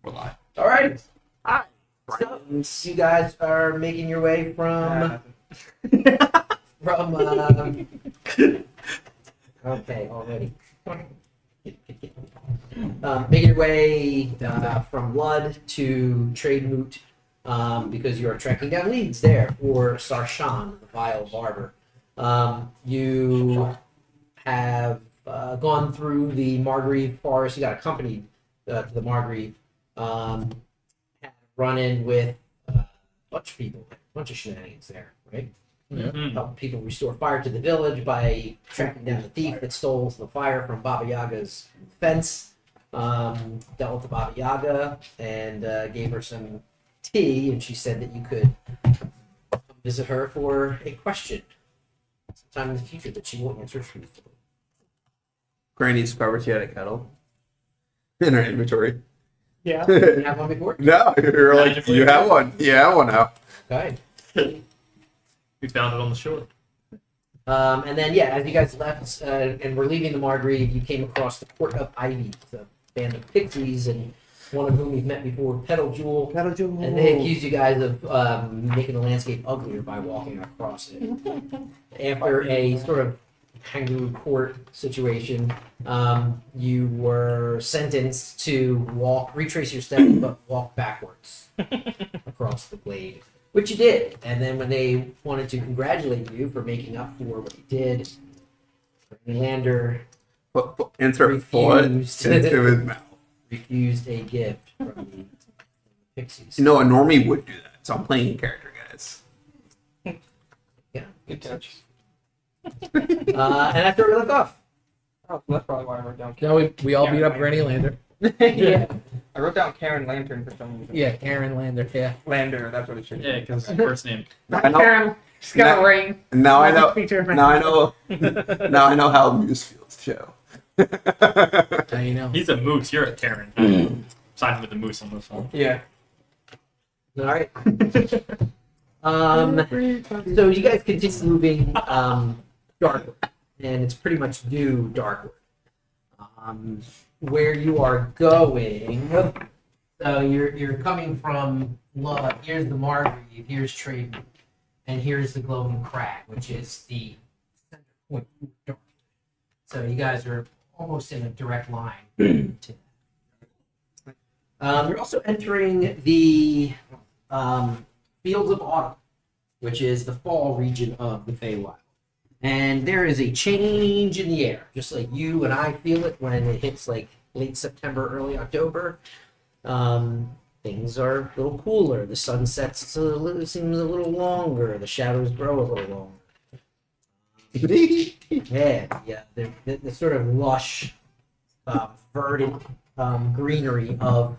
We're live. All right. Hi. So, you guys are making your way from okay, already. Making your way from Lud to Trademoot because you are tracking down leads there for Sarshan, the Vile Barber. You have gone through the Margrave Forest. You got accompanied to the Margrave. Had run in with a bunch of people, a bunch of shenanigans there, right? Mm-hmm. Help people restore fire to the village by tracking down the thief that stole the fire from Baba Yaga's fence. Dealt with the Baba Yaga and gave her some tea, and she said that you could visit her for a question sometime in the future that she won't answer truthfully. Granny discovered she had a kettle in her inventory. Yeah. You have one before? No, you're like, you have one. You have one now. Okay. We found it on the shore. And then, yeah, as you guys left and were leaving the Margrave, you came across the Court of Ivy, the band of pixies, and one of whom we've met before, Petal Jewel. And they accused you guys of making the landscape uglier by walking across it. After a sort of kangaroo court situation, you were sentenced to retrace your steps, but walk backwards across the glade. Which you did, and then when they wanted to congratulate you for making up for what you did, Lander Insert refused, foot into his mouth. refused a gift from the pixies. You know, a normie would do that, so I'm playing in character, guys. Yeah. Good catch. And that's where we left off. Oh, that's probably why I wrote down. No, we all beat up Karen Granny Lander. Yeah. I wrote down Karen Lantern for some reason. Yeah, Karen Lander. Yeah. Lander, that's what it should be. Yeah, because first name. I know, Karen, she's got a ring. now I know. Feature of my- Now I know. Now I know how Muse feels. Show. Now you know. He's a moose. You're a Karen. Sign with the moose on this one. Yeah. All right. So you guys continue moving darkward, and it's pretty much due darkward. Where you are going, so you're coming from Love. Here's the Margrave, here's Trademoot, and here's the Glowing Crag, which is the center point of dark. So you guys are almost in a direct line to that. You're also entering the Fields of Autumn, which is the fall region of the Feywild. And there is a change in the air, just like you and I feel it when it hits like late September, early October. Things are a little cooler. The sun sets seems a little longer. The shadows grow a little longer. Yeah. The sort of lush, verdant greenery of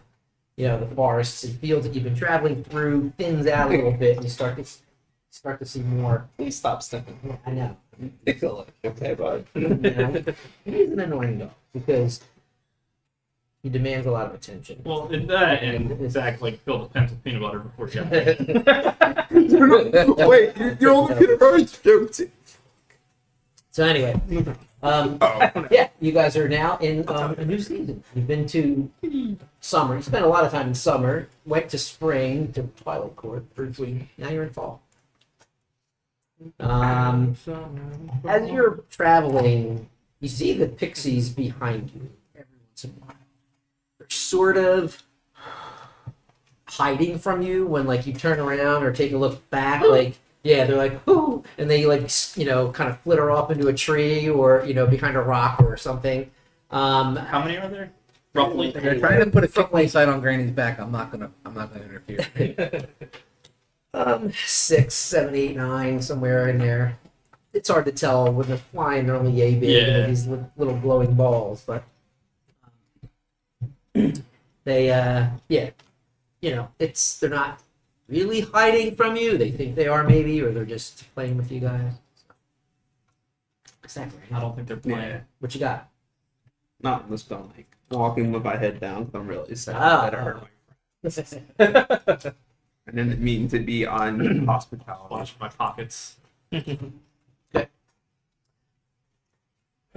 the forests and fields that you've been traveling through thins out a little bit, and you start to see more. Please stop stepping. Yeah, I know. Okay, bud. He's an annoying dog because he demands a lot of attention. Well, in that and Zach like filled a pen with peanut butter before she got Wait, you're only peanut butter jokes. So anyway, yeah, you guys are now in a new season. You've been to summer. You spent a lot of time in summer. Went to spring to Twilight Court briefly. Now you're in fall. As you're traveling, you see the pixies behind you every once in a while. They're sort of hiding from you when like you turn around or take a look back. Like, yeah, they're like, ooh, and they like, kind of flitter off into a tree or, behind a rock or something. How many are there? Roughly? They're trying to put a kick sight on Granny's back. I'm not gonna interfere. 6, 7, 8, 9, somewhere in there. It's hard to tell when they're flying. They're only yay big. Yeah. These little glowing balls, but they, they're not really hiding from you. They think they are maybe, or they're just playing with you guys. Exactly. I don't think they're playing. Yeah. What you got? Not in the stomach. Walking with my head down because I'm really sad Ah. that I hurt my friend. I didn't mean to be on hospitality. Watch my pockets.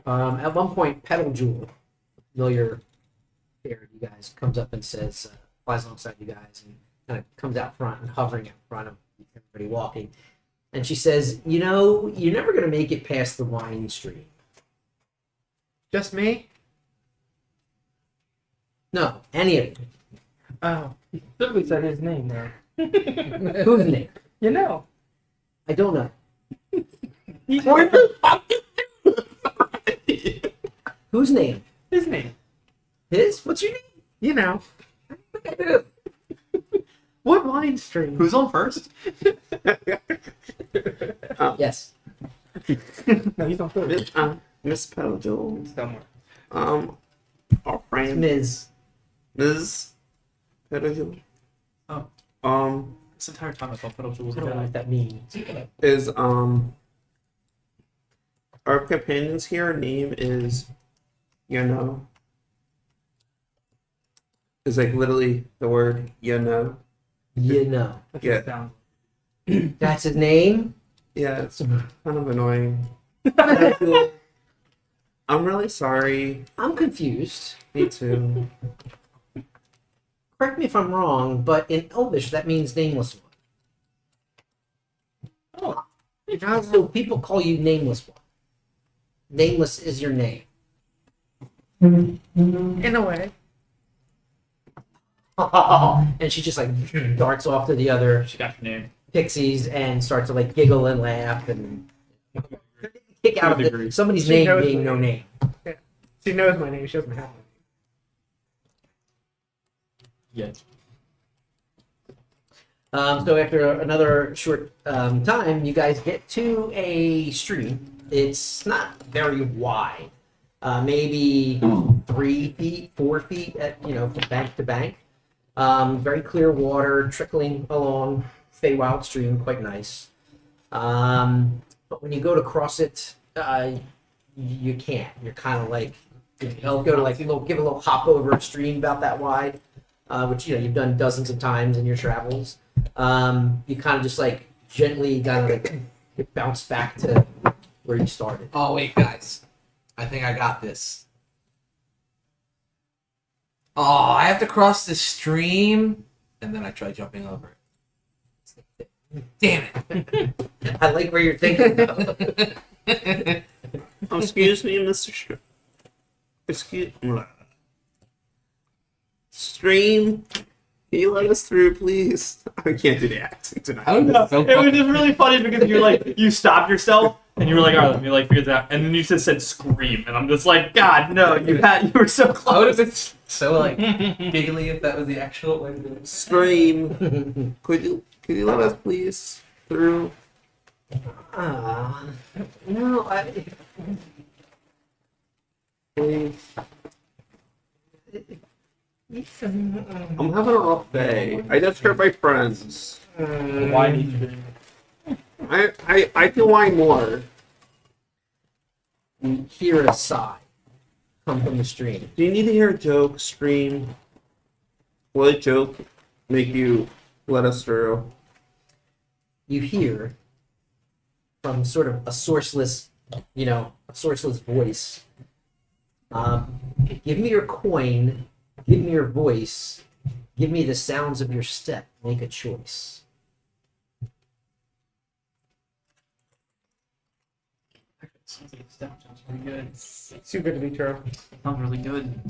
At one point, Petal Jewel, familiar fairy, you guys, comes up and says, flies alongside you guys and kind of comes out front and hovering out front of everybody walking. And she says, "You know, you're never going to make it past the wine stream." Just me? No, any of you. Oh. He specifically said his name there. Whose name? You know. I don't know. Whose name? His name. His? What's your name? You know. I do. What wine stream? Who's on first? Yes. No, he's on third. Miss Pedal. Somewhere. Our friend Ms. Ms. Pedal. Oh. This entire time I thought Pedal was I don't know guy. what that means. Is our companion's here name is is like literally the word You know. That's Yeah. what it sounds. That's his name? yeah, it's kind of annoying. I'm really sorry. I'm confused. Me too. Correct me if I'm wrong, but in Elvish that means nameless one. Oh. So people call you nameless one. Nameless is your name. In a way. And she just like darts off to the other She got your name. pixies and starts to like giggle and laugh and kick out of Degree. somebody's She name knows being my no name. name. She knows my name. She doesn't have my name. Yeah. So after another short time, you guys get to a stream. It's not very wide, maybe 3 feet, 4 feet at from bank to bank. Very clear water trickling along Feywild stream, quite nice. But when you go to cross it, you can't. You're kind of like you go to like give a little hop over a stream about that wide, which you've done dozens of times in your travels. You kind of just like gently kind of like bounce back to where you started. Oh, wait, guys. I think I got this. Oh, I have to cross the stream? And then I try jumping over it. Damn it. I like where you're thinking. Though. Excuse me, Mr. Excuse Stream. Can you let us through, please? I can't do the accent tonight. I don't know. So It was just really funny because you're like, you stopped yourself and you were like, all right, let me like figure that out. And then you just said scream. And I'm just like, God, no, you were so I would close. have been so like giggly if that was the actual way to do it. Stream. Could you let us please through? No, I. Please. I'm having a rough day. I just hurt my friends. Why need you? I can whine more. You hear a sigh come from the stream. Do you need to hear a joke? Stream. Will a joke make you let us through? You hear from sort of a sourceless voice. Give me your coin. Give me your voice. Give me the sounds of your step. Make a choice. Sounds like that sounds pretty good. It's too good to be true. Sounds really good.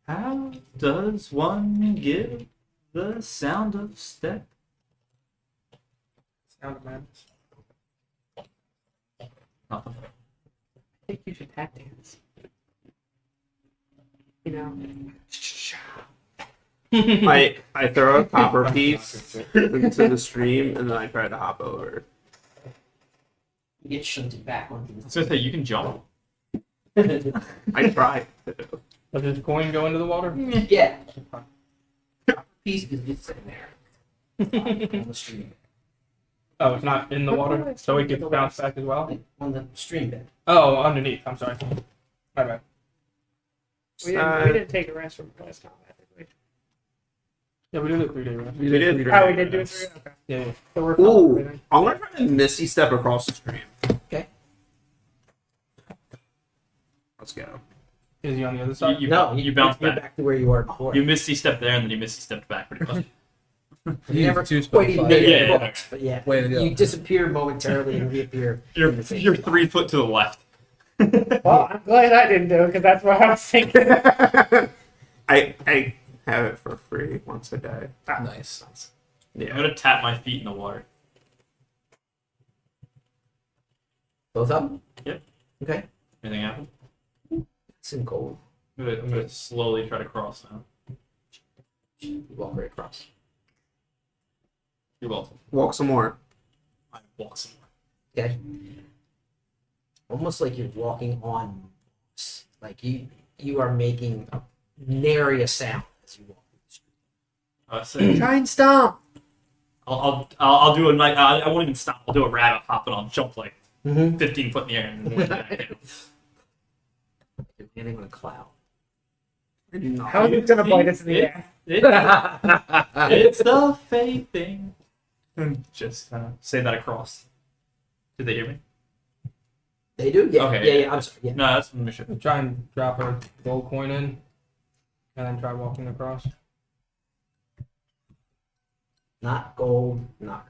How does one give the sound of step? Sound of madness. Nothing. I think you should tap dance. You know. I throw a copper piece into the stream and then I try to hop over. You get shunted back onto I was gonna say, you can jump. the. I try. Does his coin go into the water? Yeah. Piece is just sitting there on the stream. Oh, it's not in the water, so it gets bounced back as well. On the stream bed. Oh, underneath. I'm sorry. My bad. We didn't take a rest from last time, did we? Yeah, we did a 3-day rest. We did. Oh, we did do it 3? Okay. Yeah, yeah. So we're Ooh, everything. I'm gonna try to Misty step across the stream. Okay. Let's go. Is he on the other side? You No, you bounce you're back. back to where you were before. You misty stepped there, and then you misty stepped back pretty much. You never Two quite even spells. made it Yeah, yeah, across, but yeah, Way to go. you disappear momentarily and reappear. You're in the same you're spot. 3 foot to the left. Well, I'm glad I didn't do it because that's what I was thinking. I have it for free once I die. Nice. I'm Yeah. gonna tap my feet in the water. Both up. Yep. Okay. Anything happen? It's in cold. I'm gonna slowly try to cross now. You walk right across. You're welcome. Walk some more. I walk somewhere. Okay. Almost like you're walking on moss. Like you are making nary a sound as you walk through the street. I say, Try and stomp. I'll do a night. I won't even stop. I'll do a rabbit hop and I'll jump like Mm-hmm. 15 foot in the air and land back down. You're landing on a cloud. How is it gonna bite us in the air? It's the fate thing. Just say that across. Did they hear me? They do? Yeah. Okay. Yeah. I'm sorry. Yeah. No, that's the mission. Try and drop a gold coin in, and then try walking across. Not gold. Not.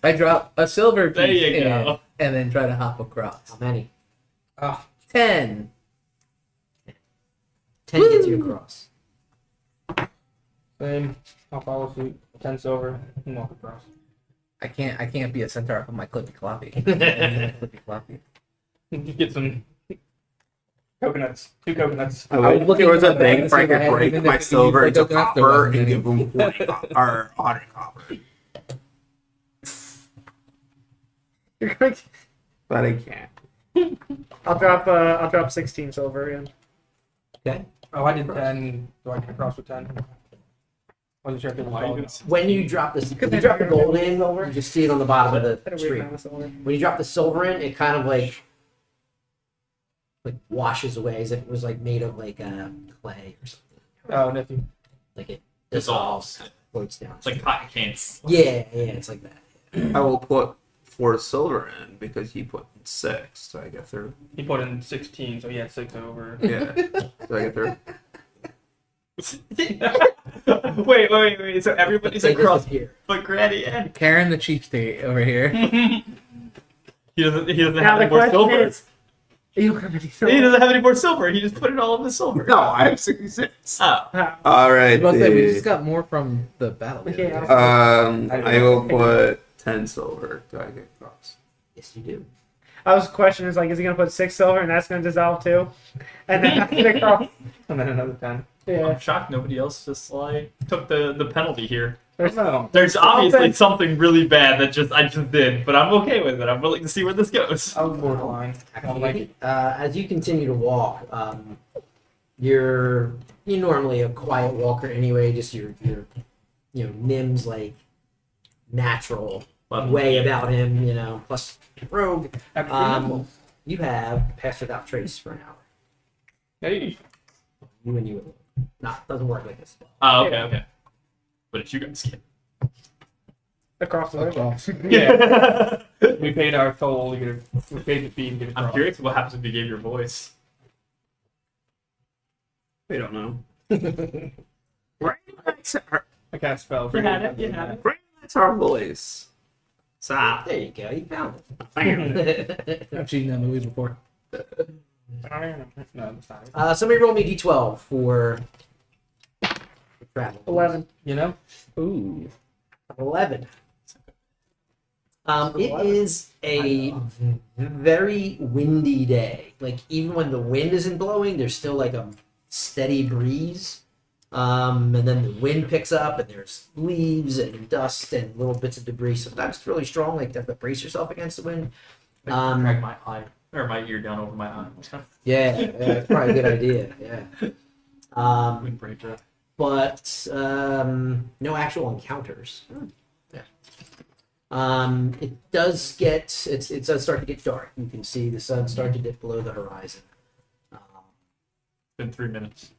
I drop a silver piece There you in go. and then try to hop across. How many? 10. 10 gets you across. Same. I'll follow suit. 10 silver and walk across. I can't be a centaur with my clippy cloppy. Clippy cloppy. Just get some coconuts. 2 coconuts. I I was wish looking there was a at the bag bank to where I see if I could had break anything my that could silver use into like coconut. There copper wasn't and any. give them 40 or 100 copper. You're going to- But I can't. I'll drop 16 silver in. Okay. Oh, I did 10. Do I get across with 10? Wasn't sure if it was Why all. you When you drop this, Because when you they drop the don't gold have in, silver. you just see it on the bottom of At a the weird stream. amount of silver. When you drop the silver in, it kind of like washes away as if it was like made of like clay or something. Oh, nifty. Like it Dissolves. dissolves, floats down. It's like cotton candy. Yeah, it's like that. I will put 4 silver in because he put 6, so I get through. He put in 16, so he had 6 over. Yeah, so I get through. wait. So everybody's They across, disappear. but Granny and Karen the cheap state over here. he doesn't Now have the any more question silver. is, you don't have any He silver. doesn't have any more silver. He just put it all in the silver. No, I have 66. Oh. How? All I right. was about to say, we just got more from the battle. the Yeah. other day. I will put 10 silver. Do I get across? Yes, you do. I was questioning, is like, is he gonna put 6 silver and that's gonna dissolve too? And then after the cross, And then another 10. yeah. I'm shocked nobody else just like took the penalty here. There's No. There's obviously Something- something really bad that I just did, but I'm okay with it. I'm willing to see where this goes. I was borderline. I don't like it. As you continue to walk, you're normally a quiet walker anyway. Just your Nim's like natural way about him. Plus rogue. You have passed without trace for an hour. Hey. You and you alone. Not doesn't work like this. Oh, okay. But it's you guys get. Across the river. Across. Yeah. We paid our toll to get it. We paid the fee to get it I'm across. curious what happens if you gave your voice. I don't know. I cast spells. You had it. That's our voice. Stop. There you go. You found it. I've seen that movies before. No, it's not. Somebody roll me a d12 for travel. 11. You know? Ooh. 11. It is a very windy day. Like, even when the wind isn't blowing, there's still like a steady breeze. And then the wind picks up, and there's leaves and dust and little bits of debris. Sometimes it's really strong, like you have to brace yourself against the wind. Drag my eye or my ear down over my eye. Yeah, it's probably a good idea. Yeah. Windbreaker. But no actual encounters. It does get it does start to get dark. You can see the sun start to dip below the horizon. Been 3 minutes.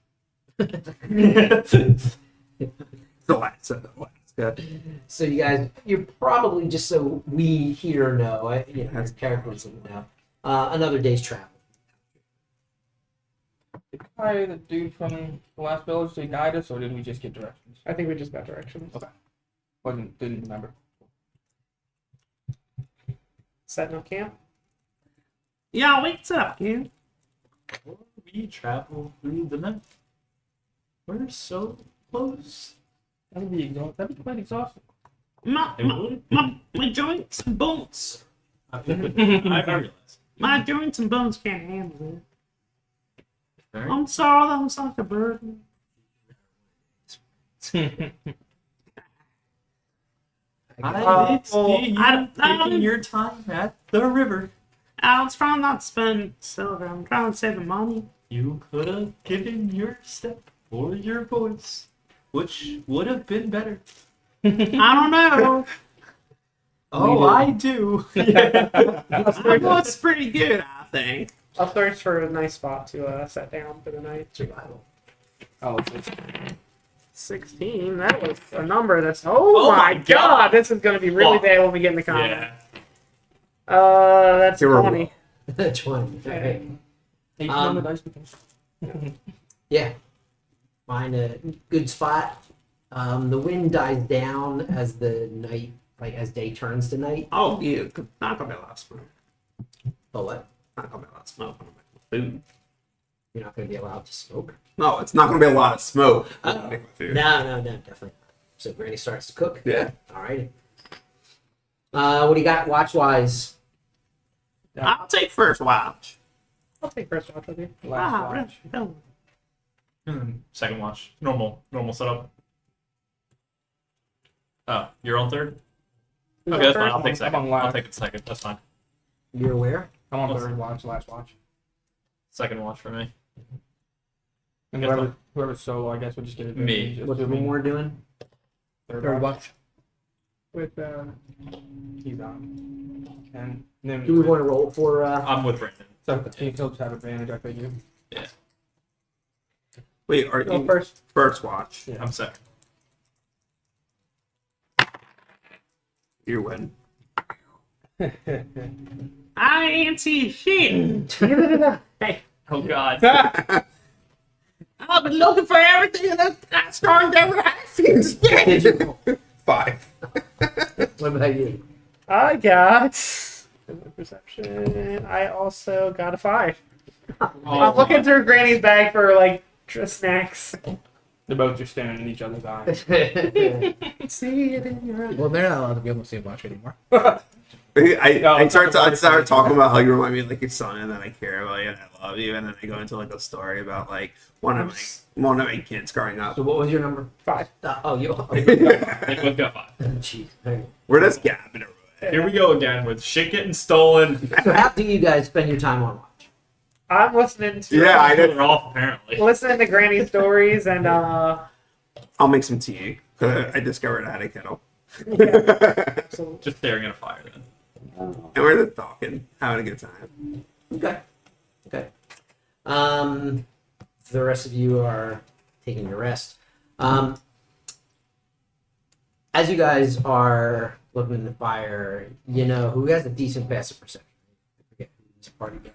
The last. Yeah. So you guys, you're probably, just so we here know, as characters would know, another day's travel. Hi, the dude from the last village, did he guide us, or did we just get directions? I think we just got directions. Okay. Didn't remember. Setting up camp. Yeah, what's up, dude? We travel through the night. We're so close. That'd be quite exhausting. My joints and bones. I realize. My joints and bones can't handle it. Very- I'm sorry, that was like a burden. I did see you I taking your time at the river. was trying not to spend silver. I'm trying to save the money. You could have given your step or your voice, which would have been better. I don't know. Oh, I do. That was pretty good, I think. I'll search for a nice spot to set down for the night. Survival. Oh, it's 16. That was a number that's. Oh, Oh my my god. God. This is going to be really Fuck. bad when we get in the combat. Yeah. That's You're 20. 20. Okay. Eight Um, on the dice because Yeah. Find a good spot. The wind dies down as the night, as day turns to night. Oh, yeah. Not gonna be a lot of smoke. But what? Not gonna be a lot of smoke. I'm gonna make my food. You're not going to be allowed to smoke? No, it's not gonna be a lot of smoke. I'm gonna make my food. No, definitely not. So Granny starts to cook. Yeah. All right. What do you got watch-wise? I'll take first watch. I'll take first watch with you. last watch. No. Second watch. Normal setup. Oh, you're on third? Okay, that's fine. I'll take second. I'm on last. I'll take it second. That's fine. You're where? I'm on third watch, last watch. Second watch for me. And Guess whoever's solo, I guess, would just get it. Me. What's the more doing? Third watch. With He's on. And then Do we want to roll for? I'm with Brandon. so he'll just have advantage, I figure. Wait, are go you first. first watch? I'm second. You win. I ain't see shit. Neither did I. Oh God. I've been looking for everything that's starting to actions. Did you roll? 5. What about you? I got perception. I also got a 5. Oh, I'm looking through Granny's bag for snacks. They're both just staring in each other's eyes. See it in your eyes. Well, they're not allowed to be on the same watch anymore. I start talking about how you remind me of your son, and then I care about you and I love you, and then I go into a story about one of my kids growing up. So what was your number? 5. You. They both got 5. Jeez. Okay. We're just gapping it. Here we go again with shit getting stolen. So how do you guys spend your time on watch? I'm listening to Yeah, I They're did. off apparently. listening to Granny's stories and I'll make some tea. 'Cause I discovered I had a kettle. so, Just staring at a fire then. And we're just talking, having a good time. Okay. The rest of you are taking your rest. As you guys are looking in the fire, who has a decent passive perception? I forget who this party does.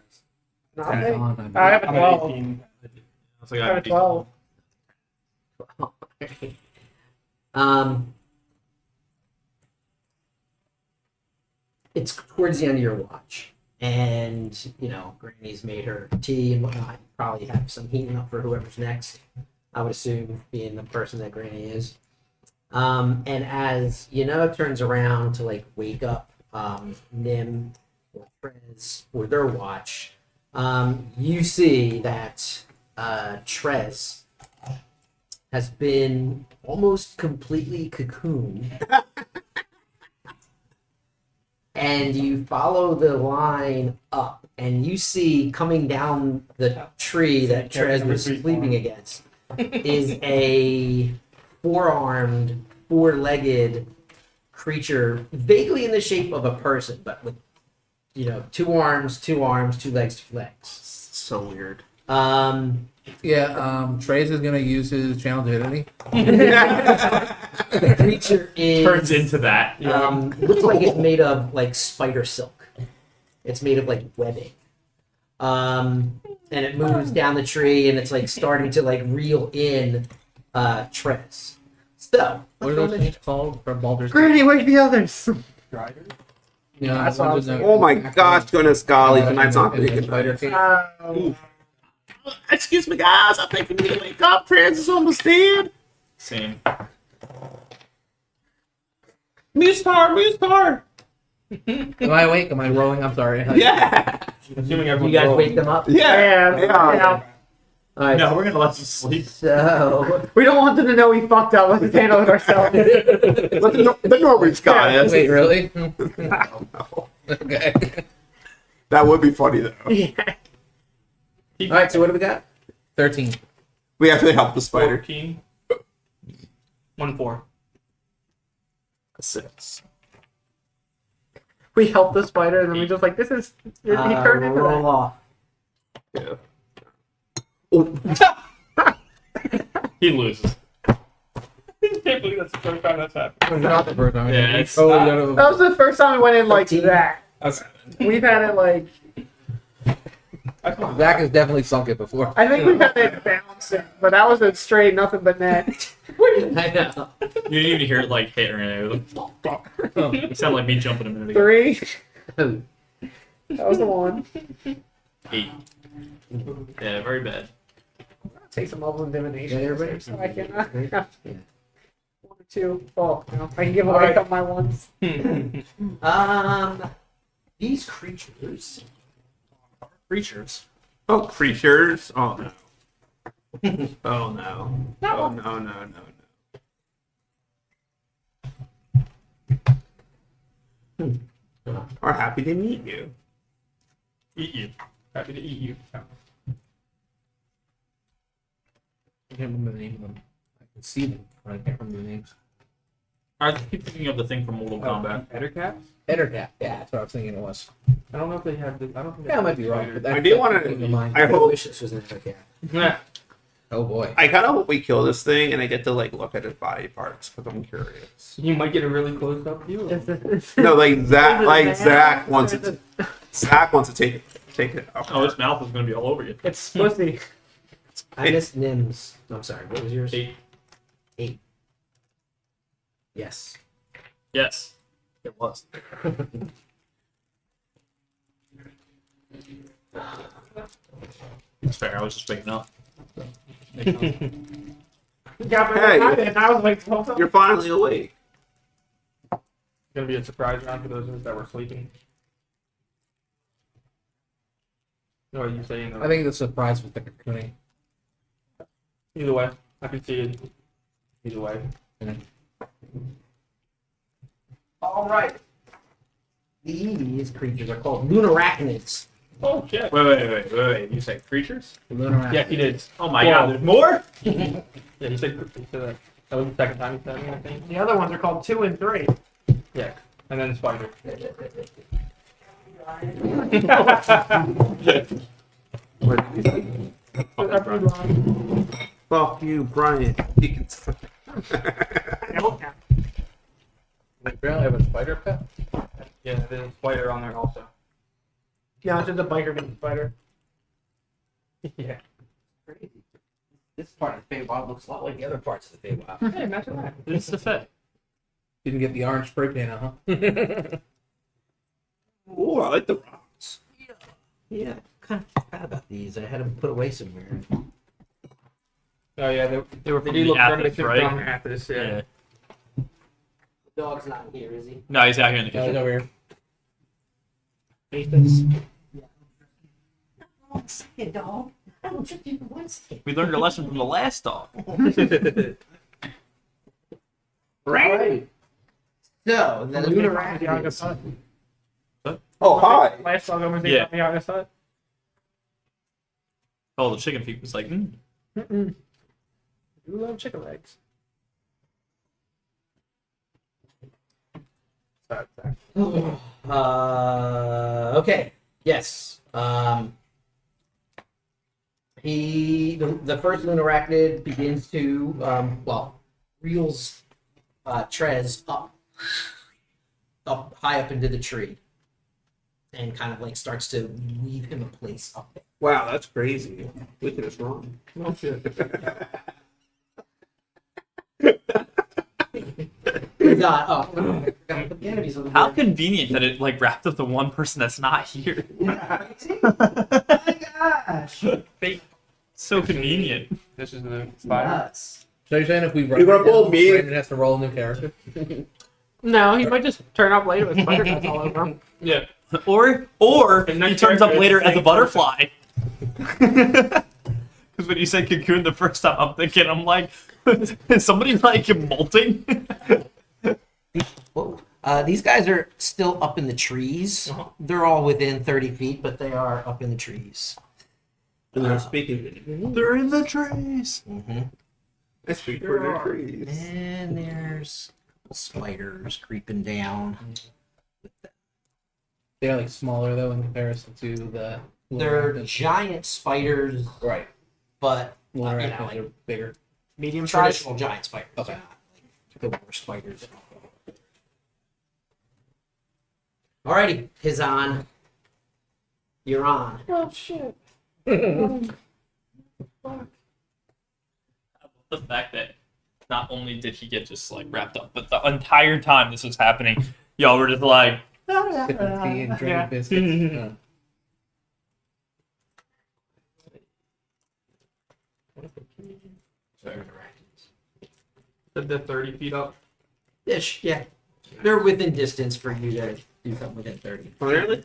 not Yeah. me. I have a I'm 12. at 18. It's like I have a 12. It's towards the end of your watch, and Granny's made her tea and whatnot. You probably have some heating up for whoever's next. I would assume, being the person that Granny is. And as turns around to wake up Nim or Trez for their watch, you see that Trez has been almost completely cocooned. And you follow the line up, and you see coming down the tree that Trez was sleeping against is a four-armed, four-legged creature, vaguely in the shape of a person, but with, two arms, two legs, two legs. So weird. Yeah, Trace is gonna use his channel divinity. The creature is Turns into that. looks like it's made of spider silk. It's made of webbing. and it moves down the tree, and it's like starting to like reel in Trez. So, What are those things called from Baldur's Granny, wake the others. Yeah, That's what I was Oh my gosh, goodness golly, tonight's not gonna be a good Spider night. King. Oh. Excuse me, guys. I think we need to wake up. Prince is almost dead. Same. Moose car. Am I awake? Am I rolling? I'm sorry. Yeah. Assuming you everyone's guys rolling. wake them up. Yeah. Yeah. All right. No, we're gonna let you sleep. So we don't want them to know we fucked up. Let's handle it ourselves. But the Norwich guy is. Wait, really? I don't know. Okay. That would be funny though. Yeah. All right. So what do we got? 13. We actually helped the spider. 14. 1-4. 6. We help the spider, and then we just like this is. He turned into Roll that. off. Yeah. Oh. He loses. I can't believe that's the first time that's happened. It's not the first time. Yeah, it's oh, not. we gotta- That was the first time we went in like 13. that. That's, We've had it like Zach has definitely sunk it before. I think we've had it bouncing, but that was a straight nothing but net. I know. You didn't even hear it like hit or anything. It sounded like me jumping a minute ago. 3. That was the one. 8. Yeah, very bad. Take some level of divination. Yeah, everybody- So I can. Yeah. 1 or 2. Oh, no. I can give away on my ones. These creatures. Creatures. Oh, creatures. Oh no. Oh no. Oh no. Are happy to meet you. Eat you. happy to eat you. I can't remember the name of them. I can see them, but I can't remember the names. I keep thinking of the thing from Mortal Kombat. Ettercaps? Ettercap. Yeah, that's what I was thinking it was. I don't know if they have the. I don't think. they Yeah, I have might be the wrong. spider. But I do want that's in mind. to. I I hope. wish this was an cat. Yeah. Oh boy. I kind of hope we kill this thing and I get to like look at his body parts because I'm curious. You might get a really close up view. No, like Zach. Is it Like man? Zach wants Or it. is To, Zach wants to take it. Up. Oh, his mouth is gonna be all over you. It's pussy. I missed Nims. I'm sorry. What was yours? 8. Yes. Yes. It was. It's fair. I was just waking up. Yeah, but Hey. and I was like, hold up. You're finally awake. Gonna be a surprise round for those of us that were sleeping. What are you saying? I think the surprise was the cocooning. Either way, I can see it. Either way. All right. These creatures are called lunarachnids. Oh shit! Wait. You said creatures? Lunarachnids. Yeah, he did. Oh my Whoa. god, there's more? Yeah, he said that. That was the second time he said it, I think. The other ones are called 2 and 3. Yeah, and then spider. What did you say? Fuck you, Brian. You can. Like, really have a spider pet? Yeah, there's a spider on there also. Yeah, it's just a biker being spider. Yeah. This part of the Feywild looks a lot like the other parts of the Feywild. Hey, imagine that. It's the Fae. Didn't get the orange spray paint, huh? Oh, I like the rocks. Yeah, kind of forgot about these. I had them put away somewhere. Oh yeah, They were they from do the look Athos, primitive right? from Athos, yeah. Yeah. The dog's not here, is he? No, he's out here in the Yeah, he's kitchen. over here. Ethan's. Yeah. 1 second, dog. I don't trust you for 1 second. We learned a lesson from the last dog. Right. So, the lunarachnids. Oh, hi. Last dog over Yeah. there on the hut. Oh, the chicken feet was like, Mm-mm. You love chicken legs. Sorry, sorry. Okay. Yes. The first lunarachnid begins to reels Trez up high up into the tree. and kind of like starts to weave him a place up there. Wow, that's crazy. Wicked is wrong. Oh shit. We got forgot to put the enemies over How there. convenient that it like wrapped up the one person that's not here. Oh my gosh! So convenient. This is the spider. Nuts. So you're saying if we run You gonna right pull now, me? Brandon has to roll a new character? No, he might just turn up later with spider guts all over him. Yeah. Or he next turns up character is later the as a same butterfly. Because when you said cocoon the first time, I'm like, is somebody like molting? Whoa. These guys are still up in the trees. They're all within 30 feet, but they are up in the trees. And they're speaking. They're in the trees. Mm-hmm. I speak for their trees. And there's spiders creeping down. They're like smaller though in comparison to the. They're giant spiders, right. but Lunar you know, arachnids like are bigger. Medium size. traditional giant spiders. Okay. Not like the war spiders. Alrighty, Hizan. You're on. Oh shit. The fact that not only did he get just like wrapped up, but the entire time this was happening, y'all were just like, Sipping tea and drinking Yeah. biscuits. Yeah. The 30 feet up. Ish, yeah. They're within distance for you to do something within 30. Really?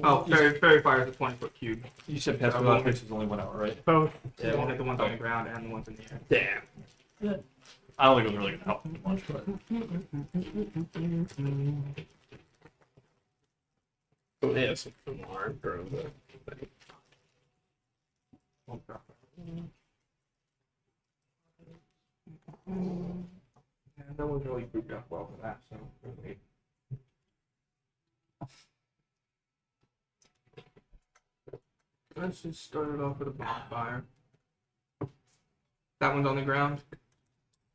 Oh, fairy fire is a 20-foot cube. you said past past the the is only 1 hour, right? Both. Yeah, it won't hit the ones on the ground and the ones in the air. Damn. I don't think it was really gonna help him much, but Oh, yeah, some more girls. Yeah, no one's really grouped up well for that, so really. Let's just start it off with a bonfire. That one's on the ground.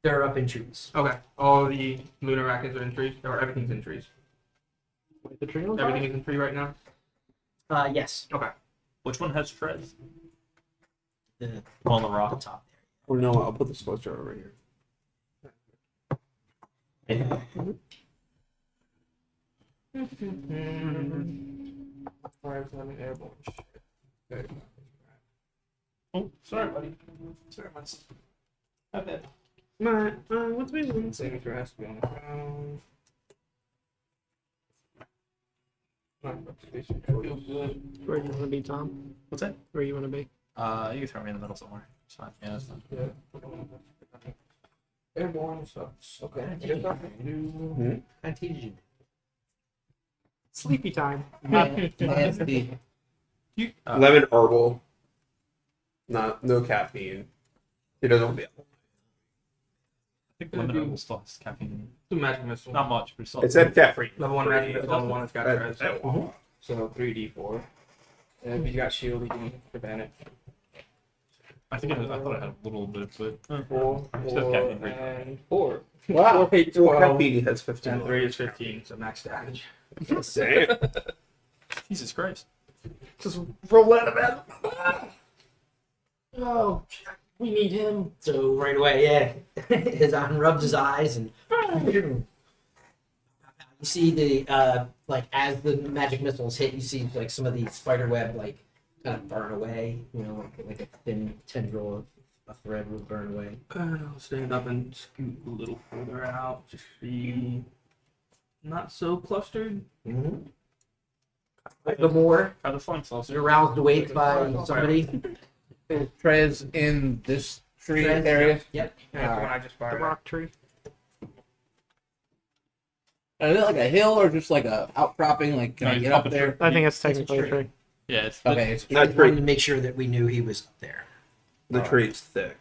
They're up in trees. Okay. All the lunar arachnids are in trees, or everything's in trees. The tree on Everything is in tree right now. Yes. Okay. which one has treads? The On the on rock. top Or no, I'll put the sculpture over here. Fire is airborne. Shit. Oh, sorry, buddy. Sorry, man. Not bad. What's my one? Signature has to be on the ground. Feels good. Where do you want to be, Tom? What's that? Where you want to be? You can throw me in the middle somewhere. It's fine. Yeah, that's fine. Yeah. Airborne sucks. Okay. there. I guess I can do. I teach you. Sleepy time. Nasty. Lemon herbal. No caffeine. It doesn't want to be. I think lemon herbal still has caffeine. Do magic missile. Not much, but still. It said caffeine. Level 1 magic missile on the one that's got That- treads. that one. So 3d4. And if you got shield, you can prevent it. I think I thought I had a little bit, but 4, Still 4, caffeine. and 4. Wow. 4, 8, Well, 12. caffeine has 15. And 3 is 15, so max damage. Same. Jesus Christ. Just roll out of bed. Oh, we need him. So right away, yeah, Hizan rubs his eyes and you see the like as the magic missiles hit, you see like some of the spider web like kind of burn away. You know, like a thin tendril of a thread will burn away. I'll stand up and scoot a little further out. Just be not so clustered. Mm-hmm. The more Try the flying saucer. you're roused awake by somebody. Trez in this tree Trez, area. Yep. That's the one I just The fired. rock tree. Is it like a hill or just like a outcropping? Like can No, I he's get up up a there? I think it's It's a technically a tree. tree. Yeah, it's Okay, it's I Not just wanted tree. to make sure that we knew he was up there. The tree's thick.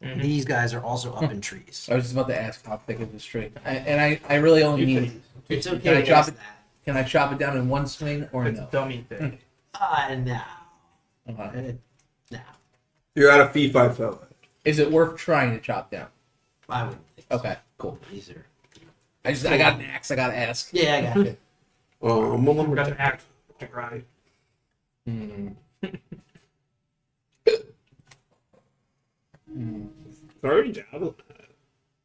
These guys are also up in trees. I was just about to ask how thick is this tree, I really only need. It's okay. Can I to chop ask it? that. Can I chop it down in one swing or It's no? dummy thick. No. Okay. No. You're out of fee 5 fellow. Is it worth trying to chop down? I wouldn't think so. Okay, cool. These are. I got an axe. I gotta ask. Yeah, I got it. Well, Got an axe. Right. Hmm. 30 javelin.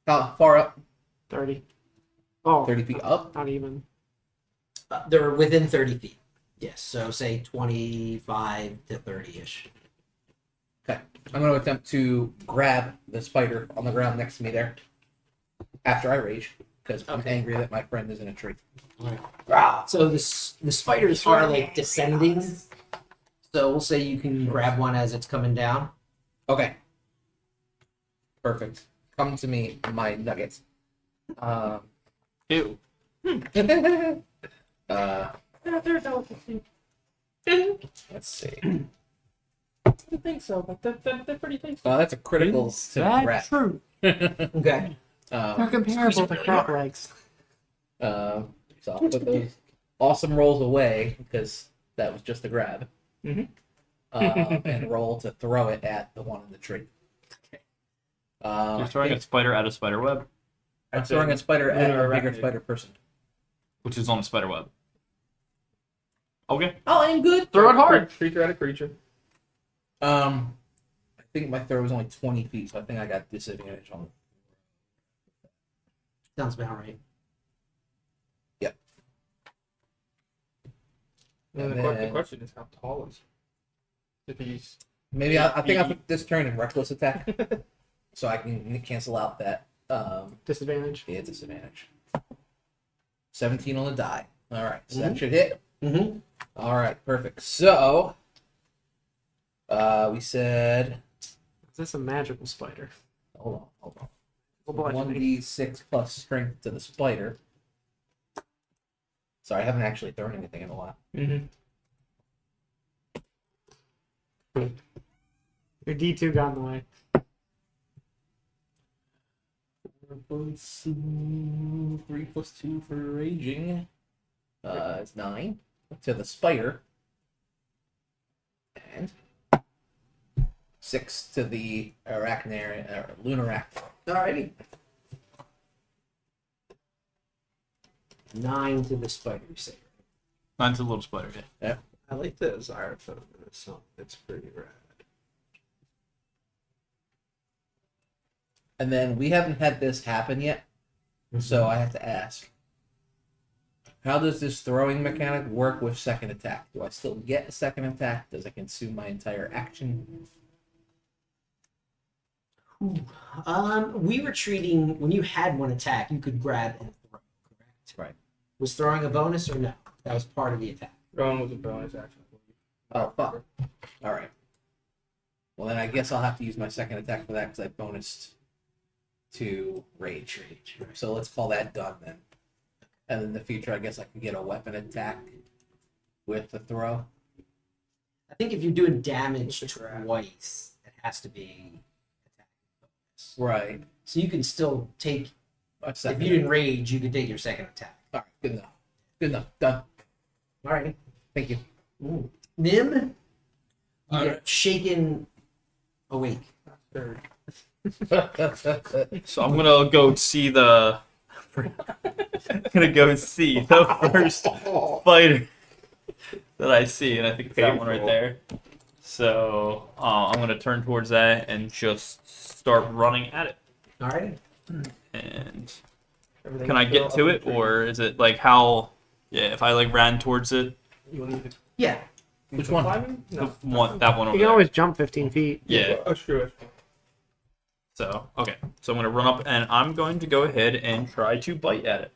How far up? 30. Oh, 30 feet up? not even. They're within 30 feet. Yes, so say 25 to 30-ish. Okay. I'm going to attempt to grab the spider on the ground next to me there. After I rage, because I'm angry that my friend is in a tree. So the spiders are like descending. So we'll say you can grab one as it's coming down. Okay. Perfect. Come to me, my nuggets. Ew. They're delicacy. Let's see. I don't think so, but they're pretty tasty. That's a critical to grab. true. Okay. They're comparable to crab legs. So I'll put those awesome rolls away because that was just a grab. Mhm. And roll to throw it at the one in the tree. Okay. You're throwing a spider at a spider web, I'm throwing a spider at Lunar a bigger arachnid. spider person. which is on a spider web. Okay. I'll aim good. Throw it hard. Creature at a creature. I think my throw was only 20 feet, so I think I got disadvantage on it. Sounds about right. And And the then- question is, how tall is he? If he's Maybe I think I put this turn in reckless attack, so I can cancel out that Disadvantage. disadvantage. 17 on the die. All right, so that should hit. Mm-hmm. All right, perfect. So, we said, Is this a magical spider? hold on. Well, bludgeoning. 1d6 plus strength to the spider. Sorry, I haven't actually thrown anything in a while. Your D2 got in the way. 3 plus 2 for raging. It's 9 to the spider. And 6 to the lunar Alrighty. 9 to the spider, you say. Mine's a little spider. Yeah. I like the Xylophone in this song. It's pretty rad. And then we haven't had this happen yet, so I have to ask. How does this throwing mechanic work with second attack? Do I still get a second attack? Does it consume my entire action? We were treating when you had one attack, you could grab and throw. Correct. Right. Was throwing a bonus or no? That was part of the attack. Throwing was a bonus action. Oh, fuck. All right. Well, then I guess I'll have to use my second attack for that because I bonused to rage. So let's call that done then. And in the future, I guess I can get a weapon attack with the throw. I think if you're doing damage twice, it has to be attack bonus. Right. So you can still take. A If second. you didn't rage, you could take your second attack. All right. Good enough. Good enough. Done. All right. Thank you. Nim, you All get shaken awake. Third. So I'm gonna go see the. I'm gonna go see the first spider that I see, and I think it's that one right there. So I'm gonna turn towards that and just start running at it. All right. And Everything can I is get up to the it, tree. or is it like how? Yeah, if I like ran towards it, You want me to Yeah. Which one? climbing? the No. one that one over You can there. always jump 15 feet. Yeah. Oh, true. So okay, so I'm gonna run up and I'm going to go ahead and try to bite at it.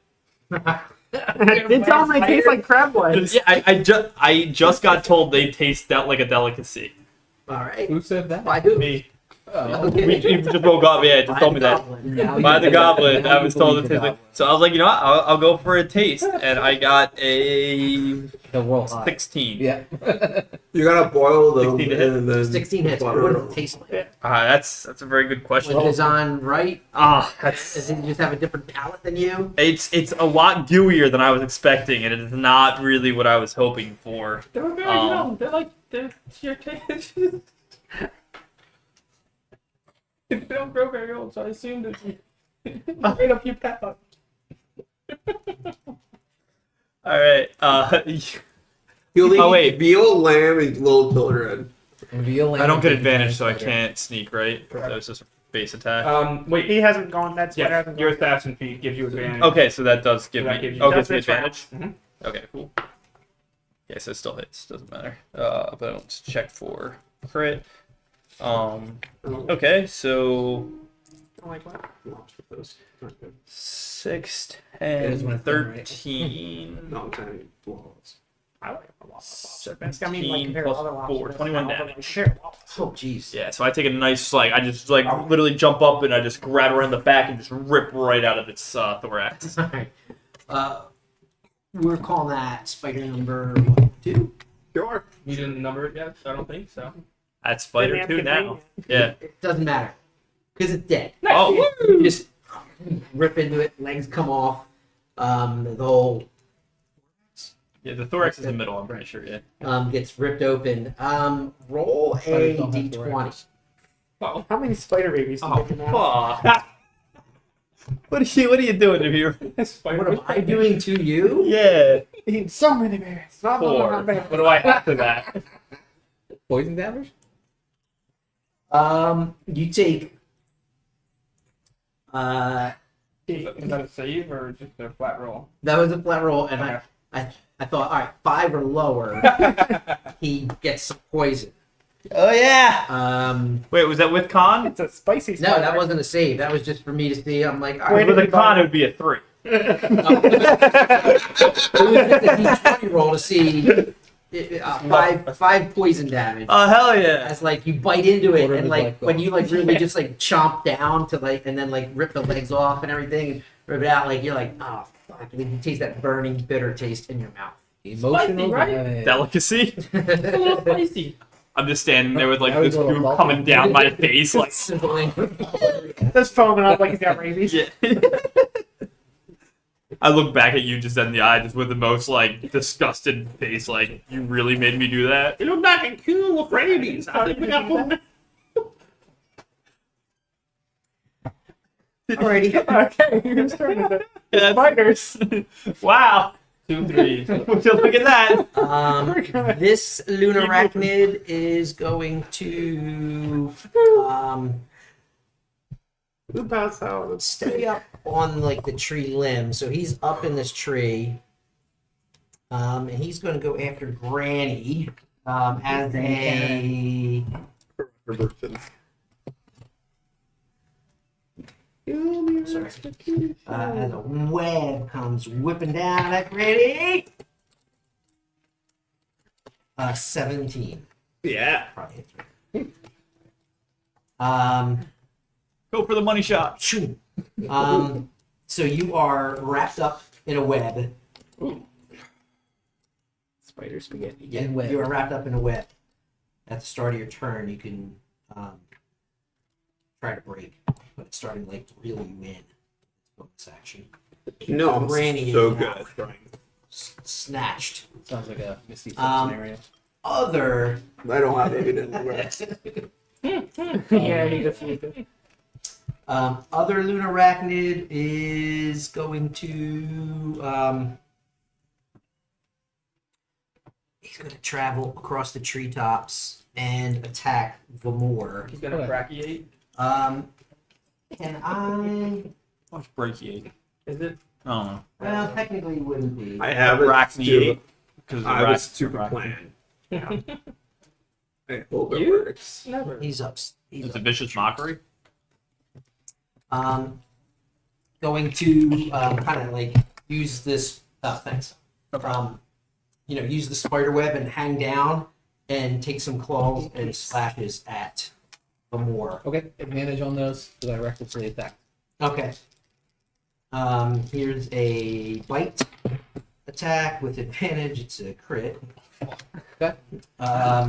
Did tell them they taste like crab legs. Yeah, I just got told they taste out like a delicacy. All right. Who said that? By who? Me. Oh, Okay. We just woke up. Yeah, it just told me that. Now By you the believe- goblin, now I you was told believe it the tasted. goblin. So I was like, you know what? I'll go for a taste, and I got a the roll high. 16. Yeah. You gotta boil them 16 to hit. and then 16 hits. What butter does them. it taste like? That's a very good question. When it is on right, Ah, does it just have a different palate than you? it's a lot gooier than I was expecting, and it is not really what I was hoping for. They were very Um, young. They're like they're your taste. They don't grow very old, so I assumed it's right up your path. All right. He'll Oh, eat wait. veal, lamb, and little children. I don't get advantage, so I can't sneak, right? That was just a base attack. Wait. He hasn't gone. That spider Yeah, hasn't your gone. assassin feat gives you advantage. Okay, so that does give So that me. gives you- Oh, gives That's me this round. advantage. Mhm. Okay, cool. Okay, so it still hits. Doesn't matter. But let's check for crit. Okay, so I'm like, what? 6, It is 10, when it's done, right? 13. No, I'm saying balls. I like a lot of serpents. I mean, like 16 compared to plus other 4, lobsters, 21 I don't damage. really care. Oh, jeez. Yeah, so I take a nice, like, I just, like, literally jump up and I just grab around the back and just rip right out of its thorax. All right. We're calling that spider number 2. Sure. You didn't number it yet, so I don't think so. That's Spider Didn't 2 have to now. bring Yeah. It doesn't matter because it's dead. Oh, You just rip into it, legs come off. The whole yeah, the thorax is in the middle, I'm pretty sure, yeah. gets ripped open. Roll a Spiders don't have d20. thorax. Oh, How many spider babies do you Oh, get from that? fuck. What are you doing here? What am I doing to you? Yeah. Eating so many berries. Not 4. not berries. What do I add to that? Poison damage? You take. is that a save or just a flat roll? That was a flat roll, and Okay. I thought, all right, 5 or lower, he gets some poison. Oh, yeah. Wait, was that with con? It's a spicy No, spider. that wasn't a save. That was just for me to see. I'm like, all Where right. With did a con, it would be a 3. It was just a d20 roll to see five poison damage. Oh, hell yeah. As like you bite into it, Quarter of and his like life when gone. you like really just like chomp down to like, and then like rip the legs off and everything, and rip it out, like you're like, oh fuck, and then you taste that burning, bitter taste in your mouth. Emotional right? damage. Delicacy. A little spicy. I'm just standing there with like Now this he's a little goop salty. coming down my face, like, Sizzling. Just foaming up like he's got rabies. yeah. I look back at you just in the eye, just with the most like disgusted face, like you really made me do that. You look back and kill with rabies. How did we got one? Alrighty. Okay, whose turn is it? Yeah, Spiders. wow. 2, 3. Would you look at that? This lunarachnid is going to Who passed out? stay up on like the tree limb. So he's up in this tree. And he's going to go after Granny as a as a web comes whipping down at Granny. 17. Yeah. Probably hits right. Go for the money shot. Shoo. So you are wrapped up in a web. Spider spaghetti. Yeah, In web. you are wrapped up in a web. At the start of your turn, you can try to break, but it's starting like to really win. Bonus action. No, I'm Granny so is good out. at throwing. Snatched. Sounds like a Misty scenario. Other I don't have any anywhere. Yeah, he just used it. other lunarachnid is going to he's going to travel across the treetops and attack Vamor. He's gonna brachiate. Can I? What's brachiate? Is it? I don't know. Well, technically, it wouldn't be. I have it. Arachniate. Because I was stupid plan. I hope it You? works. Never. He's up. He's It's a up. vicious mockery. Going to kind of like use this. Thanks. Use the spider web and hang down and take some claws and slashes at Vamor. Okay, advantage on those because I recklessly attacked. Okay. Here's a bite attack with advantage. It's a crit. Okay.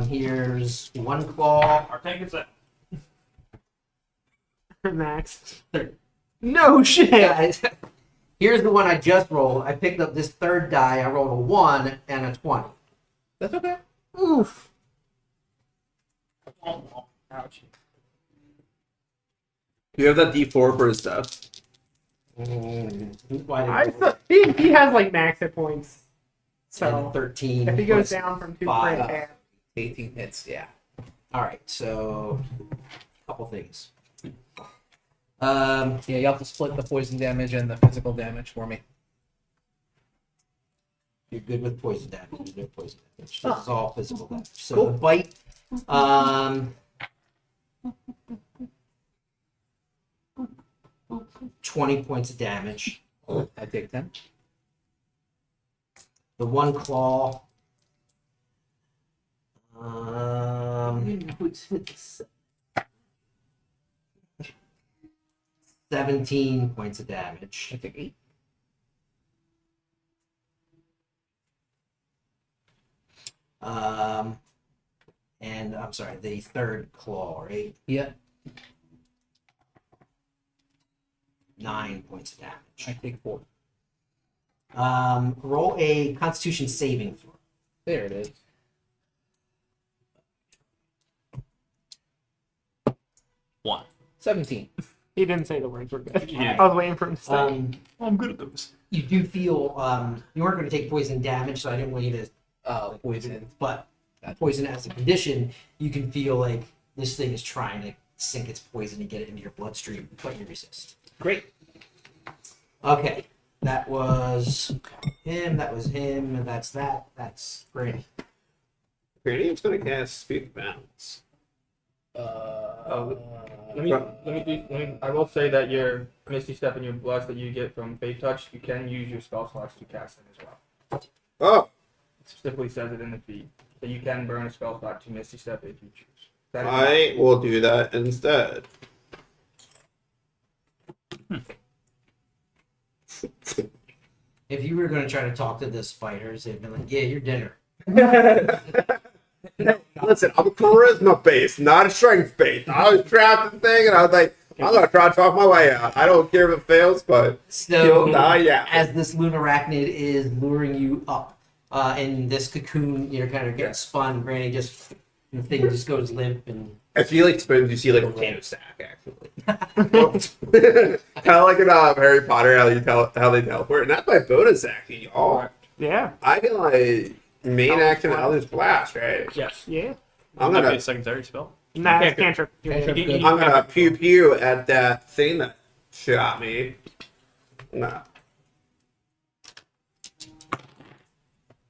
Here's one claw. Our tank is that. Max. No shit. Guys, here's the one I just rolled. I picked up this third die. I rolled a 1 and a 20. That's okay. Oof. Ouch. You have that D4 for his stuff. Why did I thought he has like max hit points. So 13. if he goes plus down from 2 for five. half, 18 hits, yeah. All right, so a couple things. Yeah, you have to split the poison damage and the physical damage for me. You're good with poison damage. There's no poison damage. Oh. This is all physical damage. So Cool. the bite, 20 points of damage. I take 10. The one claw, 17 points of damage. I take 8. And I'm sorry, the third claw, right? Yeah, 9 points of I damage. take 4. Roll a Constitution saving throw. There it is. 1. 17. he didn't say the words were good. Yeah. I was waiting for him to say. I'm good at those. You do feel you weren't going to take poison damage, so I didn't want you to. Poison. But poison as a condition, you can feel like this thing is trying to sink its poison and get it into your bloodstream, but you resist. Great. Okay, that was him. That was him. And that's that. That's great. Granny's gonna cast Speed Bounce. I will say that your Misty Step and your Bless that you get from Fate Touch, you can use your spell slots to cast them as well. Oh, It specifically says it in the feed that you can burn a spell slot to Misty Step if you choose. That is I will do that instead. If you were going to try to talk to the spiders, they'd be like, "Yeah, you're dinner." Listen, I'm charisma based, not a strength based. I was trapped in the thing, and I was like, I'm gonna try to talk my way out. I don't care if it fails, but So, yeah. as this lunarachnid is luring you up, in this cocoon, you're kind of getting spun. Granny just the thing just goes limp, and If you like spins, you see like a potato sack actually. Kind of like in Harry Potter, how they teleport, and that's my bonus action, y'all. Yeah. I can like main action Eldritch Blast, right? yes. Yeah. I'm Might be gonna a secondary spell. Nah, it's Cantrip. cantrip. Cantrip, good. I'm gonna pew pew at that thing that shot me. Nah.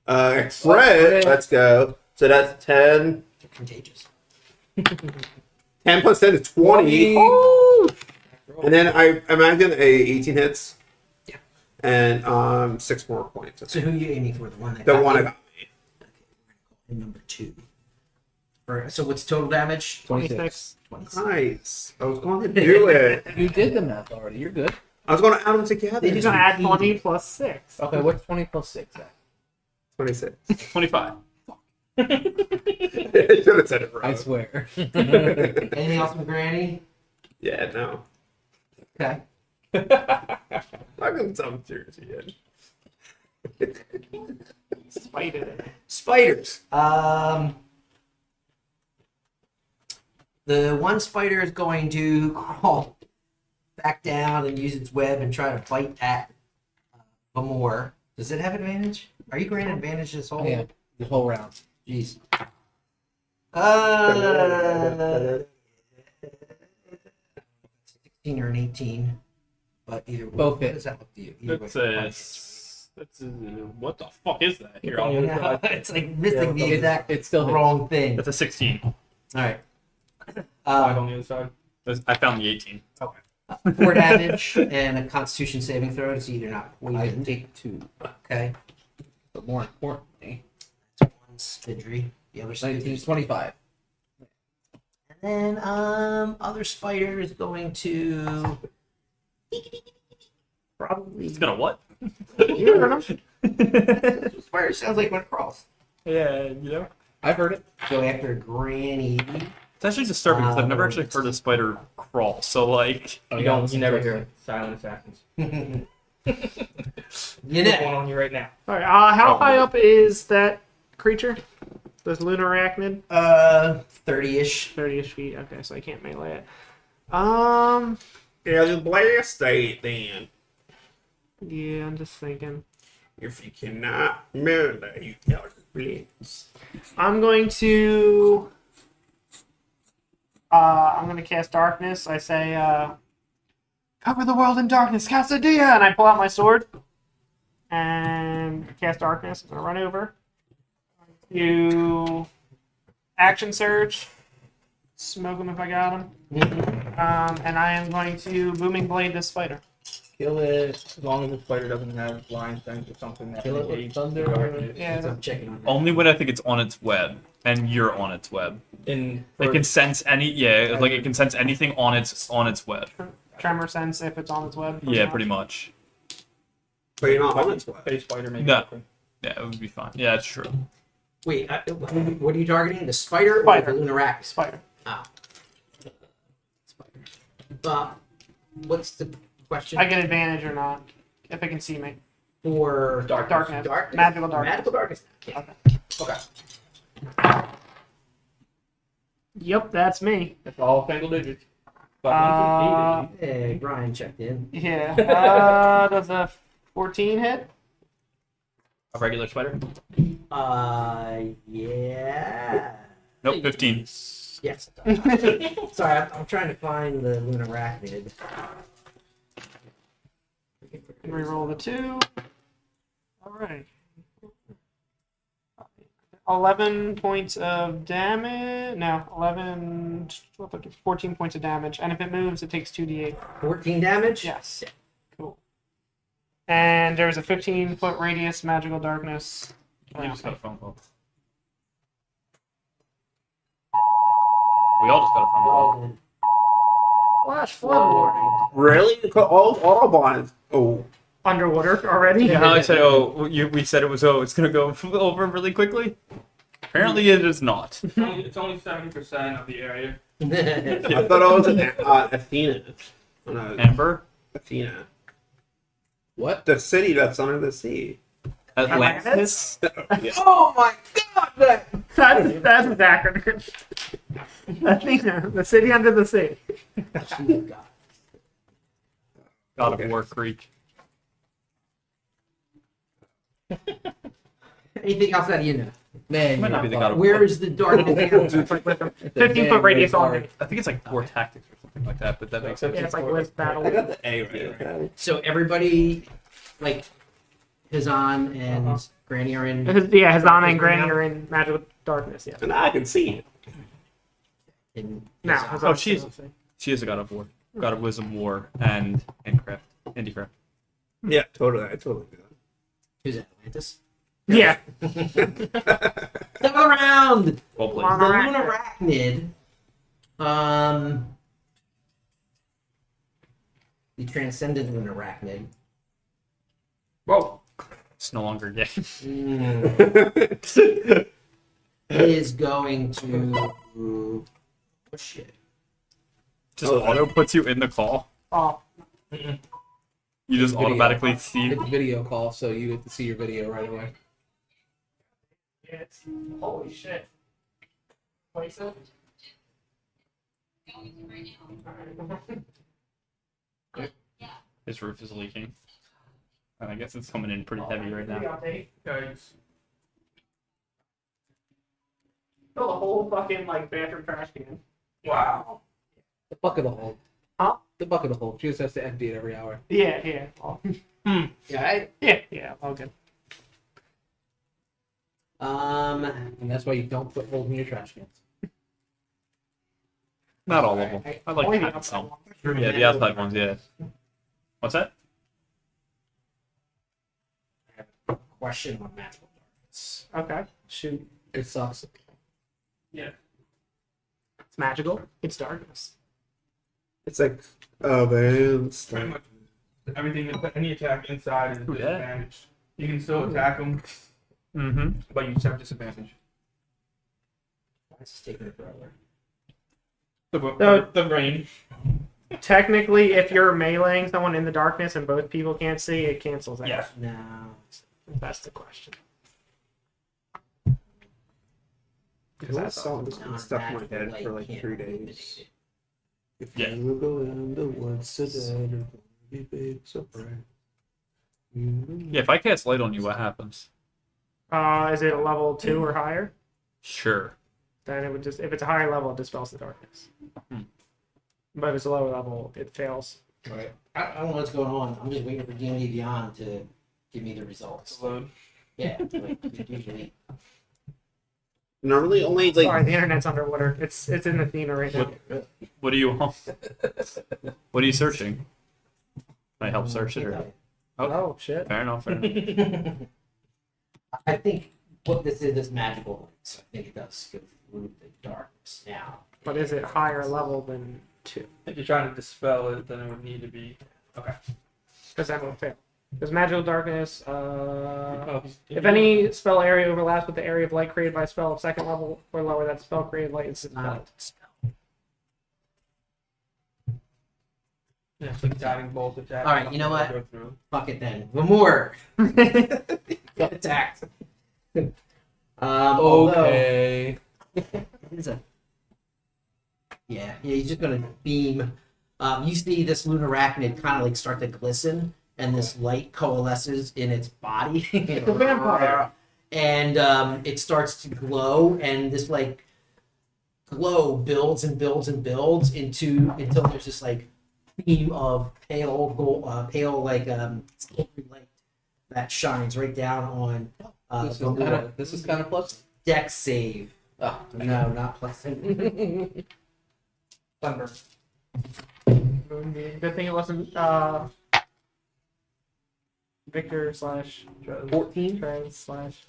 Crit, crit. let's go. So that's 10. they're contagious. 10 plus 10 is 20. And then I imagine 18 hits. Yeah. And 6 more points. So who are you aiming for? The one that The got one I you? got me. Okay, we're gonna call him number 2. So what's total damage? 26. 26. Nice. I was going to do it. You did the math already. You're good. I was going to add them together. They He's just gonna add repeated. 20 plus 6. Okay, what's 20 plus 6 at? 26. 25. I should have said it I right. swear. Anything else from Granny? Yeah, no. Okay. I'm in some serious again. Spider. Spiders. The one spider is going to crawl back down and use its web and try to bite at Vamor. Does it have advantage? Are you granted advantage this whole? Yeah, the whole round. Jeez. 16 or an 18. But either way, Both what hit. does that look to you? Either That's way, what the fuck is that? Here, on I'll, the Yeah, it's like missing the It's- exact It's still hits. wrong thing. that's a 16. All right. 5 on the other side. I found the 18. 4 damage and a Constitution saving throw. It's either not I poisoned. take 2. Okay. But more importantly, That's one Spidry. The other 19 Spidry. is 25. And then other spider is going to probably. It's gonna what? You heard him. Spider sounds like when it crawls. Yeah, you know. I've heard it. Go after Granny. It's actually disturbing because I've never actually heard a spider crawl. So like, Oh, You yeah, don't. listen You never closely. hear silent assassins. You There's one know. on you right now. All right. How high up is that creature? This lunar arachnid? 30-ish. 30-ish feet. Okay, so I can't melee it. Yeah, just blast it then. Yeah, I'm just thinking. If you cannot murder, you tell the police. I'm going to cast darkness. I say, cover the world in darkness, Casadilla, and I pull out my sword and cast darkness. I'm gonna run over. You action surge, smoke him if I got him, and I am going to booming blade this spider. Kill it as long as the spider doesn't have blind sense or something that Kill it with negates thunder. the darkness. Yeah, I'm checking on that. Only when I think it's on its web, and you're on its web. In It can sense any, yeah, like it can sense anything on its web. tremor sense if it's on its web. Yeah, pretty much. But you're not on its way. face spider maybe. No. Yeah, it would be fine. Yeah, it's true. Wait, what are you targeting? The spider, Spider. or the Lunarach? Spider. Ah. Spider. What's the question? I get advantage or not if it can see me. For Darkness. Darkness? Magical darkness. Magical darkness. Yeah. Okay. Okay. Yep, that's me. It's all single digits. But Hey, Brian checked in. Yeah. Does a 14 hit? A regular spider? Yeah. Nope, 15. Yes. It does. Sorry, I'm trying to find the Lunarachnid. Reroll the 2. Alright. 11 points of damage. No, 14 points of damage. And if it moves, it takes 2d8. 14 damage? Yes. Cool. And there's a 15-foot radius magical darkness. We just got a phone call. We all just got a phone call. Flash flood warning. Really? All Autobahn is. Oh. Underwater already? Yeah, how I said, we said it was, it's going to go over really quickly? Apparently it is not. it's only 70% of the area. I thought it was Athena. Oh, no, Amber? Athena. What? The city that's under the sea. Atlantis? Yeah. Oh my god! That's his acronym. Athena, the city under the sea. God of War Creek. Anything else that you know? Man, Might not be the God of Where is the darkness? 15-foot radius on me. I think it's like War Tactics or something like that, but that makes sense. Yeah, it's like list battle. I got the A right. So everybody, like, Hazan and Granny are in. Yeah, Hazana and Granny are in magical darkness, yeah. And I can see it. No, Hazan. Hazana's Oh, she's- still in the sea. She is a God of War. God of Wisdom, War, and Handcraft. Handicraft. Yeah, totally. I totally do Who's that? Atlantis? Yeah. Come around! Well played. Come The on. Lunarachnid. The transcendent Lunarachnid. Whoa. It's no longer gay. that. Is going to. Oh shit. Just auto puts you in the call. Oh, You just Video. automatically see. It's a video call, so you get to see your video right away. yeah, it's... Holy shit. Place it? His roof is leaking. And I guess it's coming in pretty heavy right now. Guys. Fill the whole fucking, like, bathroom trash can. Wow. The bucket will hold. Huh? The bucket will hold. She just has to empty it every hour. Yeah, yeah. Oh. Yeah, Yeah, all good. And that's why you don't put holes in your trash cans. Not all of them. I like Only the that outside some. one. Yeah, the outside ones, yeah. What's that? question on magical darkness. Okay, shoot. It sucks. Yeah. It's magical. It's darkness. It's like, oh man, Pretty much everything, any attack inside is Ooh, yeah. disadvantaged. You can still attack them, Mm-hmm. but you just have disadvantage. This is taking forever. The range. Technically, if you're meleeing someone in the darkness and both people can't see, it cancels out. Yeah. No. That's the question. That song has Not been stuck in my magical head light for like can't 3 illuminate days. it. If Yeah. you go in the woods today, be big so bright. Yeah, if I cast light on you, what happens? Is it a level 2 or higher? Sure. Then it would just, if it's a higher level, it dispels the darkness. Hmm. But if it's a lower level, it fails. Right. I don't know what's going on. I'm just waiting for D&D Beyond to give me the results. Load. Yeah, like usually. Normally, only like Sorry, the internet's underwater. It's in Athena right now. What do you want? What are you searching? Can I help search it or? Oh, shit. Fair enough. Fair enough. I think what this is magical light, so I think it does go through the darkness now. But is it higher level than 2? If you're trying to dispel it, then it would need to be. Okay. Because that will fail. Because magical darkness, Oh, if any spell area overlaps with the area of light created by a spell of second level or lower, that spell created light is dispelled. Yeah, it's like guiding bolt attack. All right, you know what? Go through. Fuck it then. Vamur! Get attacked. Okay. It's a... Yeah, he's just gonna beam. You see this lunar arachnid kind of like start to glisten, and this light coalesces in its body. It's a vampire. And it starts to glow, and this like glow builds and builds and builds until there's this like beam of pale gold, pale like silvery light that shines right down on This is kind of pleasant. deck save. Oh, No, not pleasant. Thunder. Good thing it wasn't Victor slash 14. Trez slash.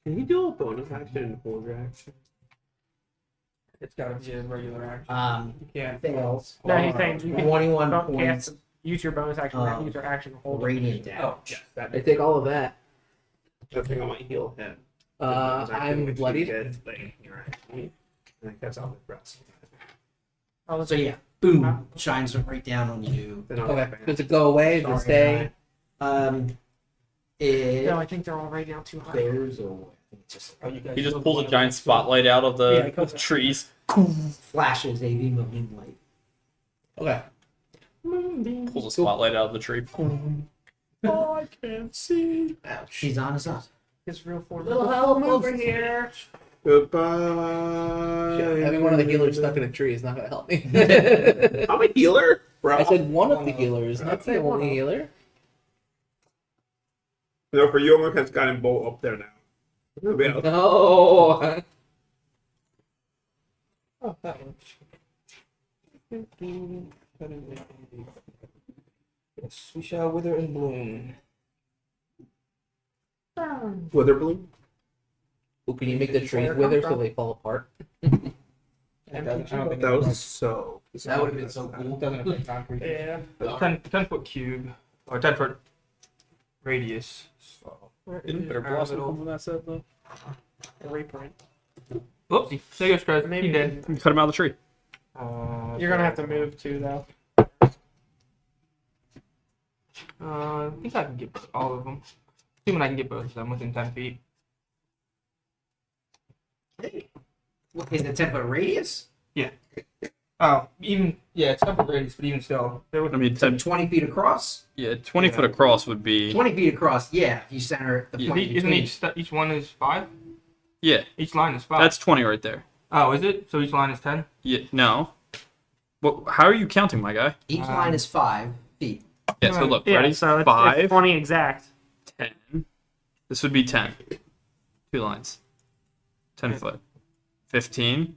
Can you do a bonus action and hold action? It's gotta be a regular action. Um, You can't. fails. No, he's saying you can 21 don't points cast, use your bonus action, use your action to hold. radiant Oh, damage. yes, that I take all of that. I think I might heal him. I'm bloodied. You're right. I think that's all the rest. Oh, So yeah, boom, shines right down on you. Then I'll Okay. get Does it go away? Does it stay? It no, I think they're all right now too high. goes away. It's just Oh, you guys He just still pulls a going giant through. spotlight out of Yeah, the it goes- trees. flashes a beam of moonlight. Okay. Pulls a spotlight out of the tree. Oh, I can't see. Ouch. She's on us up. His real form. Little help over here. Goodbye. Shit, having one of the healers stuck in a tree is not going to help me. I'm a healer, bro. I said one of the healers, not the only healer. No, for you, I'm gonna got him bolt up there now. Nobody else. No. Oh, that one. Yes, we shall wither and bloom. Wither bloom. Well, can you make the trees wither so they fall apart? I don't think That was so. That would have been so cool. It doesn't affect concrete. Yeah. 10-foot cube or 10-foot radius. So. Didn't Better Blossom come with that set though? A reprint. Whoopsie. Say yours, Chris. Maybe He did. Cut him out of the tree. You're gonna have to move too, though. I think I can get all of them. Assuming I can get both of them within 10 feet. What, is it 10-foot radius? Oh, it's 10-foot radius, but even still. I mean, So 20 feet across? 20 foot across would be. 20 feet across, yeah. If you center the Yeah. point Isn't between. each one is 5? Yeah, Each line is 5. that's 20 right there. Oh, is it? So each line is 10? Yeah, no. Well, how are you counting, my guy? Each line is 5 feet. Yeah, so look, Yeah, ready? so it's 5, 20 exact. 10. This would be 10. 2 lines. 10 foot. 15.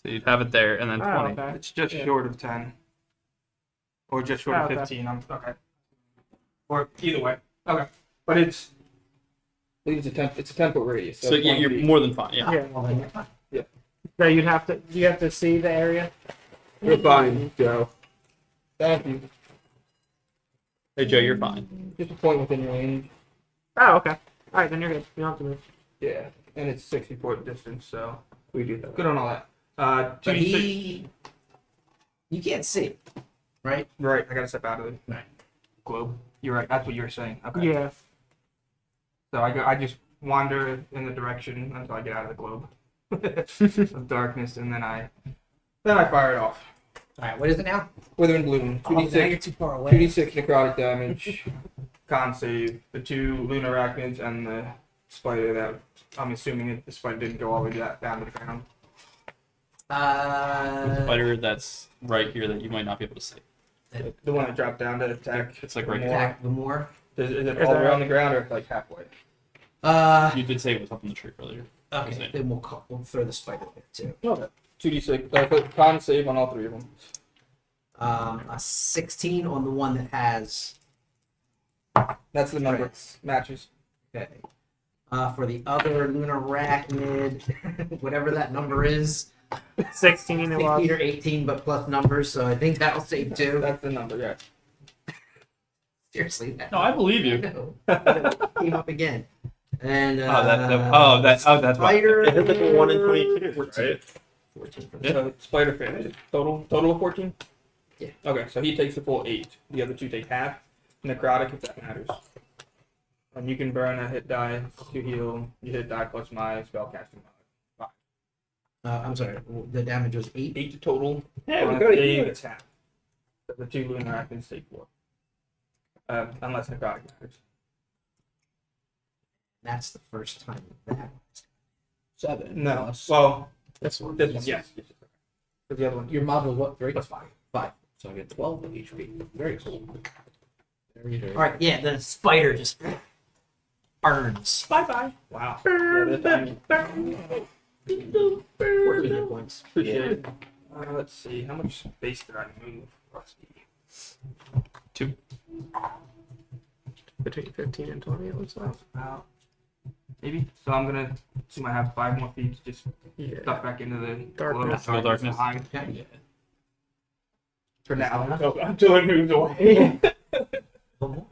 So you'd have it there, and then 20. Oh, okay. It's just Yeah. short of 10. Or just short of Okay. 15. Okay. Or either way. Okay. But it's. I think it's a 10-foot radius. So yeah, you're more than fine. Yeah. Yeah. So you have to see the area. You're fine, Joe. Thank you. Hey Joe, you're fine. Just a point within range. Oh, okay. All right, then you're good. You don't have to move. Yeah. And it's 60-foot distance, so We do that. good on all that. But 2d6. you can't see, right? Right, I gotta step out of the globe. You're right, that's what you were saying. Okay. Yeah. So I just wander in the direction until I get out of the globe of darkness, and then I Then I fire it off. All right, what is it now? Withering Bloom. Oh, now you're 2d6, too far away. 2d6 necrotic damage. Con save. The 2 lunar arachnids and the spider that I'm assuming the spider didn't go all the way down to the ground. The spider that's right here that you might not be able to see. The one that dropped down to attack. It's like right more. here. Attack the more. Is it all around the ground or like halfway? You did say it was up in the tree earlier. Okay, then we'll throw the spider there too. Okay. 2d6. Put con save on all 3 of them. A 16 on the one that has. That's the number. Crits. Matches. Okay. For the other lunar arachnid, whatever that number is, 16 it 16 was. or 18, but plus numbers, so I think that'll save 2. That's the number, yeah. Seriously, that No, I believe you. no. Came up again. And that's why. spider. It hit like a 1 in 22, 14. right? 14 for Yeah. So spider failed. Total of 14? Yeah. Okay, so he takes the full 8. The other 2 take half. Necrotic, if that matters. And you can burn a hit die to heal. You hit die plus my spellcasting. I'm sorry, the damage was 8. 8 total. Yeah, On we a gotta save, heal it. it's half. So the 2 lunar arachnids take 4. Unless necrotic matters. That's the first time that. 7. No. plus- Well, this one. this one, yes. But the other one, Your mod was what? 3? plus 5. 5. So I get 12 of HP. Very cool. Very All right, yeah, the spider just burns. Bye-bye. Wow. Yeah, that's tiny. 14 hit points. Appreciate it. Let's see. How much space did I move? Rusty. 2. Between 15 and 20, it looks like. About maybe. So I'm gonna assume I have 5 more feet to just Yeah. duck back into the Darkness. Full darkness. hide Okay. for now until it moves away. One more.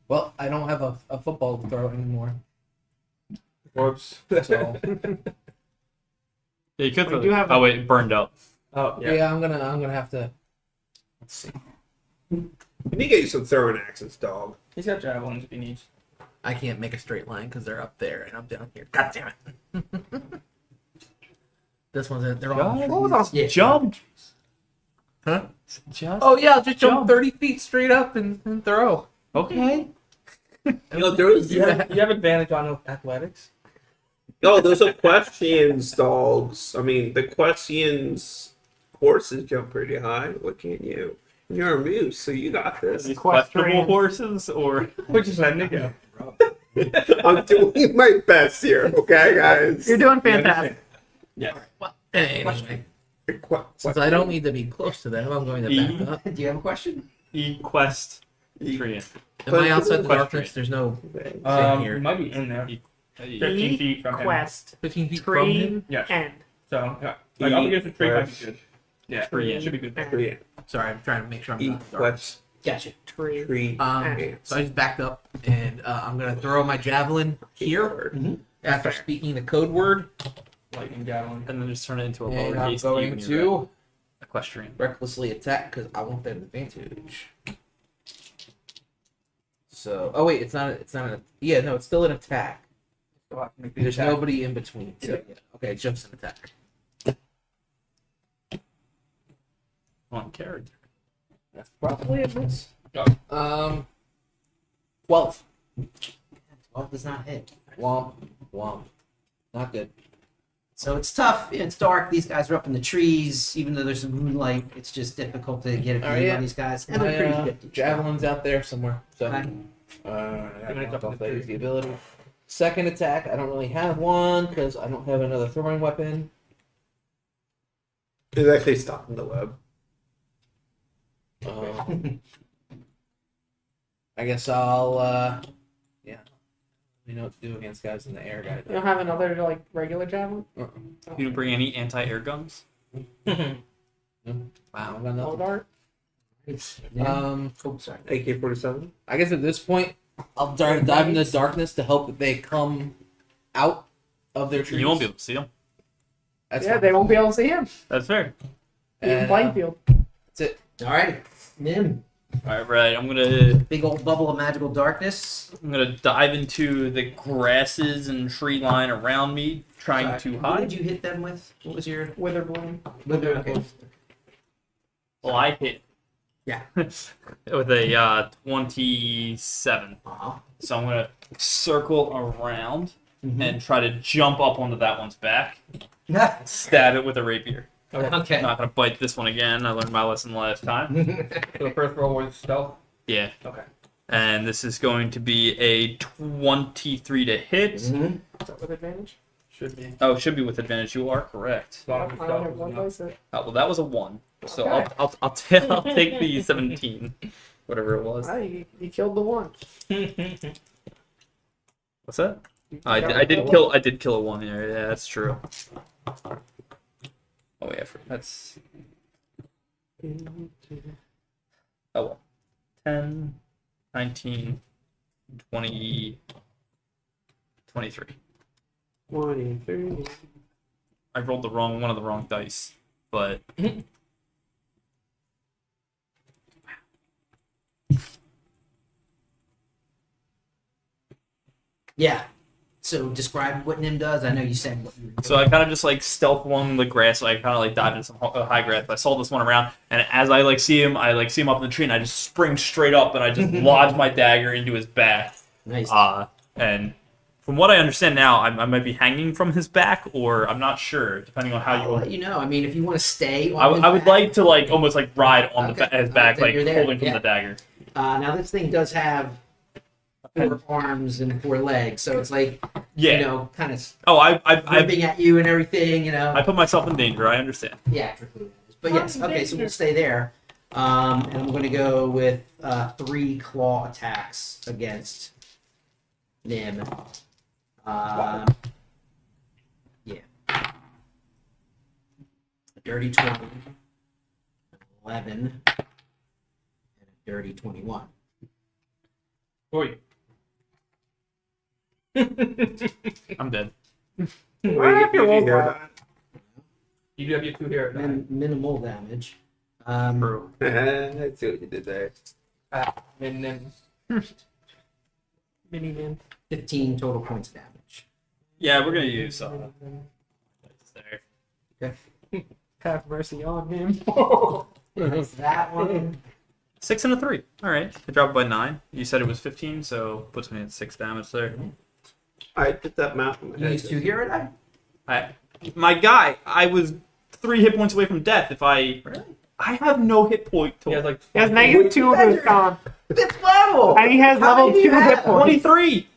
Well, I don't have a football to throw anymore. Whoops. So Yeah, you could. We throw do it. have Oh wait, it burned up. Oh yeah. yeah. I'm gonna have to. Let's see. We need to get you some throwing axes, dog. He's got javelins if he needs. I can't make a straight line because they're up there and I'm down here. God damn it! This one's they're all. Hold on. Yeah. Jump. Huh? Just Oh yeah, I'll just jump Jump. 30 feet straight up and throw. okay. You know, there's You have advantage on athletics. no, those are Equestrians dogs. I mean, the Equestrians horses jump pretty high. Look at you. You're a moose, so you got this. These Equestrian. questionable horses, or We're just letting it go. I'm doing my best here, okay, guys? You're doing fantastic. Yeah. Well, anyway, Equ- since I don't need to be close to them, I'm going to back up. Do you have a question? equestrian. Am I outside the Equestrian. darkness? There's no You might be in there. 15 feet from him. Quest. 15 feet from him. Tree. Yes. End. So yeah. Like up against the tree might be good. Yeah. Tree. Should be good. End. Sorry, I'm trying to make sure I'm not dark. Gotcha. Tree. Tree. So I just backed up and I'm gonna throw my javelin here after speaking the code word, Lightning javelin. And then just turn it into a and I'm lowercase going to equestrian. recklessly attack because I want that advantage. So, oh wait, it's not. It's not. Yeah, no, it's still an attack. So I can make the There's attack. nobody in between. So, yeah. Okay, it's just an attack. On character. That's probably a miss. Go. 12. 12 does not hit. Womp. Not good. So it's tough. It's dark. These guys are up in the trees. Even though there's some moonlight, it's just difficult to get a Oh, view yeah. on these guys. And My they're pretty shifty. javelin's out there somewhere. So, Okay. that is the ability. Second attack, I don't really have one because I don't have another throwing weapon. It's actually stuck in the web. I guess I'll, yeah. We know what to do against guys in the air, guys. You don't have another like regular javelin? You didn't bring any anti-air guns? Wow, I got Old nothing. art? Yeah. Oh, sorry. AK-47. I guess at this point, I'll try to dive into the darkness to help they come out of their trees. You won't be able to see them. That's Yeah, fine. they won't be able to see him. That's fair. Even And, playing field. That's it. All right. Nim. All right. I'm gonna Big old bubble of magical darkness. dive into the grasses and tree line around me, trying to What did hide. you hit them with? What was your Witherbloom. wither? Okay. Well, I hit. Yeah. with a 27. Uh-huh. So I'm gonna circle around Mhm. and try to jump up onto that one's back, stab it with a rapier. Okay. I'm not gonna bite this one again. I learned my lesson last time. So the first roll was stealth. Yeah. Okay. And this is going to be a 23 to hit. Mhm. Is that with advantage? Should be. Oh, it should be with advantage. You are correct. As long I as the only stealth have was one enough. dice there. Oh, well, that was a 1. So Okay. I'll take the 17, whatever it was. You killed the one. What's that? You I got did the kill. I did kill a 1 there. Yeah, that's true. Oh yeah, that's. Oh well. 10, 19, 20, 23. 23. I rolled one of the wrong dice, but Yeah. So describe what Nim does. I know you said what you were doing. so I kind of just like stealth one the grass. I kind of like dodged in some high grass. I saw this one around, and as I see him up in the tree, and I just spring straight up, and I just lodge my dagger into his back. Nice. And from what I understand now, I might be hanging from his back, or I'm not sure, depending on how I'll let you know. I mean, if you want to stay on his I would back- like to almost ride on Okay. his back, Then you're there. holding from Yeah. the dagger. Now this thing does have 4 arms and 4 legs, so it's like Yeah. kind of Oh, I ripping at you and everything. I put myself in danger. I understand. Yeah, true. But yes, okay, so we'll stay there. And I'm going to go with 3 claw attacks against Nim. Yeah. A dirty 20, 11, and a dirty 21. Oi. I'm dead. Wait, have your you roll hear back. You do have your 2 here. Minimal damage. True. that? I see what you did there. And then Mini man. 15 total points of damage. Yeah, we're gonna use there. Have mercy on him. That one. 6 and a 3. All right. I dropped by 9. You said it was 15, so puts me at 6 damage there. I did that math in my You head. used 2 hero die? My guy, I was 3 hit points away from death. I have no hit point he has total. like He has negative 2 of his con. 5th level! And he has How level many 2 do you hit have? points. 23.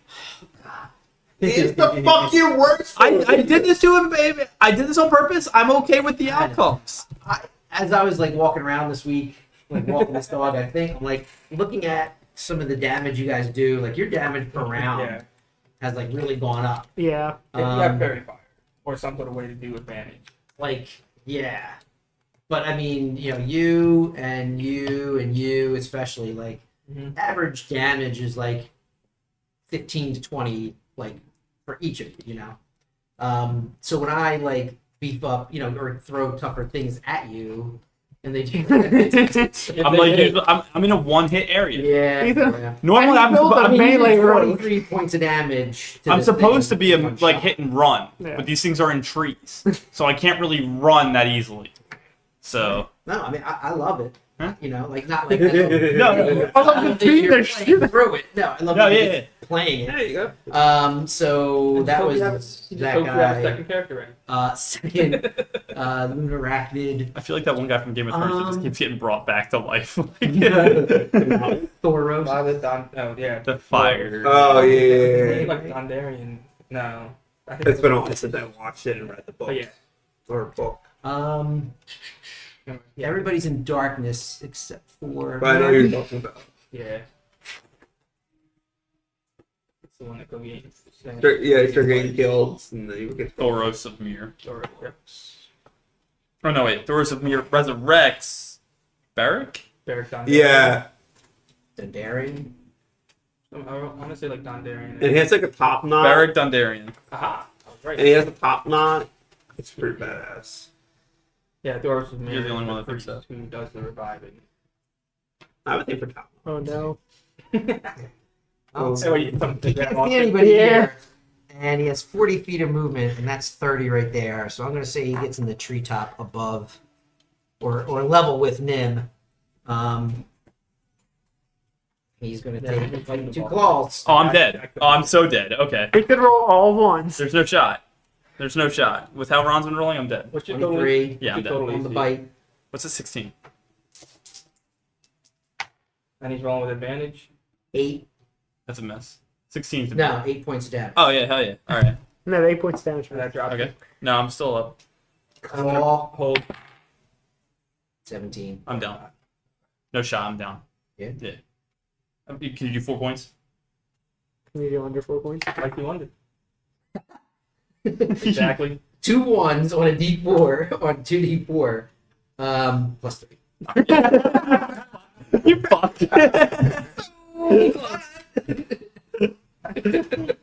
It's the fucking worst. I did this to him, baby. I did this on purpose. I'm okay with the outcomes. As I was like walking around this week, like walking this dog, I think I'm like looking at some of the damage you guys do. Like your damage per round Yeah. has like really gone up. Yeah. If you have fairy fire or some sort of way to do advantage. Like yeah, but I mean you and you especially like Mhm. average damage is like 15 to 20 like for each of you. So when I like beef up or throw tougher things at you, and they do. I'm in a 1-hit area. Yeah. Normally, And he built a I'm melee rogue. 23 points of damage. To I'm this supposed to thing be in a one shot. hit and run, Yeah. but these things are in trees, so I can't really run that easily. So No, I mean I love it. Huh? Like not like I love, no, I love I the love that beat you're the playing shit. through it. No, I love no, that yeah, you're yeah. just playing it. There you go. So that Hope was you have- that hope you have a guy. second character in. Second, Lunar Arachnid. I feel like that one guy from Game of Thrones that just keeps getting brought back to life. Thoros. The fire. Oh yeah. Like Dondarian. No. I think It's been a while since I watched it and read the book. Oh, yeah. Or book. Yeah, everybody's in darkness except for. But I know you're talking about. Yeah. It's the one that could be. Yeah, start getting killed, and then you get. Thoros of Mir. Oh no, wait. Thoros of Mir resurrects Barrack? Barrack Dondarian. Yeah, Dendarian. I want to say like Dondarian. and he has like a top knot. Barrack Dondarian. Aha. I was right. And he has a top knot. It's pretty badass. Yeah, Thoros is You're the only one that thinks who does the reviving. I have a thing for top. Oh no. Oh, Say what you Can't see anybody here. And he has 40 feet of movement, and that's 30 right there. So I'm going to say he gets in the treetop above or level with Nim. He's going to take like 2 claws. Oh, I'm dead. Oh, I'm so dead. Okay. We could roll all ones. There's no shot. There's no shot. With how Ron's been rolling, I'm dead. What's your total? 23 Yeah, I'm dead. on the bite. What's a 16? And he's rolling with advantage. 8. That's a miss. 16's a No, 8 points of damage. Oh, yeah, hell yeah. All right. No, 8 points damage. And that drops. Okay. No, I'm still up. Claw. Hold. 17. I'm down. No shot, I'm down. Yeah? Yeah. Can you do 4 points? Can you do under 4 points? Like you wanted. Exactly. 2 1s on a d4, on 2d4. Plus 3. You fucked. So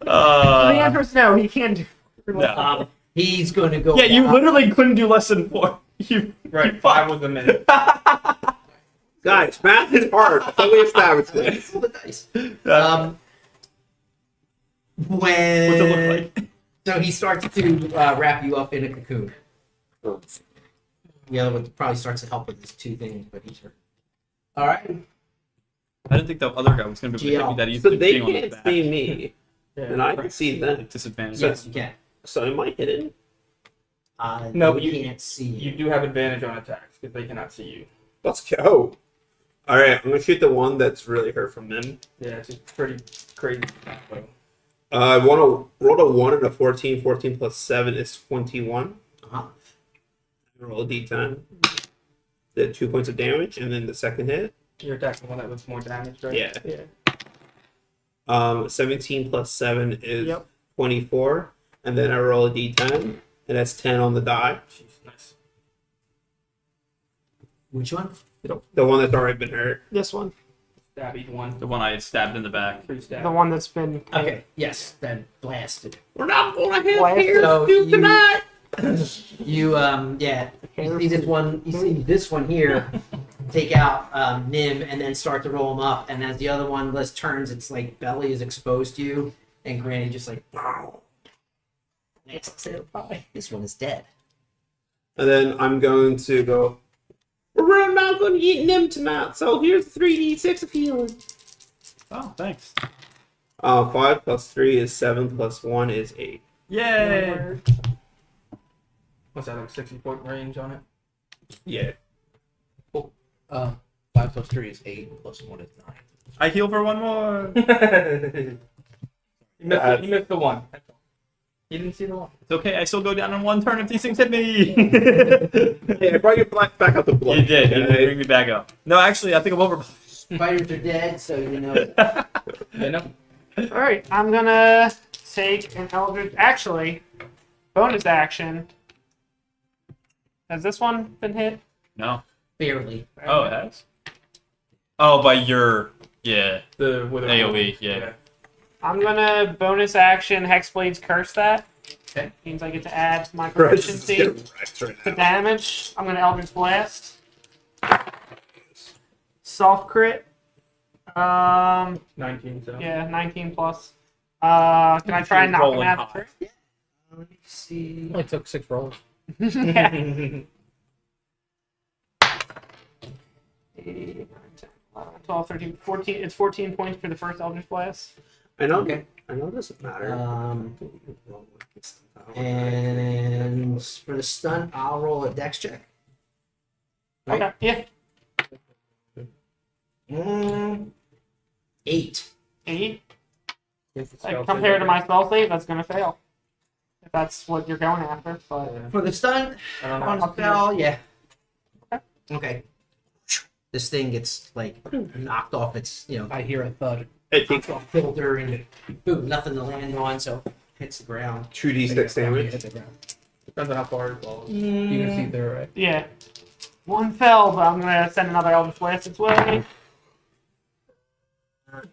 the answer is no, he can't do. No. He's going to go. Yeah, you back. literally couldn't do less than 4. You Right. 5 was a minute. Guys, math is hard. I thought we established this. Roll the dice. What's When it look like? So he starts to wrap you up in a cocoon. The other one probably starts to help with his 2 things, but he's hurt. All right. I didn't think the other guy was going to be able to hit me that easy. So they being on the can't back. see me, and I can see them. Disadvantage. Yes, you can. So am I hidden? No, they but you- can't see You do have advantage on attacks because they cannot see you. Let's go. All right, I'm gonna shoot the one that's really hurt from them. Yeah, it's a pretty crazy. I want to roll a 1 and a 14. 14 plus 7 is 21. Uh-huh. Roll a d10. Did 2 points of damage, and then the second hit. You're attacking one that was more damage, right? Yeah. Yeah. 17 plus 7 is Yep. 24, and then I roll a d10, and that's 10 on the die. Jeez, nice. Which one? The one that's already been hurt. This one. Stabby one. The one I stabbed in the back. Pretty stab. The one that's been. Okay. Yes, then blasted. We're not gonna have Blast. hair So do you- tonight. You yeah. You see this one. You see this one here. Take out Nim and then start to roll him up, and as the other one list turns, its like belly is exposed to you, and Granny just like. Next to pie. This one is dead. And then I'm going to go. We're not going to eat Nim tonight, so here's 3d6 of healing. Oh, thanks. 5 plus 3 is 7 plus 1 is 8. Yay! What's that, like 60-foot range on it? Yeah. 5 plus 3 is 8, plus 1 is 9. I heal for 1 more. You missed the one. You didn't see the one. It's okay, I still go down in 1 turn if these things hit me. Yeah, I brought you back up the blood. You did. You Okay. bring me back up. No, actually, I think I'm over. Spiders are dead, so you know. I know. All right, I'm gonna take an Eldritch. Actually, bonus action. Has this one been hit? No. Barely. Oh, it has? Oh, by your. Yeah. The with AoE, yeah. I'm gonna bonus action Hexblade's Curse that. Okay. Means I get to add my Christ, it's proficiency getting wrecked right to now. damage. I'm gonna Eldritch Blast. Soft crit. 19, so. Yeah, 19 plus. Can I try and knock him Rolling out high. of the Let me see. Only took 6 rolls. tree? Yeah. 8, 9, 10, 11, 12, 13, 14. It's 14 points for the first Eldritch Blast. I know. Okay. I know it doesn't matter. And for the stunt, I'll roll a dex check. Right. Okay. Yeah. 8. 8. Against the Like, spell compared to save. my spell save, that's gonna fail. If that's what you're going after, but Yeah. For the stunt, I don't on know. the spell, yeah. Okay. Okay. This thing gets like knocked off its, I hear a thud. It takes off filter and boom, nothing to land on, so hits the ground. 2d6 damage. Hit the ground. Depends on how far it falls. You can see there, right? yeah. One fell, but I'm gonna send another Eldritch Blast its way.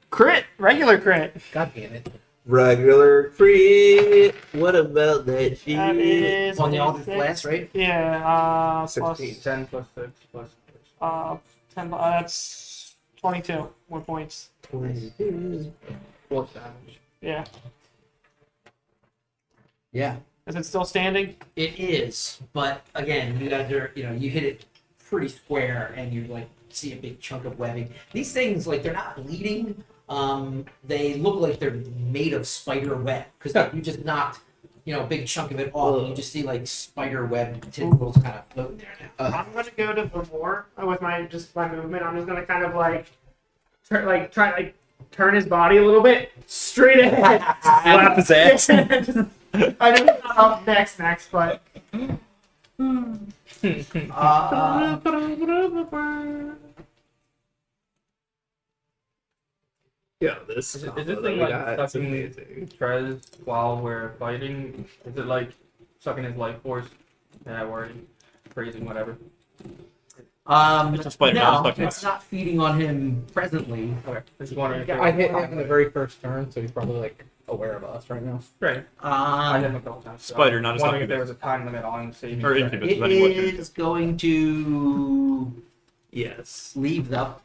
Crit, regular crit. God damn it. Regular crit. What about that That shit? is On the Eldritch 6. Blast, right? Yeah. Plus 16. 10 plus 6 plus 10. That's 22 more points. 4 damage. Yeah. Yeah. Is it still standing? It is, but again, you guys are, you hit it pretty square, and you like see a big chunk of webbing. These things, like, they're not bleeding. They look like they're made of spider web because you just knocked, a big chunk of it off, and you just see like spider web tentacles kind of floating there now. I'm gonna go to the more with my movement. I'm just gonna kind of like turn his body a little bit straight ahead. Slap his ass. I know he's not up next, but. Yeah, this Is this thing like sucking Trez while we're fighting? Is it like sucking his life force? Yeah, we're freezing, whatever. It's a spider, not a No, fucking it's not feeding on him presently. Okay, just wondering if I hit him in the very first turn, so he's probably like aware of us right now. Right. I hit Um, him a couple times. So Spider, not a wondering if there succubus. was a time limit on saving. Or Trez. incubus, it depending what you're is going to Yes. leave up.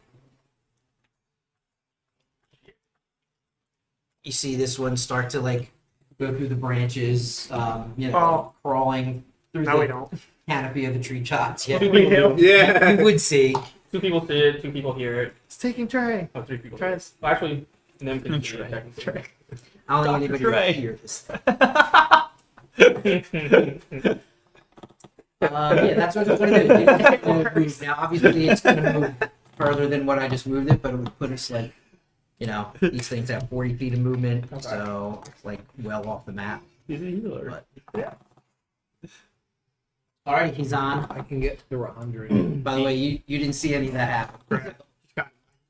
You see this one start to like go through the branches, crawling through No, we the don't. canopy of the treetops. Yeah, Two people do. Yeah. you would see. 2 people see it, 2 people hear it. It's taking Trey. Oh, 3 people. Trez. Well, actually, Nim can hear it technically. Trey. I don't think Dr. anybody Dre. would hear this. That's what it's going to do. It's gonna move. Now, obviously, it's going to move further than what I just moved it, but it would put us like, these things have 40 feet of movement, so it's like well off the map. He's a healer. But, all right, he's on. I can get through 100. By the way, you didn't see any of that happen.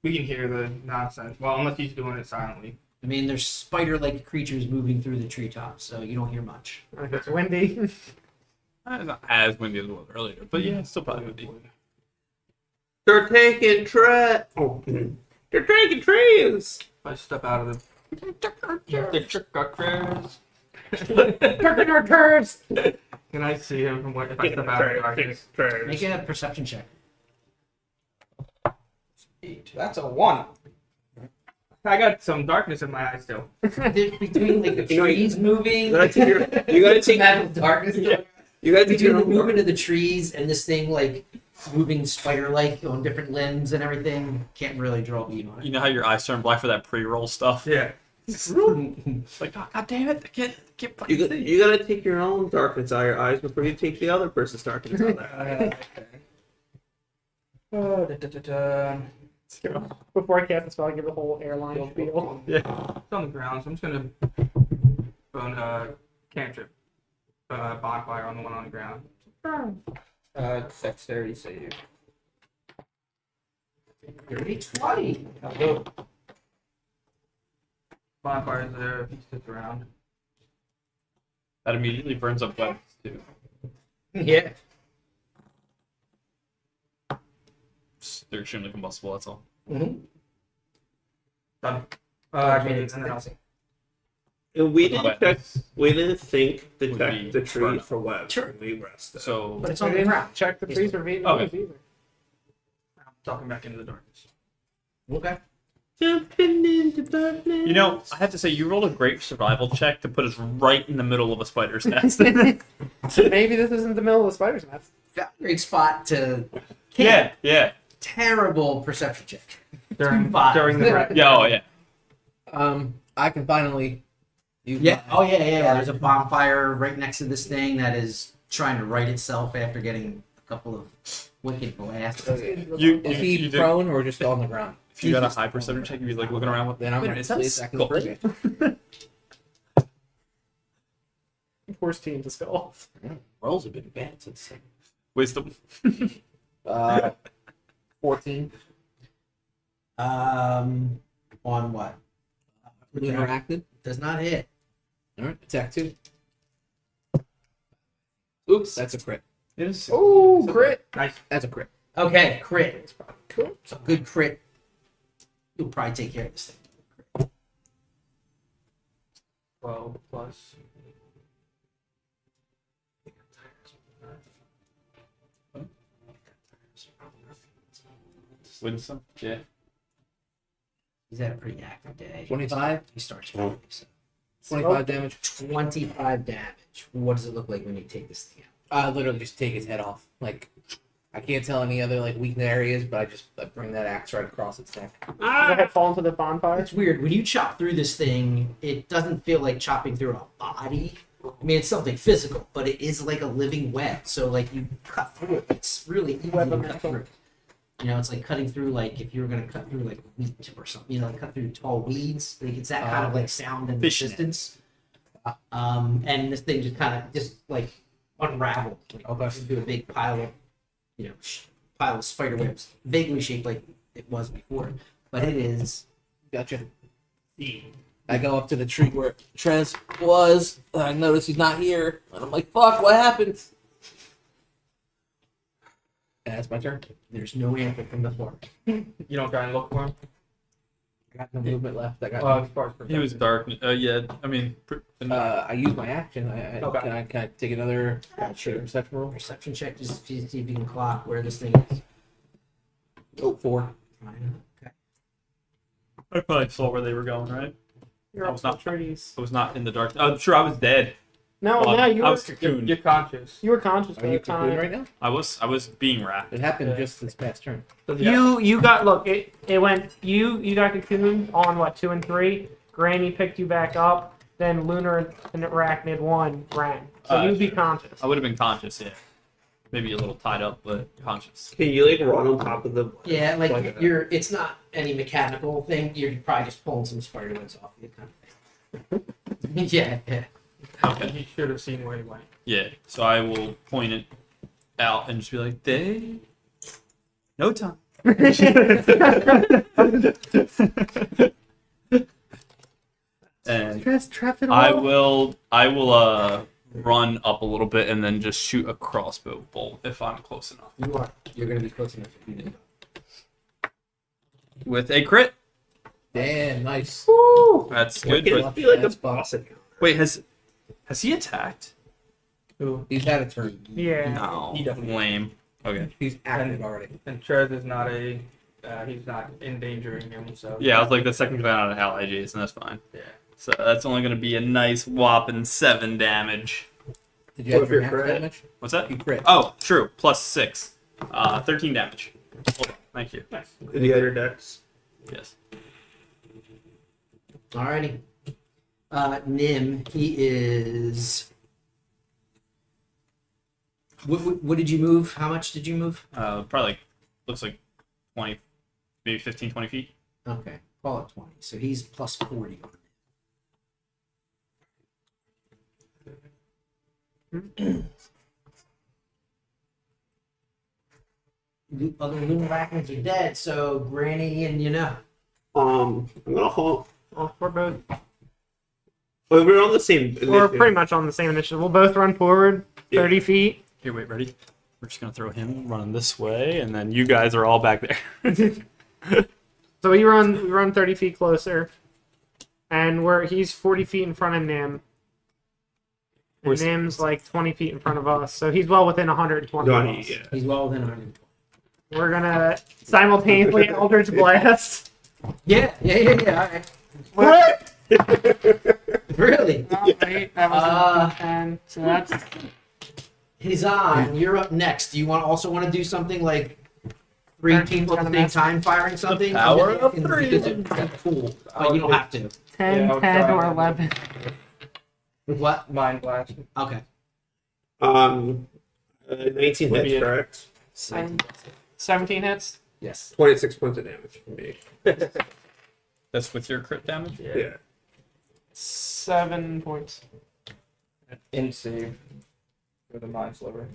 We can hear the nonsense. Well, unless he's doing it silently. I mean, there's spider-like creatures moving through the treetops, so you don't hear much. I think it's windy. It's not as windy as it was earlier, but yeah, it's still probably windy. They're taking trees. Oh, they're taking trees. If I step out of the trick Chris. Turking our turds. Can I see him from what if I step out of the darkness? Make a perception check. 8. That's a 1. I got some darkness in my eyes still. Between like the You know, trees moving, You gotta take your. You gotta some take. magical darkness. You gotta take Between your the own. movement of the trees and this thing like moving spider-like on different limbs and everything, can't really draw a bead on You know how your eyes turn black for that pre-roll stuff? Yeah. It's like, oh, god damn it, I can't fucking see. You gotta take your own darkness out of your eyes before you take the other person's darkness out of their eyes. Oh, da, da, da, da. Before I cast the spell, I give the whole airline spiel. It's on the ground, so I'm just gonna burn cantrip bonfire on the one on the ground. Dexterity save. Dirty 20. Bonfire's there if he sits around. That immediately burns up webs too. Yeah. They're extremely combustible, that's all. Done. It's And then I'll And we didn't Wet. check. We didn't think to Would check be the tree burn. for webs. Sure. When we rested. So But it's on the ground. Check the trees for being Okay. either. talking back into the darkness. Okay. Jumping into darkness. you know, I have to say you rolled a great survival check to put us right in the middle of a spider's nest. Maybe this isn't the middle of the spider's nest. Great spot to yeah, yeah. Terrible perception check. During Five. the Yeah, oh yeah. I can finally use Yeah. my- Oh yeah. There's a bonfire right next to this thing that is trying to right itself after getting a couple of wicked blasts. You, Is he you did- prone or just on the ground? if you got a high perception check, you'd be like looking around. Like, Then I'm wait a going minute, to is that play a a second skull? frigate. Worst team to skull. Rolls have been bad since Wisdom. 14. On what? Lunar acted. Does not hit. All right, attack 2. Oops, that's a crit. It is. Ooh, crit. Nice. That's a crit. Okay, crit. Cool. So good crit. You'll probably take care of this thing. 12 plus. Wisdom. Yeah. He's had a pretty active day. 25? He starts early, so 25 damage. 25 damage. What does it look like when you take this thing out? I literally just take his head off. Like, I can't tell any other like weak areas, but I bring that axe right across its neck. Does the head fall into the bonfire? It's weird. When you chop through this thing, it doesn't feel like chopping through a body. I mean, it's something physical, but it is like a living web. So, like, you cut through it. It's really easy to cut through. You know, it's like cutting through, like, if you were going to cut through, like, wheat or something. You know, like, cut through tall weeds. Like, it's that kind of, like, sound and resistance. And this thing just kind of, like, unraveled. Like, into a big pile of, you know, pile of spider webs. Vaguely shaped like it was before. But it is... Gotcha. I go up to the tree where Trez was, and I notice he's not here. And I'm like, fuck, what happened? And that's my turn. There's no answer from the floor. You don't try and look for him? I got no movement left. I got As far as He was dark. Yeah, I mean, I use my action. Okay. Can I take another perception roll? Perception check just to see if you can clock where this thing is. Oh, 4. Okay. I probably saw where they were going, right? You're I up was to the not- trees. I was not in the dark. I'm sure I was dead. No, Well, no, you I were, was cocooned. You're conscious. you were conscious Are by you the cocooned time. right now? I was being wrapped. It happened Yeah. just this past turn. You got look. It went. You got cocooned on what 2 and 3. Granny picked you back up. Then Lunar and Arachnid 1 ran. So you'd be Sure. conscious. I would have been conscious, yeah. Maybe a little tied up, but conscious. Can you like run on top of the? Yeah, like you're. It's not any mechanical thing. You're probably just pulling some spider webs off you, kind of thing. Yeah, yeah. Okay. He should have seen where he went. Yeah. So I will point it out and just be like, "They, no time." And Trapped in a I wall. will run up a little bit and then just shoot a crossbow bolt if I'm close enough. You are. You're gonna be close enough. If you do. With a crit. Damn, nice. That's Why good. can't But it be like a That's boss account? wait, has he attacked? Who? He's had a turn. Yeah. No. He definitely- Lame. Okay. He's active already. And Trez is not a. He's not endangering him, so. Yeah, I was like the second guy out of Hal IJs, and that's fine. Yeah. So that's only going to be a nice whopping 7 damage. Did you have What if your you're half crit? damage? What's that? You crit. Oh, true. Plus 6. 13 damage. Hold on. Thank you. Nice. Any other decks? Yes. Alrighty. Nim, he is. What did you move? How much did you move? Probably like, looks like 20, maybe 15, 20 feet. Okay, call it 20. So he's plus 40 on it. Other lunar arachnids are dead, so Granny and I'm gonna hold. Oh, we're both. Well, we're on the same. We're pretty much on the same initiative. We'll both run forward 30 feet. Here, wait, ready? We're just going to throw him running this way, and then you guys are all back there. So we run 30 feet closer, and he's 40 feet in front of Nim. And Where's- Nim's like 20 feet in front of us, so he's well within 120 of us. Yeah. He's well within 120. We're gonna simultaneously Eldritch Blast. Yeah. All right. Really? Oh, wait, that was 10. So that's He's on. You're up next. Do you also want to do something like 3 teams at the same time firing something? The power I'm just of asking 3. because it's cool, but you don't have to. 10, Yeah, I'll 10, try or that. 11. With what? Mind blast. Okay. 19 Would hits, be it. correct? 17 hits. Yes. 26 points of damage from me. That's with your crit damage? Yeah. 7 points. In save. For the mind sliver.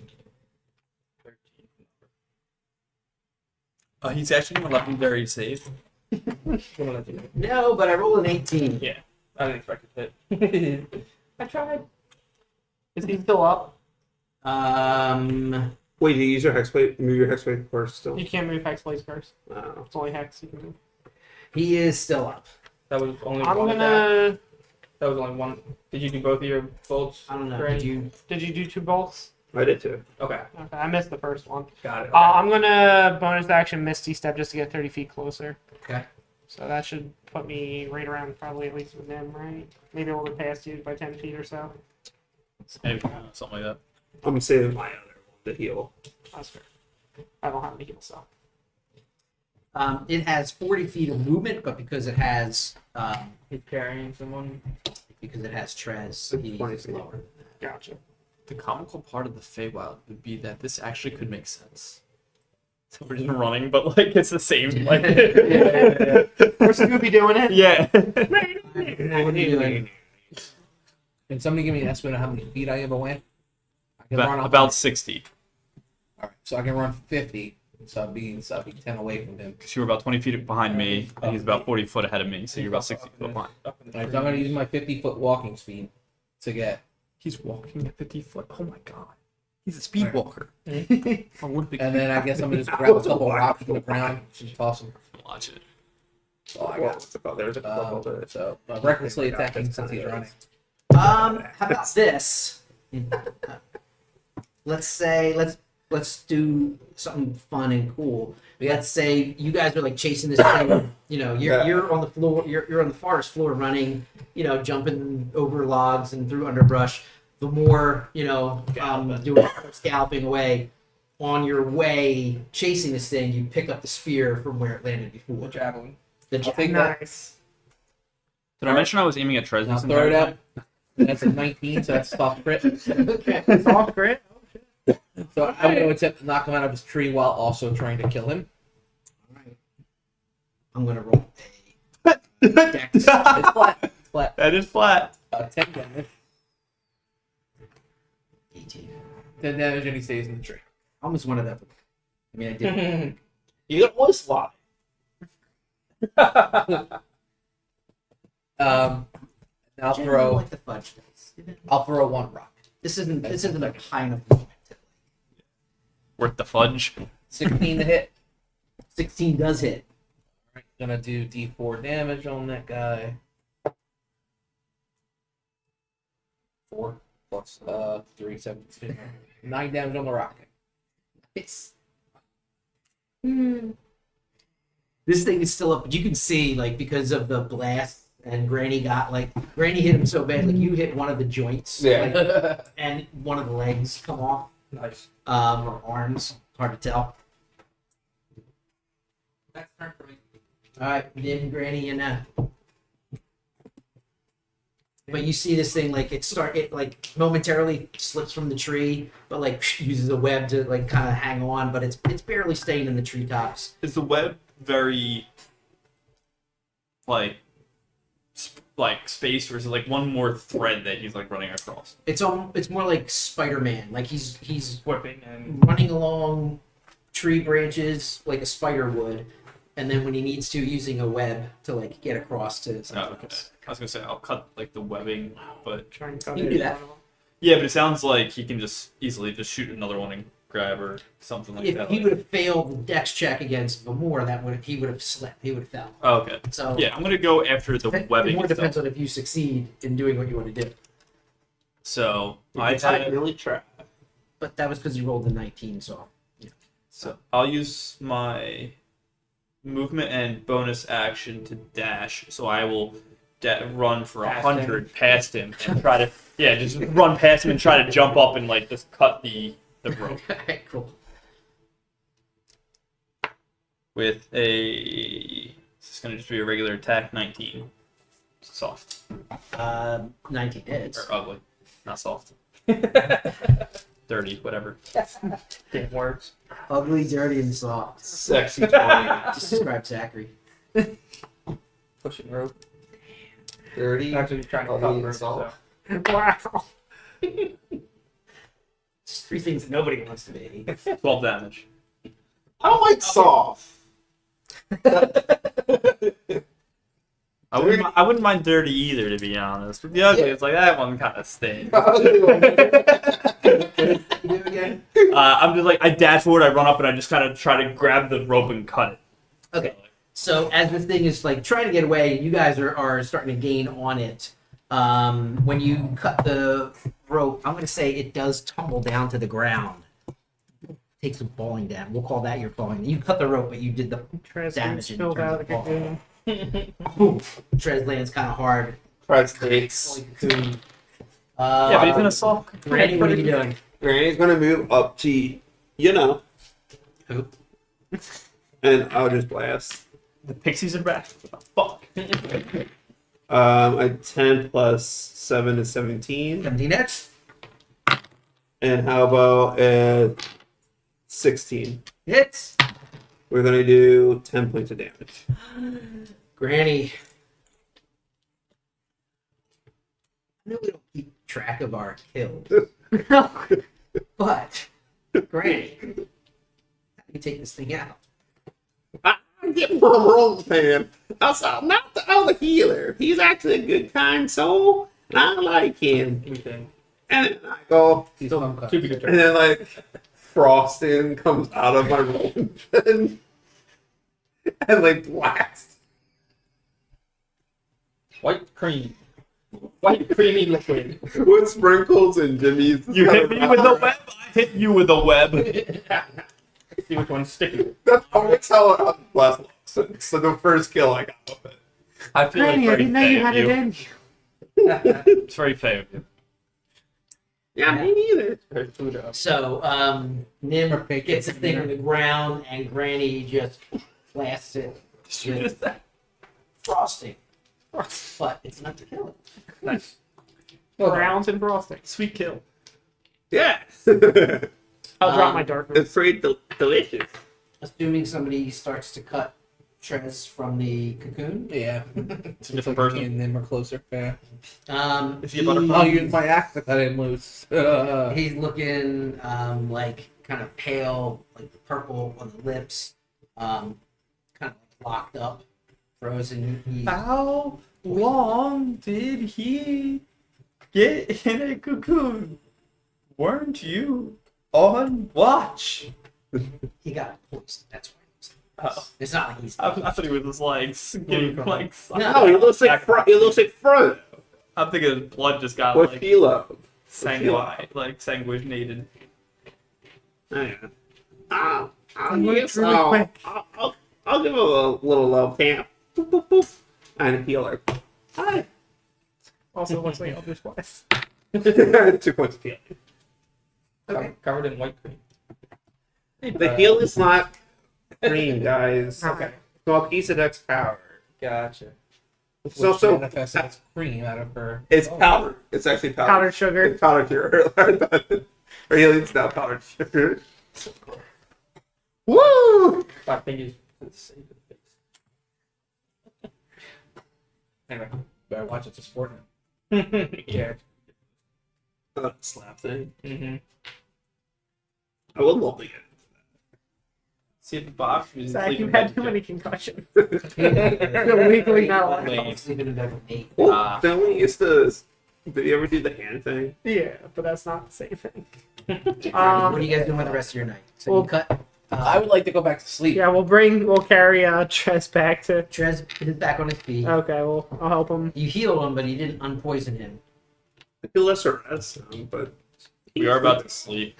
13. He's actually going to legendary save. Gonna let you know. No, but I rolled an 18. Yeah. I didn't expect it to hit. I tried. Is he still up? Wait, do you use your hexblade? Move your hexblade first still? You can't move Hexblade's curse. Oh. It's only Hex you can move. He is still up. That was only I'm one attack. gonna. That was only one. Did you do both of your bolts? I don't know. Great. Did you? Did you do 2 bolts? I did too. Okay. Okay, I missed the first one. Got it. I'm gonna bonus action Misty Step just to get 30 feet closer. Okay. So that should put me right around probably at least with them, right? Maybe a little bit past you by 10 feet or so. Maybe, something like that. I'm saving my other one to heal. That's fair. I don't have any heal, so. It has 40 feet of movement, but because it has He's carrying someone. Trez, Like he's 20 feet. lower. Gotcha. The comical part of the Feywild would be that this actually could make sense. So we're just running, but like it's the same. Like, We're Scooby doing it. yeah. What are you doing? Can somebody give me an estimate of how many feet I am away? I can run About 60. All right, so I can run 50. So I'd be 10 away from him. Because you were about 20 feet behind me, and he's about 40 foot ahead of me, so you're about 60 foot behind. All right, so I'm gonna use my 50-foot walking speed to get. He's walking at 50 foot. Oh my god. He's a speed walker. Olympic. And then I guess I'm gonna just grab a couple rocks from the ground, just toss them. Watch it. That's all I Well, got. what's it called? There's a couple to it. So recklessly attacking since he's running. How about this? Let's do something fun and cool. Let's say you guys are like chasing this thing. You know, you're on the floor. You're on the forest floor, running. You know, jumping over logs and through underbrush. The more doing scalloping away. On your way chasing this thing, you pick up the spear from where it landed before. The javelin. The I'll take that. Nice. Did I mention I was aiming at Trez Now this throw it entire out. That's a 19, so that's soft crit. Okay. It's off grid. So I'm going to attempt to knock him out of his tree while also trying to kill him. Alright. I'm gonna roll a dex. It's flat. It's flat. That is flat. 10 damage. 18. 10 damage, and he stays in the tree. Almost one of them. I mean, I did. You got one slot. I'll Generally throw. like the fudge dice. I'll throw one rock. This isn't like high enough movement. Worth the fudge. 16 to hit. 16 does hit. Alright, gonna do D4 damage on that guy. 4 plus 3, 7, 9 damage on the rocket. It's this thing is still up, but you can see like because of the blast and Granny hit him so bad, like you hit one of the joints, like, and one of the legs come off, Nice. or arms, hard to tell. Next turn for me. All right, then Granny and but you see this thing like it like momentarily slips from the tree, but like uses a web to like kind of hang on, but it's barely staying in the treetops. Is the web very like spaced, or is it like one more thread that he's like running across? It's more like Spider-Man, like he's Whipping and running along tree branches like a spider would, and then when he needs to, using a web to like get across to something Oh, okay. else. I was gonna say I'll cut like the webbing, but Try and cut You it. can do that. yeah, but it sounds like he can just easily just shoot another one and grab or something like If that. he like- would have failed the dex check against Vamor, he would have slipped. He would have fell. Oh, okay. So Yeah, I'm gonna go after the it webbing. more depends itself. on if you succeed in doing what you want to do. So I I had, really try. But that was because you rolled the 19, so so I'll use my movement and bonus action to dash. So I will run for Past 100 past him and try to just run past him and try to jump up and like just cut the rope okay, cool. with a. This is gonna just be a regular attack. 19. Soft 19 hits. or ugly, not soft. Dirty, whatever. game works. Ugly, dirty, and soft. Sexy 20. Just describe Zachary. Pushing rope. 30. Actually, he's trying to Ugly cut and rope. soft. So. Wow. Just 3 things that nobody wants to be. 12 damage. I don't like soft. I wouldn't mind dirty either, to be honest. But the ugly, it's like that one kind of stings. You do it again? I'm just like I dash forward, I run up, and I just kind of try to grab the rope and cut it. Okay. So as this thing is like trying to get away, you guys are starting to gain on it. When you cut the rope, I'm going to say it does tumble down to the ground. Takes some falling down. We'll call that your falling. You cut the rope, but you did the Trez damage in spilled terms out of like a falling. goon. Boom. Trez lands kind of hard. Press takes. Like a cocoon. Yeah, but he's gonna soft. Randy, what are you doing? Granny's gonna move up to, you know. Who? And I'll just blast. The pixies are back. What the fuck? A 10 plus 7 is 17. 17 hits. And how about a 16? Hits. We're gonna do 10 points of damage. Granny. I know we don't keep track of our kills, but Granny, how do you take this thing out? I get my rolls, man. I'm not the other healer. He's actually a good, kind soul, and I like him. Okay. And then I go, He's uncut. To be determined. and then like frosting comes out of my rolling pin and like blast. White cream. White creamy liquid. With sprinkles and jimmies. You hit me with the web. I hit you with the web. See which one's sticky. That's always how I blast. So the first kill I got with it. I feel Granny, like I didn't know you had it in. It's very fair of you. Yeah, me neither. Very food up. So, Nim gets the thing on the ground, and Granny just blasts it with frosting. But it's enough to kill it. Nice. Browns and frosting. Sweet kill. Yeah. I'll drop my darkness. It's pretty delicious. Assuming somebody starts to cut Trez from the cocoon. Yeah. It's a different person. And then we're closer. Yeah. Is he a butterfly? I'll use my axe to cut him loose. He's looking like kind of pale, like purple on the lips, kind of locked up, frozen. He's How long did he get in a cocoon? Weren't you on watch? he got poisoned. That's why. Oh. It's not like he's. I thought he was his legs getting like. No, he looks like Frodo I'm thinking his blood just got with like Philo. sanguinated. Oh, yeah. I'll Really quick. I'll give him a little love tap. Boop, boop, boop. And heal her. Hi. Also, looks like Elder Splice. 2 points of heal. Covered in white cream. The heal is not green, guys. Okay. It's called Isadek's power. Gotcha. It's also manifests as cream out of her. it's powder. It's actually powder. Powdered sugar. It's powdered sugar. Or healing's now powdered sugar. Woo! I think he's save the face. Anyway. Better watch it to sport him. Yeah. Slap thing. Mm-hmm. I would love to get it. See if the box was Zach, you sleeping had bag. too many concussions. You're legally not allowed. Lame. Sleeping in bed with Nate. Well, then we used to. Did you ever do the hand thing? Yeah, but that's not the same thing. What are you guys doing with the rest of your night? So well, you cut. I would like to go back to sleep. Yeah, we'll carry Trez back to. Trez is back on his feet. Okay, well, I'll help him. You healed him, but he didn't unpoison him. I feel less rest, but We are about to sleep.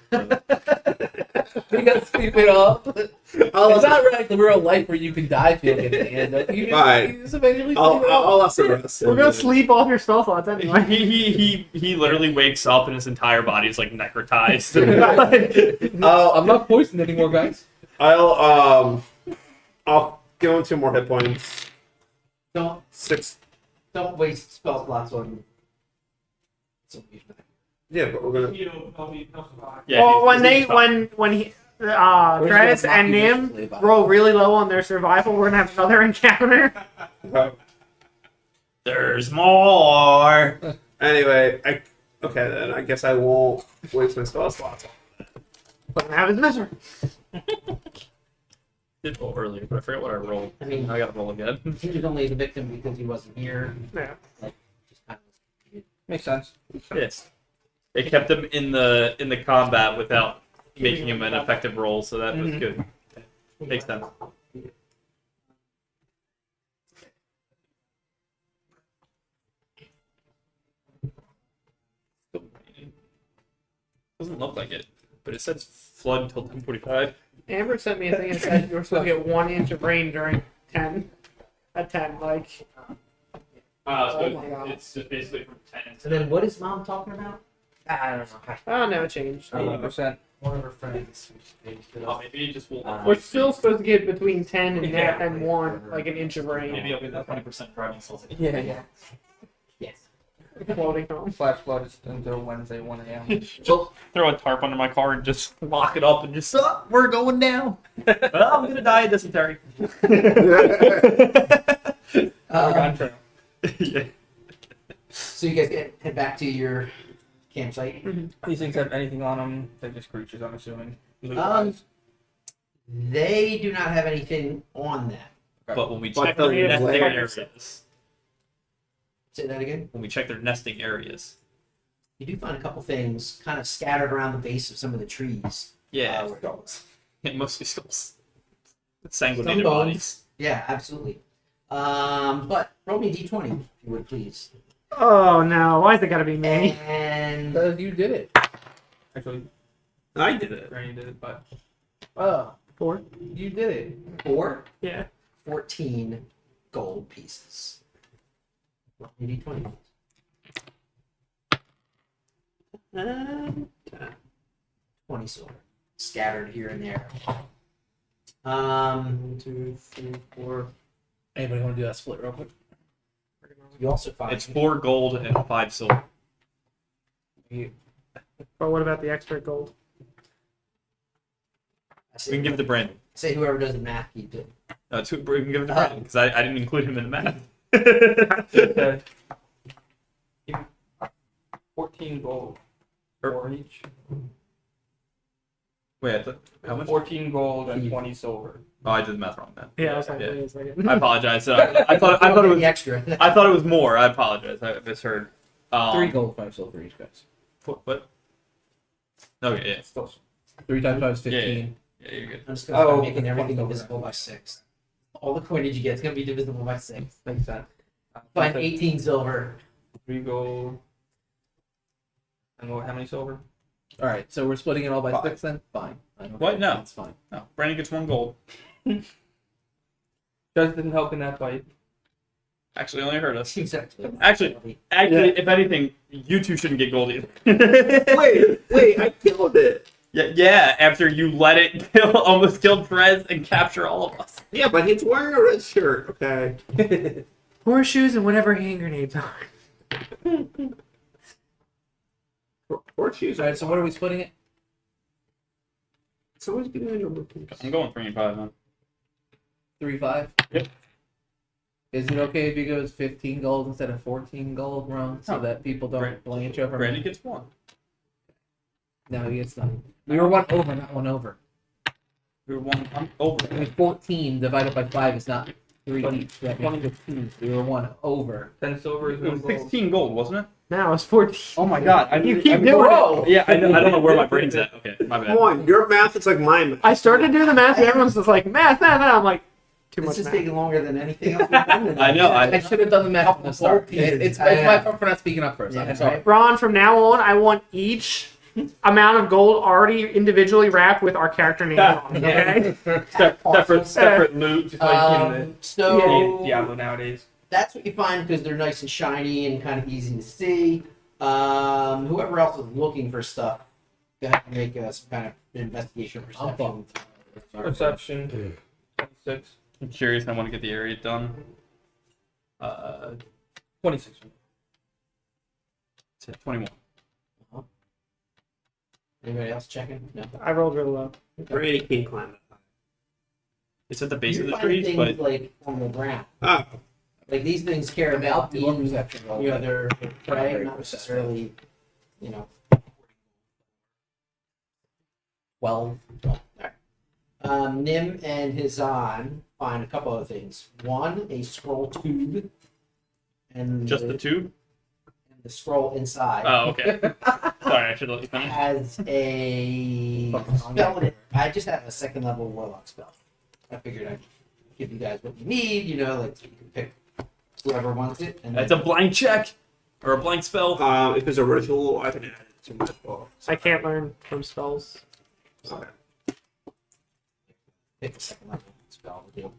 We gotta sleep it off. It's not like the real life where you can die feeling at the end. You Fine. just eventually sleep I'll it off. also rest. We're gonna sleep off your spell slots anyway. He literally wakes up and his entire body is like necrotized. I'm not poisoned anymore, guys. I'll give him 2 more hit points. Don't 6. waste spell slots on. Yeah, but we're gonna. Yeah, Well, when he's fine. Trez and Nim roll really low on their survival, we're gonna have another encounter. There's more. Anyway, okay then. I guess I won't waste my spell slots. But now his misery. Did roll earlier, but I forgot what I rolled. I mean, I gotta roll again. he was only the victim because he wasn't here. Yeah. Just kind of. Makes sense. Yes. It kept him in the combat without making him an effective roll, so that was good. Makes sense. Doesn't look like it, but it says flood until 10:45. Amber sent me a thing and said you were supposed to get 1 inch of rain during 10. at 10. Like, So my God. it's just basically from 10 And then what is Mom talking about? I don't know. oh no, it changed. 80%. One of her friends. Oh, maybe it just will. We're still supposed to get between 10 and, Yeah. and 1, like an inch of rain. Maybe I'll get that 20% driving skills. Yeah. Yes. Floating home. Flash flood is until Wednesday 1 a.m. Throw a tarp under my car and just lock it up and just, we're going down. Well, I'm going to die of dysentery. Oregon Trail. Yeah. So you guys head back to your campsite. These things have anything on them? They're just creatures, I'm assuming. They do not have anything on them. But when we But check the their nesting layer- areas, Say that again. when we check their nesting areas, You do find a couple things kind of scattered around the base of some of the trees. yeah, Skulls. mostly skulls. Some Sanguinated bones. bodies. Yeah, absolutely. But roll me a d20, if you would, please. Oh no, why's it gotta be me? And Because you did it. Actually, I did it. Granny did it, but Oh, 4. you did it. 4, Yeah. 14 gold pieces. Roll me a d20. Um, 20 silver. Scattered here and there. 1, 2, 3, 4. Anybody want to do that split real quick? You also find It's 4 gold and 5 silver. but what about the extra gold? I say, We can give it to Brandon. say whoever does the math keeps it. We can give it to Brandon because I didn't include him in the math. Okay. 14 gold. For each. Wait, I thought, how much? 14 gold and 20 silver. Oh, I did the math wrong then. Yeah, I was like, Yeah. wait a second. I apologize. I thought it was the extra. I thought it was more. I apologize. I misheard. 3 gold, 5 silver each, guys. What? Okay, yeah. Still 3 times 5 is Yeah, 15. Yeah, you're good. I'm just gonna start Oh, making everything 20 divisible by 6. All the coinage you get is gonna be divisible by 6. makes sense. Find 18 silver. 3 gold. And how many silver? Alright, so we're splitting it all by 5. 6 then? Fine. What? No. That's fine. No, Brandon gets 1 gold. Just didn't help in that fight. Actually, only hurt us. Exactly. Actually, if anything, you two shouldn't get gold either. Wait, I killed it. Yeah. After you let it almost kill Perez and capture all of us. Yeah, but he's wearing a red shirt, okay? Horseshoes and whatever hand grenades are. Horseshoes. Alright, so what are we splitting it? Someone's giving me a number. I'm going 3 and 5, man. 3, 5? Yep. Is it okay if he goes 15 gold instead of 14 gold, Ron? So No. that people don't Brand- blanch over Brandon me? gets 1. No, he gets none. We were 1 over, not 1 over. We were 1 over. I mean, 14 divided by 5 is not 3 Twenty- each. That makes it 2. We were 1 over. 10 silver is It was 1 gold. 16 gold, wasn't it? Now it's 14. Oh my god. You keep doing it. Yeah, I don't know where my brain's at. Okay, my bad. Come on, your math is like my math. I started doing the math, and everyone's just like, math. I'm like, too This much is math. taking longer than anything else we've done tonight. I know, I should have done the math from the start. Gold pieces. It's my fault for not speaking up first. Yeah, I'm sorry. Ron, from now on, I want each amount of gold already individually wrapped with our character name on it, okay? Separate loot, just like in So the Diablo nowadays. that's what you find because they're nice and shiny and kind of easy to see. Whoever else is looking for stuff, go ahead and make some kind of investigation I'm perception. Perception. 26. I'm curious. I want to get the area done. 26. 21. Anybody else checking? No. I rolled real low. Brady can't climb that high. It's at the base You're of the finding trees, things but like on the ground. Oh, Like these things care I'll about do one being, perception roll. you know, they're prey, Very not perceptive. necessarily, you know. 12. Nim and Hizan find a couple of things. One, a scroll tube, and just the 2? the scroll inside Oh, okay. Sorry, I should let you finish. has a spell in it. I just have a 2nd level warlock spell. I figured I'd give you guys what you need. You know, like you can pick whoever wants it. And It's a blank check or a blank spell. if it's a ritual, I can add it to my spell. I can't learn from spells. Okay. pick a 2nd level spell to do.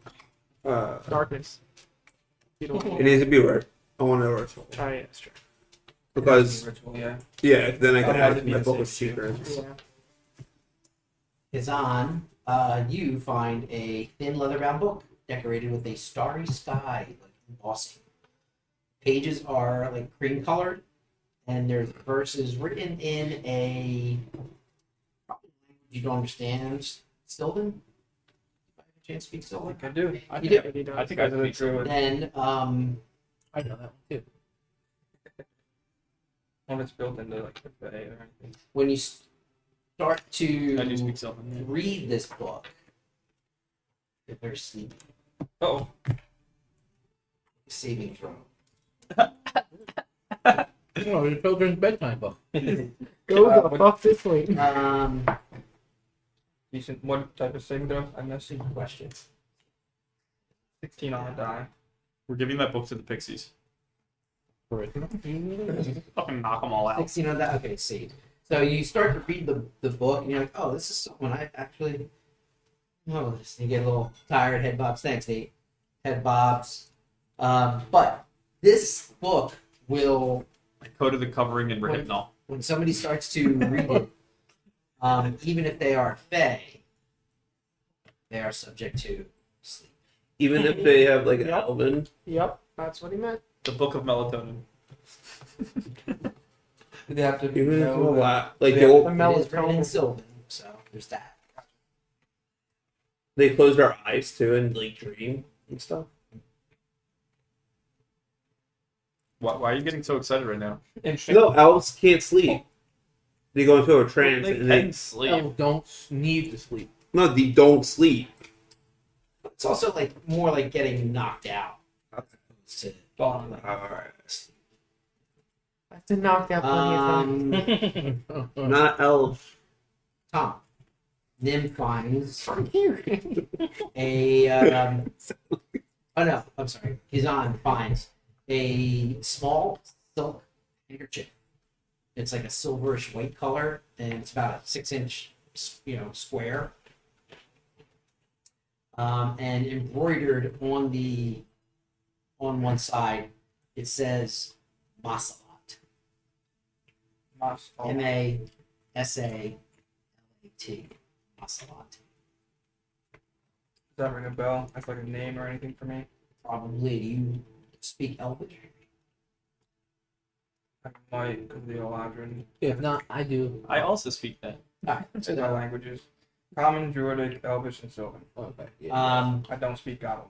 Darkness. You don't It needs to be rare. I want a ritual Oh yeah, that's true. because Ritual, yeah. then I can I'll add have it to to be my the book of same too. secrets. Yeah. Is on. You find a thin leather-bound book decorated with a starry sky, like embossing. Pages are like cream-colored, and there's verses written in a probably language you don't understand. Sylvan. By any chance, speak I Sylvan? think I do. I You think, did. I think I I did speak it through it. Then I know that one too. When it's built into like the Fae or anything. when you start to I do speak Sylvan. Yeah. read this book, if they're sleeping, Oh, saving throw. Oh, the children's bedtime book. Go the what- fuck this way. decent. What type of saving throw? I missed. Questions. 16 on a die. We're giving that book to the pixies. Fucking knock them all out. 16 on that. Okay, see. So you start to read the book, and you're like, oh, this is someone I actually know this. And you get a little tired, head bobs. Thanks, Nate. Head bobs. But this book will, I coded the covering in Wait. Rehypnol. when somebody starts to read it, even if they are Fae, they are subject to sleep. Even if they have like an Yep. elven. Yep, that's what he meant. The book of melatonin. Do they have to Even if know it's a that- lot, like Yeah. they The won't, It is written in melatonin. Sylvan, so there's that. they close their eyes too and like dream and stuff. Why are you getting so excited right now? Interesting. No, elves can't sleep. They go into a trance They and can sleep. Elves don't need to sleep. they don't sleep. It's also like more like getting knocked out. To, Falling. Alright. I've been knocked out plenty of times. Not elf. Tom, Nim finds From here. a oh no, I'm sorry. Kizan finds a small silk handkerchief. It's like a silverish white color, and it's about a 6-inch, square. And embroidered on one side, it says Masalat. Masalat. Masalat. Does that ring a bell? That's like a name or anything for me. Probably. Do you speak Elvish? I might, because the Eladrin. If not, I do. I also speak that. It's my languages. Common, Druidic, Elvish, and Sylvan. Okay. Yeah. I don't speak Goblin.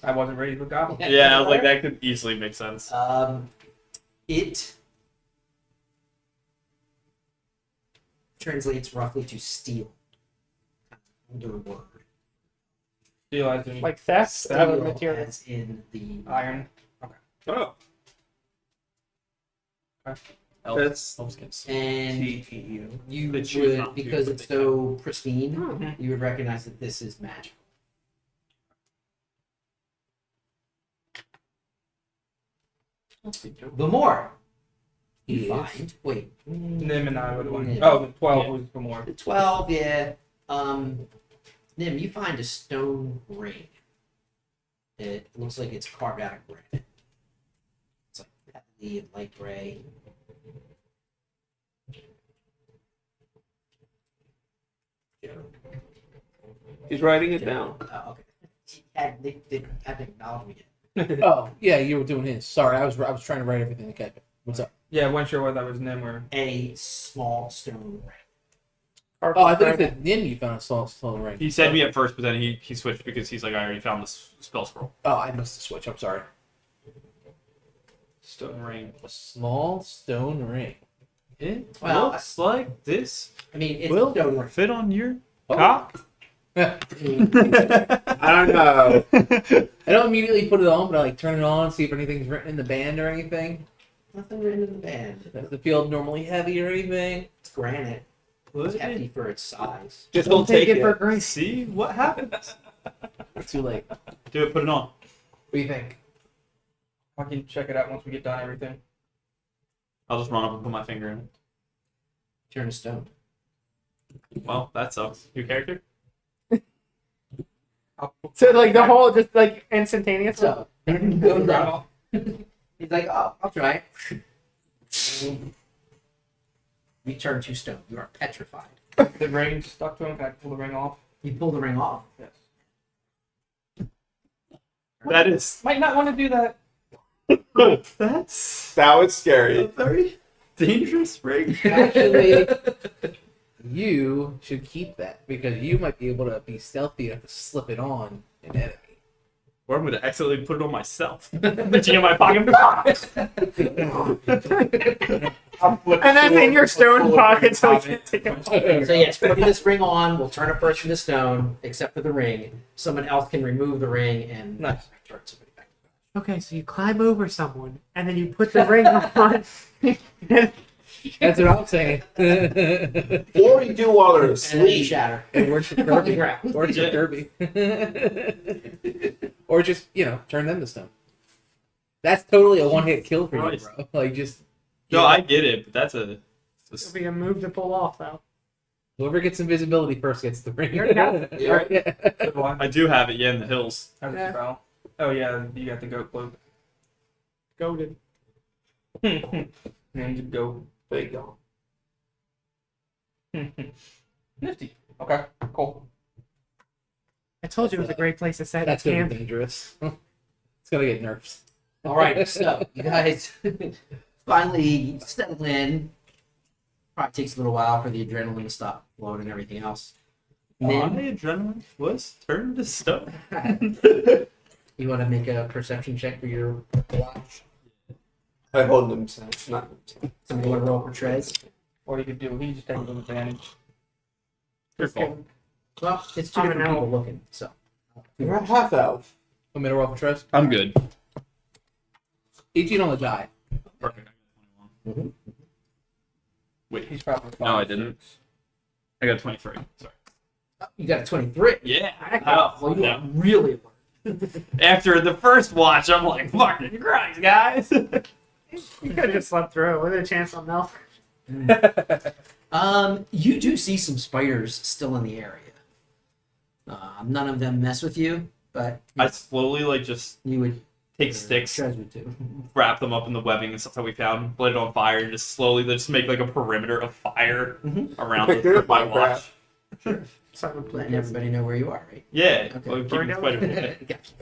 I wasn't ready for Goblin. Yeah, I was like, that could easily make sense. It translates roughly to steel. Older word. Steel as in Like theft Steel of material. As in the iron. Oh, Elves, that's elves can sleep. and TTU. you They choose would, not to, because but it's they so pristine, Mhm. you would recognize that this is magical. The more you Yes. find, wait, Nim and I were the ones. Nim. Oh, the 12 Yeah. was for more. The 12, yeah. Nim, you find a stone ring. It looks like it's carved out of granite. It's like heavily and light gray. He's writing it down. Oh, okay. They hadn't acknowledged me yet. Oh, yeah, you were doing his. Sorry, I was trying to write everything okay. What's up? Yeah, I wasn't sure whether that was Nim or. A small stone ring. Oh, I thought you said Nim you found a stone ring. He said me at first, but then he switched because he's like, I already found this spell scroll. Oh, I missed the switch. I'm sorry. Stone ring. A small stone ring. It Well, looks like this I mean, it's will a stone ring. fit on your Oh. cock. I don't know. I don't immediately put it on, but I like turn it on, see if anything's written in the band or anything. Nothing written in the band. Does it feel normally heavy or anything? It's granite. It's hefty for its size. Just don't take it. for granted. See what happens. It's too late. Do it. Put it on. What do you think? I can check it out once we get done everything. I'll just run up and put my finger in it. Turn to stone. Well, that sucks. New character? So like the whole just like instantaneous. So he goes up. He's like, oh, I'll try it. You turn to stone. You are petrified. The ring stuck to him. Can I pull the ring off? You pull the ring off. Yes. That is Might not want to do that. that's That was a scary. very dangerous ring. Actually, you should keep that because you might be able to be stealthy enough to slip it on an enemy. Or I'm gonna accidentally put it on myself. Reaching in my pocket. And then in your stone pocket, so you can't take it. So yes, putting this ring on will turn a person to stone, except for the ring. Someone else can remove the ring and Nice. turn somebody back. Okay, so you climb over someone, and then you put the ring on. That's what I'm saying. Or you do while they're And then you asleep. shatter. It works for On the Kirby. ground. Works for Yeah. Kirby. Or just, turn them to stone. That's totally a one-hit kill for you, Christ. bro. Like, just... No, I get it, but that's a. It'll be a move to pull off, though. Whoever gets invisibility first gets the ring. You already got it. Yeah. Good one. I do have it, yeah, in the hills. How's Yeah. the spell? Oh yeah, you got the goat cloak. Goaded. Name's Goat. There you go. Nifty. Okay, cool. I told you it was a great place to set That's the gonna camp. be dangerous. It's gonna get nerfs. All right, so you guys finally settle in. Probably takes a little while for the adrenaline to stop flowing and everything else. My Then adrenaline was turned to stone. you want to make a perception check for your watch. I hold them, so it's not. Somebody want to roll for Trez? What you could do, he just takes an advantage. Your fault. Well, it's two I'm different an people elf. looking, so. You're a half elf. Want me to roll for trust? I'm good. 18 on the die. Perfect. Wait, He's probably No, I 5'6". didn't. I got 23. Sorry. You got a 23. Yeah. Well, you no. are really After the first watch, I'm like, fucking Christ, guys. You could have just slept through it with a chance on Nelf. You do see some spiders still in the area. None of them mess with you, but I slowly, like, just you would take sticks, Trez would too. wrap them up in the webbing and stuff that we found, light it on fire, and just slowly just make, like, a perimeter of fire around Like they're my Minecraft. watch. Silent Letting Plague. everybody know where you are, right? Yeah. Okay. Well, keeping spiders away. Gotcha.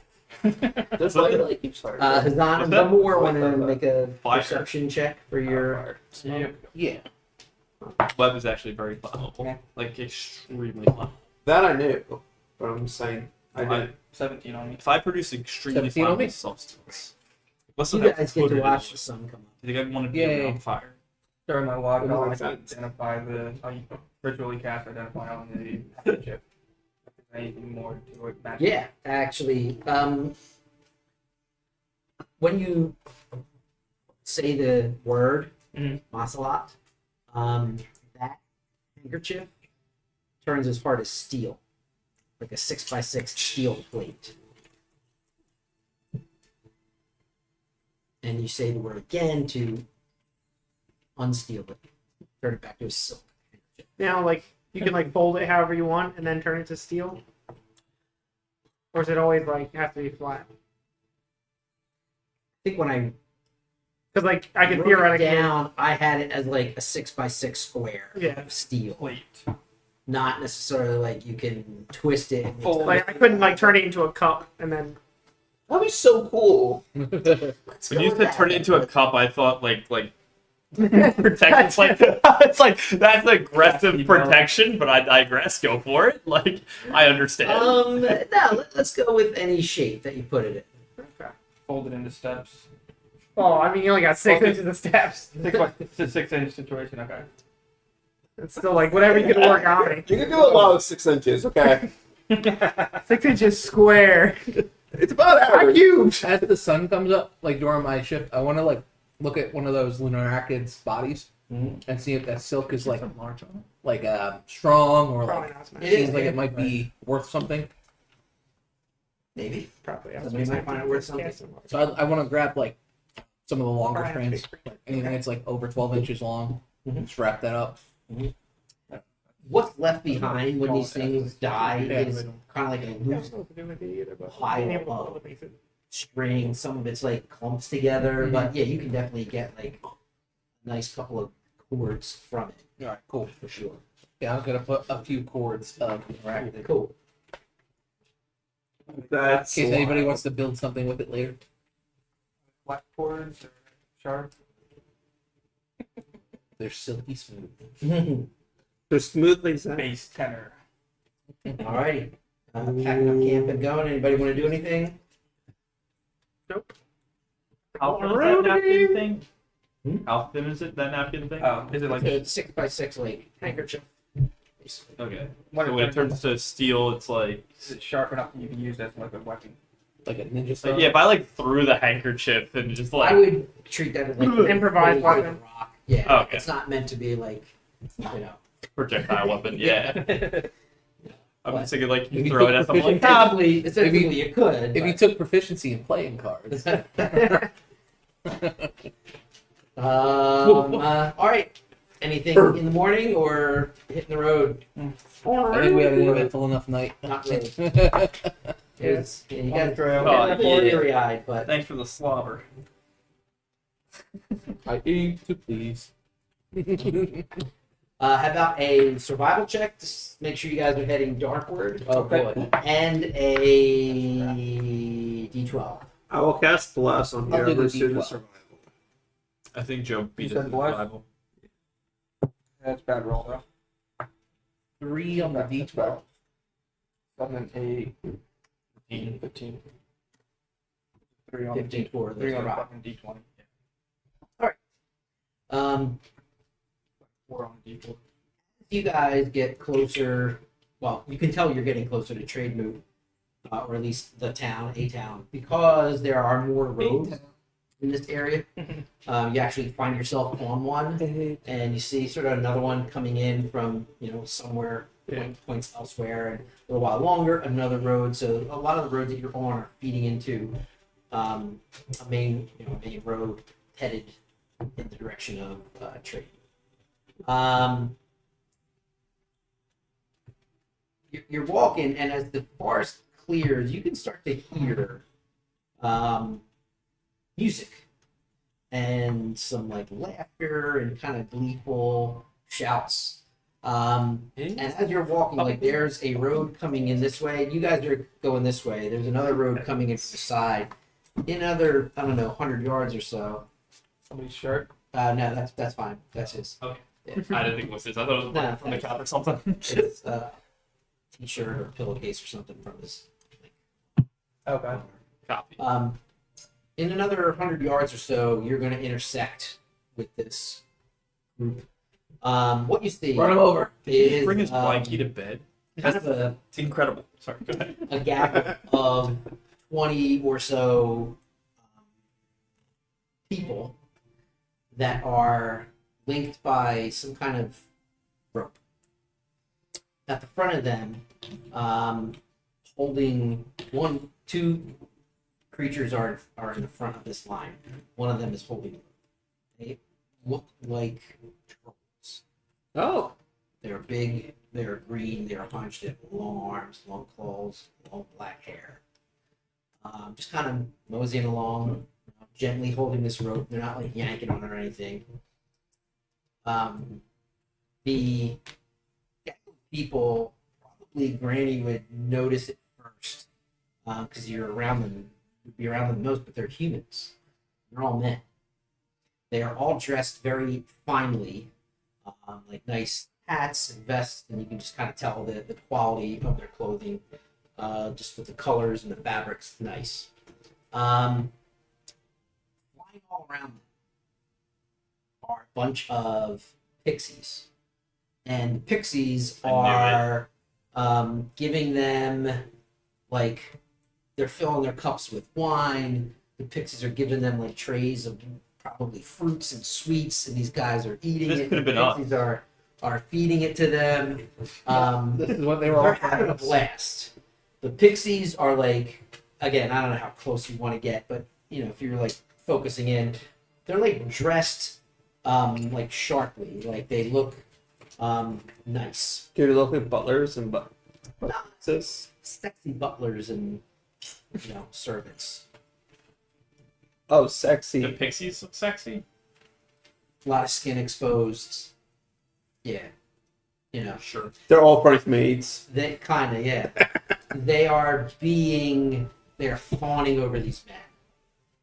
That's why I like keep starting. Hazan What's and that? Zamor want to make a Fire. perception check for your. Yep. Yeah. Web is actually very flammable. Yeah. Like, extremely flammable. That I knew, but I'm saying I did. 17 on me. If I produce extremely 17 on me? flammable substance, listen, You guys get to watch the sun come up. I think I want to be Yay. on fire. During my walk, That I makes like sense. to identify I ritually cast identify on the chip. If there's anything more to it. Magic. Yeah, actually, when you say the word Mhm. Masalat, that handkerchief turns as hard as steel, like a 6x6 steel plate. And you say the word again to unsteel it, turn it back to a silk handkerchief. Now, like, you can, like, fold it however you want and then turn it to steel? Or is it always, like, have to be flat? I think when I Because, like, I could wrote it theoretically... down, I had it as like a 6x6 square Yeah. of steel. Plate. Not necessarily like you can twist it. And Fold. Like, I couldn't, like, turn it into a cup and then... That'd be so cool. Let's When go you with said that. turn it into a cup, I thought like protection. It's like it's like that's aggressive protection, but I digress. Go for it. Like I understand. No, let's go with any shape that you put it in. Fold it into steps. Oh, I mean, you only got 6 Okay. inches of steps. It's a 6-inch situation. Okay. It's still, like, whatever you can work on me. You can do a lot of 6 inches, okay? 6 inches square. It's about I'm average. cubed. As the sun comes up, like during my shift, I want to like look at one of those lunar arachnids' bodies and see if that silk is like strong or Probably like not smash. It seems is, like yeah. it might be worth something. Maybe. Probably. Somebody might find it worth something. So I want to grab like some of the longer Right. strands, like anything that's like over 12 inches long, Mhm. just wrap that up. what's left behind when these things die Yeah. is kind of like a loose pile of string. Some of it's like clumps together, but yeah, you can definitely get like a nice couple of cords from it All right, cool. for sure. Yeah, I'm gonna put a few cords interactive. Cool. In That's case anybody wild. wants to build something with it later. Black cords or shards. They're silky smooth. They're smoothly set. Base tenor. Alrighty. Packing up camp and going. Anybody want to do anything? How thin is that napkin thing? Hmm? How thin is it, that napkin thing? Is it like It's a 6x6 like handkerchief. Okay. when So when it turns to steel, it's like. is it sharp enough that you can use that as like a weapon? Like a ninja Like, star. yeah, if I like threw the handkerchief and just like. I would treat that as like Improvised like a weapon. rock. Yeah, Oh, okay. it's not meant to be like, you know. Projectile weapon, yeah. I'm just thinking like you Maybe throw it at something like Technically, essentially, you could. If you took proficiency in playing cards. all right. Anything in the morning or hitting the road? I think we had an eventful enough night. Not really. It's, you guys trail. Oh, get yeah. teary-eyed, but Thanks for the slobber. I aim to please. how about a survival check to make sure you guys are heading darkward, Oh boy. and a D12. I will cast Bless on I'll do the whoever's doing the D12. survival. I think Joe beat You it said in bless? Bible. That's bad roll though. 3 on the D12. 7, 8, 15. 3 on 15 for the 3 on the rock. fucking D20. Um, 4 on D4. you guys get closer. Well, you can tell you're getting closer to Trademoot, or at least a town, because there are more roads in this area. You actually find yourself on one, and you see sort of another one coming in from somewhere points elsewhere, and a little while longer another road. So a lot of the roads that you're on are feeding into a main road headed in the direction of trade. You're walking, and as the forest clears, you can start to hear music and some like laughter and kind of gleeful shouts. And as you're walking, like there's a road coming in this way. You guys are going this way. There's another road coming in from the side. In another, 100 yards or so. Somebody's shirt. No, that's fine. That's his. Okay. Yeah. I didn't think it was his. I thought it was No, from the cop or something. It's a t-shirt or pillowcase or something from his. Okay. Copy. In another 100 yards or so, you're going to intersect with this group. What you see Run him over. is Bring his blankie to bed. kind of It's incredible. Sorry, go ahead. a gap of 20 or so people that are linked by some kind of rope. At the front of them, holding two creatures are in the front of this line. One of them is holding. They look like trolls. Oh. They're big. They're green. They're hunched. They have long arms, long claws, long black hair. Just kind of moseying along, gently holding this rope. They're not like yanking on it or anything. The people, probably Granny would notice it first because you're around them. You'd be around them the most, but they're humans. They're all men. They are all dressed very finely, like nice hats and vests, and you can just kind of tell the quality of their clothing, just with the colors and the fabrics, nice. Flying all around them are a bunch of pixies, and pixies are giving them like they're filling their cups with wine. The pixies are giving them like trays of probably fruits and sweets, and these guys are eating This it. could have The been us. pixies are feeding it to them. This is what they were They're offering having a us. blast. The pixies are like, again, I don't know how close you want to get, but if you're like focusing in, they're like dressed like sharply. Like they look Nice. Do they look like butlers and No, butlers? sexy butlers and servants. Oh, The sexy. pixies look sexy. A lot of skin exposed. Yeah. Sure. They're all bridesmaids. They kind of, yeah. They're fawning over these men.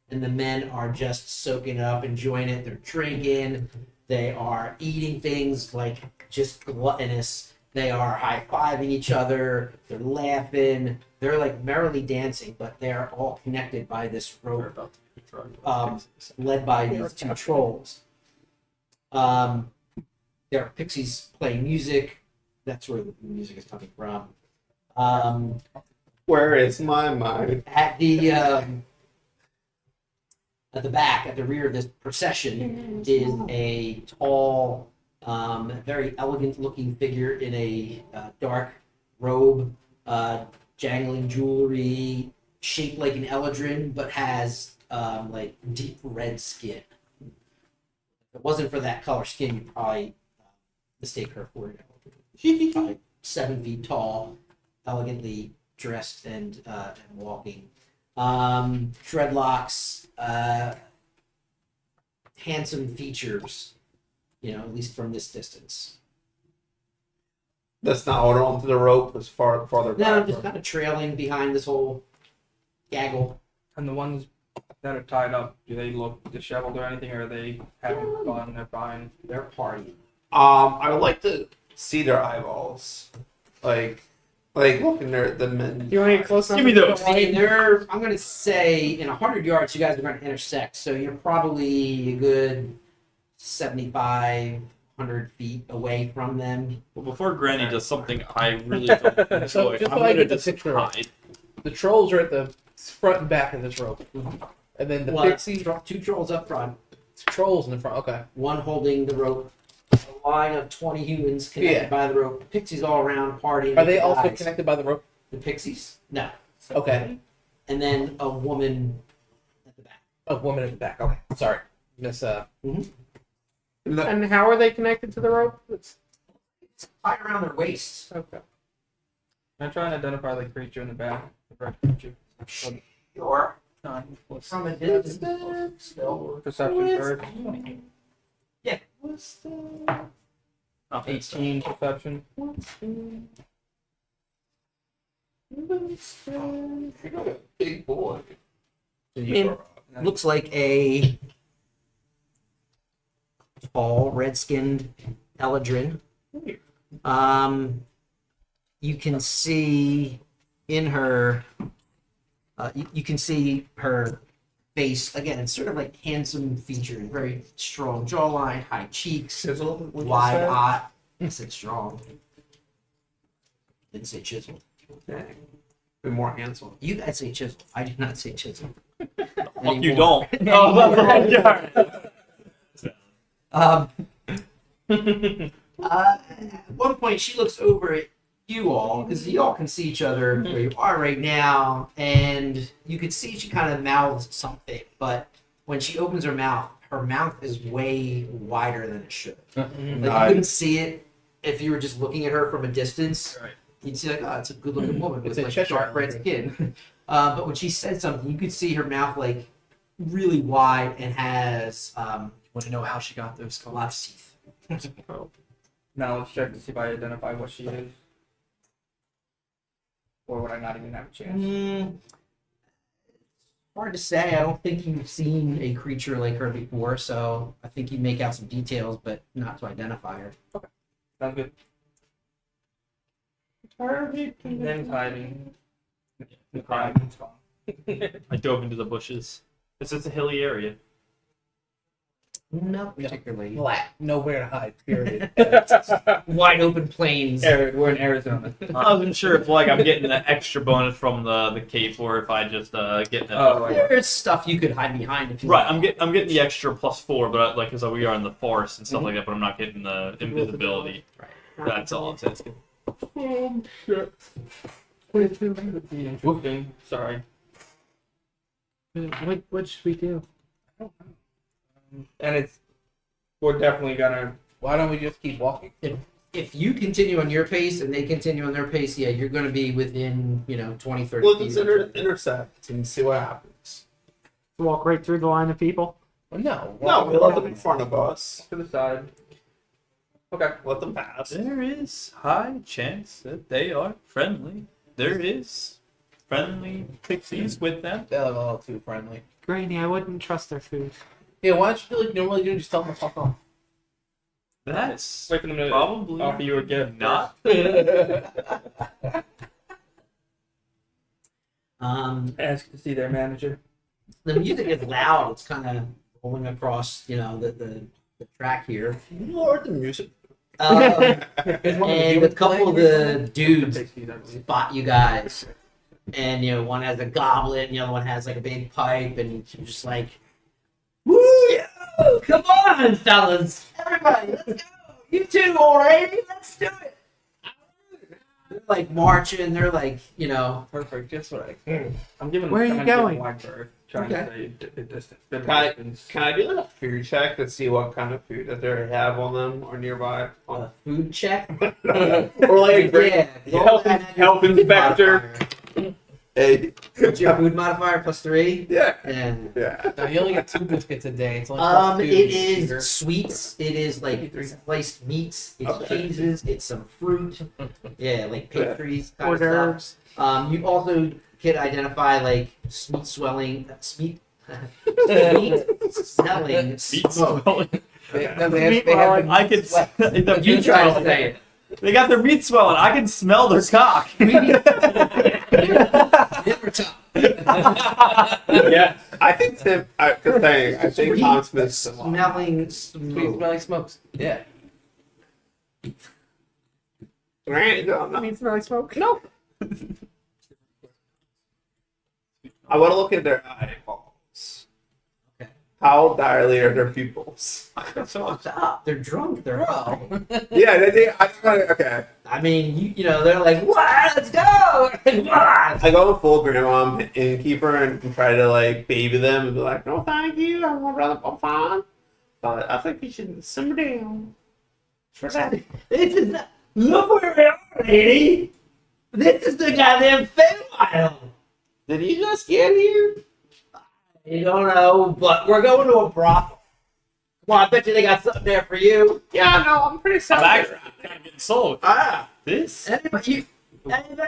And the men are just soaking it up, enjoying it. They're drinking. They are eating things like just gluttonous. They are high-fiving each other. They're laughing. They're like merrily dancing, but they're all connected by this rope, led by these two trolls. There are pixies playing music. That's where the music is coming from. Where is my mind? At the back, at the rear of this procession, is a tall, very elegant-looking figure in a dark robe, jangling jewelry, shaped like an eldrin, but has like deep red skin. If it wasn't for that color skin, you'd probably mistake her for an eldrin. Probably 7 feet tall, elegantly dressed and walking. Dreadlocks, handsome features, at least from this distance. That's not hold on to the rope. It's farther No, back. just kind of trailing behind this whole gaggle. And the ones that are tied up, do they look disheveled or anything, or are they having fun? They're fine. They're partying. I would like to see their eyeballs. Like look in the men. You want to get close enough? Give me those. I mean, I'm going to say in 100 yards, you guys are going to intersect. So you're probably a good 7,500 feet away from them. Well, before Granny does something I really don't enjoy, So, just I'm so I gonna get the just picture right. hide. The trolls are at the front and back of this rope, and then the Well, pixies, two trolls up front, trolls in the front. Okay. one holding the rope. A line of 20 humans connected Yeah. by the rope. Pixies all around partying. Are they with the also guys. connected by the rope? The pixies? No. Okay. And then a woman at the back. A woman in the back. Okay. Sorry, Miss. And how are they connected to the rope? It's tied around their waists. Okay. I'm trying to identify the creature in the back. The red creature. Sure. What's From a distance. Still. perception first? Yeah. Oh, 18 perception. Big boy. Looks like a tall, red-skinned eldrin. You can see in her. You can see her face again. It's sort of like handsome features, very strong jawline, high cheeks, Sizzle. wide eye. I said strong. Didn't say chisel. Be more handsome. You guys say chisel. I did not say chisel. Fuck you Anymore. don't. Oh, that's the wrong yard. At one point, she looks over at you all because you all can see each other where you are right now, and you can see she kind of mouths something. But when she opens her mouth is way wider than it should. Like you couldn't see it if you were just looking at her from a distance. Right. You'd see like, oh, it's a good-looking woman with It's a like Cheshire dark red Cat. skin. But when she said something, you could see her mouth like really wide and has Want to know how she got those a lot of scars? teeth. Now let's check to see if I identify what she is. Or would I not even have a chance? Hard to say. I don't think you've seen a creature like her before, so I think you make out some details, but not to identify her. Sounds good. And then hiding. The crime. It's gone. I dove into the bushes. It's just a hilly area. Not particularly. Flat. Nowhere to hide. Period. Wide open plains. We're in Arizona. I wasn't sure if I'm getting the extra bonus from the cape or if I just get that. Oh, right. There's stuff you could hide behind if you Right, want. I'm getting the extra +4, but because we are in the forest and stuff like that, but I'm not getting the invisibility. Right. That's all I'm asking. Whooping. Sorry. What should we do? And we're definitely gonna. Why don't we just keep walking? if you continue on your pace and they continue on their pace, yeah, you're going to be within 20, 30 Well, feet. let's intersect and see what happens. Walk right through the line of people. Well, no. No, we let them in front of us. To the side. Okay, let them pass. There is high chance that they are friendly. There is friendly pixies with them. They're a little too friendly. Granny, I wouldn't trust their food. Yeah, why don't you do like you normally do? Just tell them to fuck off. That's Wait for them to probably offer you a gift. not. Ask to see their manager. The music is loud. It's kind of rolling across, the track here. Lord, the music. And Is one of the a humans couple of playing? the dudes Pixies, I believe. spot you guys. And, one has a goblet, and the other one has, like, a big pipe, and you're just like, woo, yo, come on, fellas. Everybody, let's go. You two, old lady, let's do it. They're, like, marching. They're, like, Perfect. Just what I. I'm giving Where are you trying to give going? them wide berth, trying Okay. to say distance. Bit of Can I- distance. Can I do like a food check to see what kind of food that they have on them or nearby? a food check. Or like a Yeah. health inspector. Hey. What's your food modifier? +3? Yeah. And Yeah. No, you only get 2 biscuits a day. It's only plus 2 it sugar. is sweets. It is like sliced meats. It's Okay. cheeses. It's some fruit. Yeah, like pastries kind Hors of stuff. d'oeuvres. You also can identify like sweet swelling, sweet smelling Meat smoke. swelling. No, they have I could. sweat. The You meat try to swelling. say it. They got their meat swelling. I can smell their cock. Nipper top. Yeah. I think Tim. I think Sweet Tom Smith's a lot. smelling Sweet smoke. smelling smokes. Yeah. Right? No, no. Meat smelling smoke? No. I want to look at their eyeballs. Okay. How dilate are their pupils? Fucked up. They're drunk. They're high. Yeah, okay. I mean, they're like, what? Let's go. What? I go full grandma innkeeper and try to like baby them and be like, no, thank you. I'm fine. But I think you should simmer down. For that. This is not, look where we are, lady. This is the goddamn Feywild. Did you just get here? I don't know, but we're going to a brothel. Come on, I bet you they got something there for you. Yeah, no, I'm pretty I'm sorry. actually kind of getting sold. Ah, This? anybody,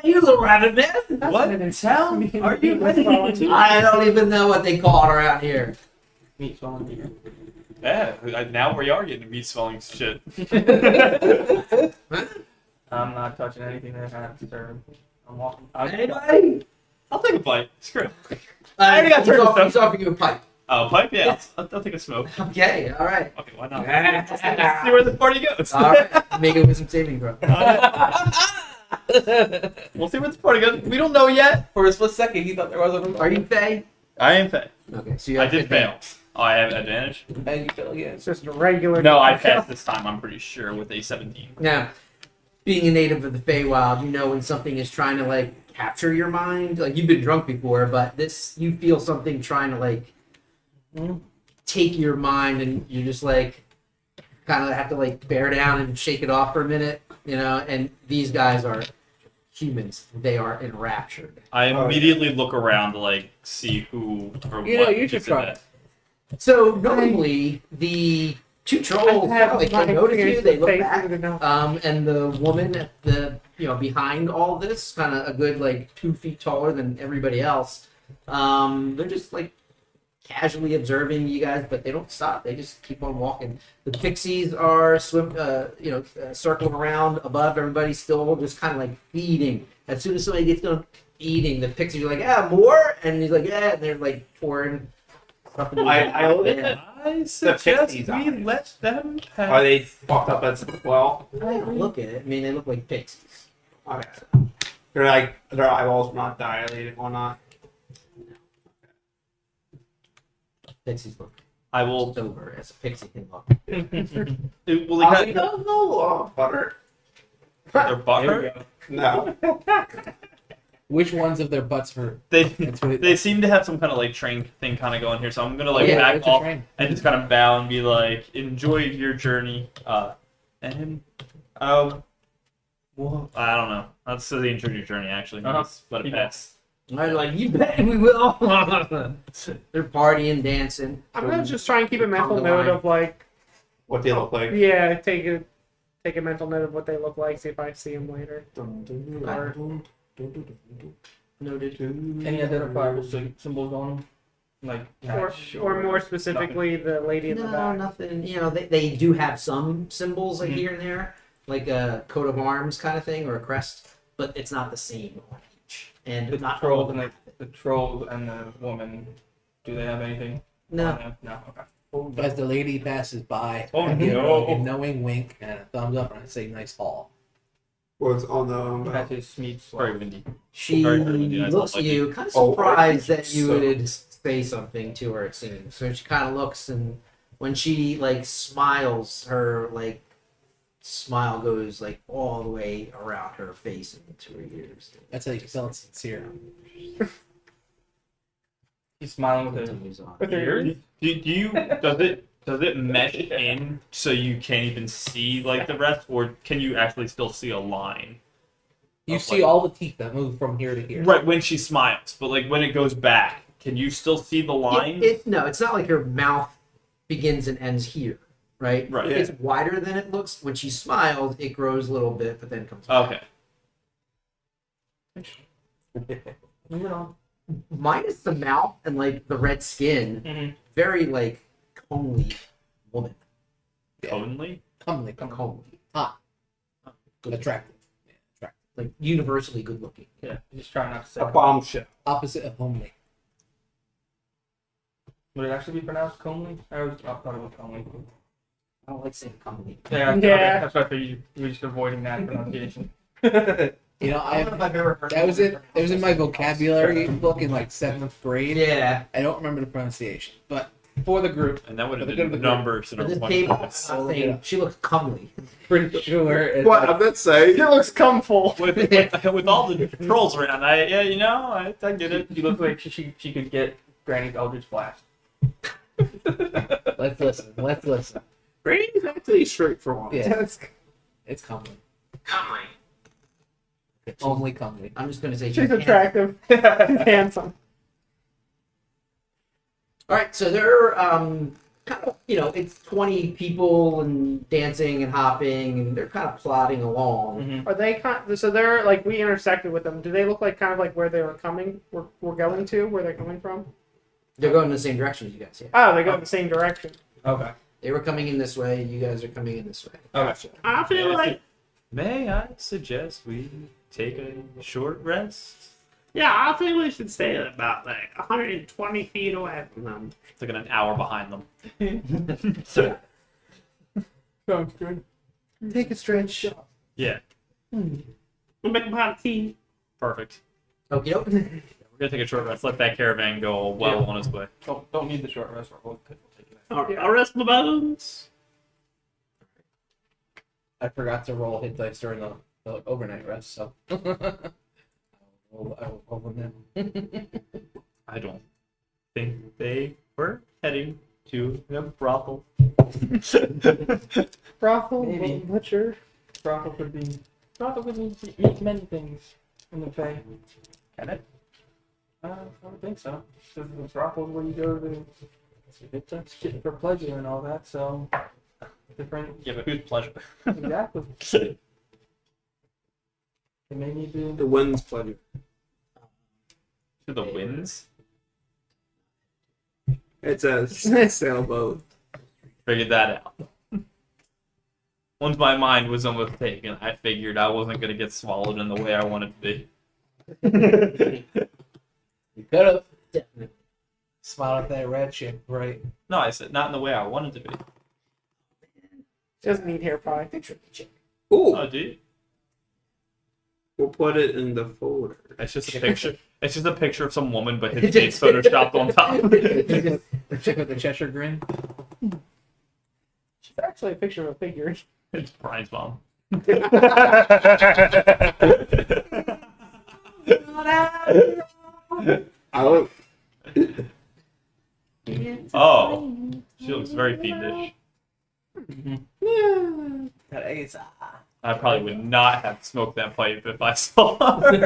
you little rabbit man? What in town are you heading to? I don't even know what they call it around here. Meat swelling here. Yeah, now we are getting meat swelling shit. I'm not touching anything that has sir. I'm walking. Anybody? I'll take a bite. Screw it. I already got turned he's offering you a pipe. Oh, pipe? Yeah, I'll take a smoke. Okay, all right. Okay, why not? Let's see where the party goes. All right, make it with some saving throw. We'll see where the party goes. We don't know yet. For a split second, he thought there was a. Are you Fey? I am Faye. Okay, so you I have did 15. fail. Oh, I have advantage? And you feel yeah. It's just a regular. No, I passed this time, I'm pretty sure, with a 17. Now, being a native of the Feywild, you know when something is trying to like capture your mind. Like you've been drunk before, but this you feel something trying to like take your mind, and you just like kind of have to like bear down and shake it off for a minute, And these guys are humans; they are enraptured. I immediately look around to like see who or You know, what you should is in try. that. So normally the two trolls I have kind of, like my they notice you, experience they with look faith back. either now. And the woman at the behind all this, kind of a good like 2 feet taller than everybody else. They're just like casually observing you guys, but they don't stop. They just keep on walking. The pixies are circling around above everybody, still just kind of like feeding. As soon as somebody gets done eating, the pixies are like, "Yeah, more," and he's like, "Yeah," and they're like pouring stuff into I look at yeah. I suggest pixies' we eyes. let them have... Are they fucked up as well? I don't look at it. I mean, they look like pixies. Okay. They're like their eyeballs not dilated or not. Pixies look I will... sober as a pixie can look. Will they I cut don't know, butter. their butt There we hurt? go. No. Which ones of their butts hurt? They That's what it- they seem to have some kind of like train thing kind of going here, so I'm gonna like yeah, back it's a off train. and just kind of bow and be like, enjoy your journey, and Well, I don't know. That's the Intruder Journey, actually. Let it pass. They're like, you bet we will. They're partying, dancing. I'm gonna just try and keep a mental Conga note line. of like, What they look like. yeah, take a mental note of what they look like. See if I see them later. Or Noted. any identifiable symbols on them? Like hash or more specifically, the lady in the No, back. nothing. You know, they do have some symbols like here and there, like a coat of arms kind of thing or a crest, but it's not the same on each. And The not all troll of them. and the troll and the woman. Do they have anything? No. on them? No. Okay. As the lady passes by, Oh, I give her no. like a knowing wink and a thumbs up, and I say, "Nice haul." What's on the That's his Smeet Very windy. She Very windy. I looks don't at like you, kind of Oh, surprised I that you so- would say something to her. It seems so. She kind of looks, and when she like smiles, her like smile goes like all the way around her face and to her ears. That's how you tell it's sincere. He's smiling with Continues on. With her Ears? Does it mesh in so you can't even see like the rest, or can you actually still see a line? You Of, see like- all the teeth that move from here to here. Right when she smiles, but like when it goes back, can you still see the lines? No, it's not like her mouth begins and ends here, right? Right. It's wider than it looks. When she smiles, it grows a little bit, but then comes back. Okay. Moving on. Minus the mouth and like the red skin, Mhm. very like comely woman. Only? Comely, Comely. good, attractive. Yeah, attractive. Like universally good looking. Yeah. Just trying not to say. a bombshell. Opposite of homely. Would it actually be pronounced comely? I thought it was comely. I don't like saying comely. Yeah. Yeah. Okay. That's why I figured you were just avoiding that pronunciation. You know, I don't know if I've ever heard that was it. It was in my vocabulary book in like 7th grade. Yeah. I don't remember the pronunciation, but for the group, And that would have For the good been of the group. numbers in For our this one table, class. I'm saying she looks comely. pretty sure it's What? like, I'm not saying. It looks comful. with all the trolls around, I get it. You look like she could get Granny's Eldritch Blast. let's listen. Let's listen. Brady's actually straight for one. Yeah, it's comely. Comely. Only comely. I'm just gonna say She's handsome. attractive. She's handsome. All right, so they're kind of it's 20 people and dancing and hopping, and they're kind of plodding along. Are they so they're like we intersected with them? Do they look like kind of like where they were coming? We're going to where they're coming from? They're going in the same direction as you guys. Yeah. Oh, they go in the same direction. Okay. They were coming in this way. You guys are coming in this way. Okay. I feel Yeah, like May I suggest we take a short rest? I think we should stay about like 120 feet away from them. It's like an hour behind them. Sounds good. Take a stretch. Yeah, We'll make a pot of tea. perfect. Okie doke. We're gonna take a short rest. Let that caravan go well on its way. Don't need the short rest. We'll take it. I'll rest my bones. I forgot to roll hit dice during the overnight rest, so I will roll them then. I don't think they were heading to the brothel. Brothel, Maybe. butcher. Brothel could mean many things in the Fae. Can it? I don't think so. Because the brothel is where you go to it's shit for pleasure and all that. So different. Yeah, but whose pleasure? Exactly. They may need to. The wind's pleasure. To the winds? It's a sailboat. Figured that out. Once my mind was almost taken, I figured I wasn't gonna get swallowed in the way I wanted to be. You could have Definitely. smiled at that red ship, right? No, I said not in the way I wanted to be. Doesn't need hair pie. Ooh, Oh, dude. we'll put it in the folder. It's just a picture. It's just a picture of some woman, but his face photoshopped on top. The chick with the Cheshire grin. It's actually a picture of a figure. It's Brian's mom. I look. Oh, she looks very fiendish. That is I I probably would not have smoked that pipe if I saw her.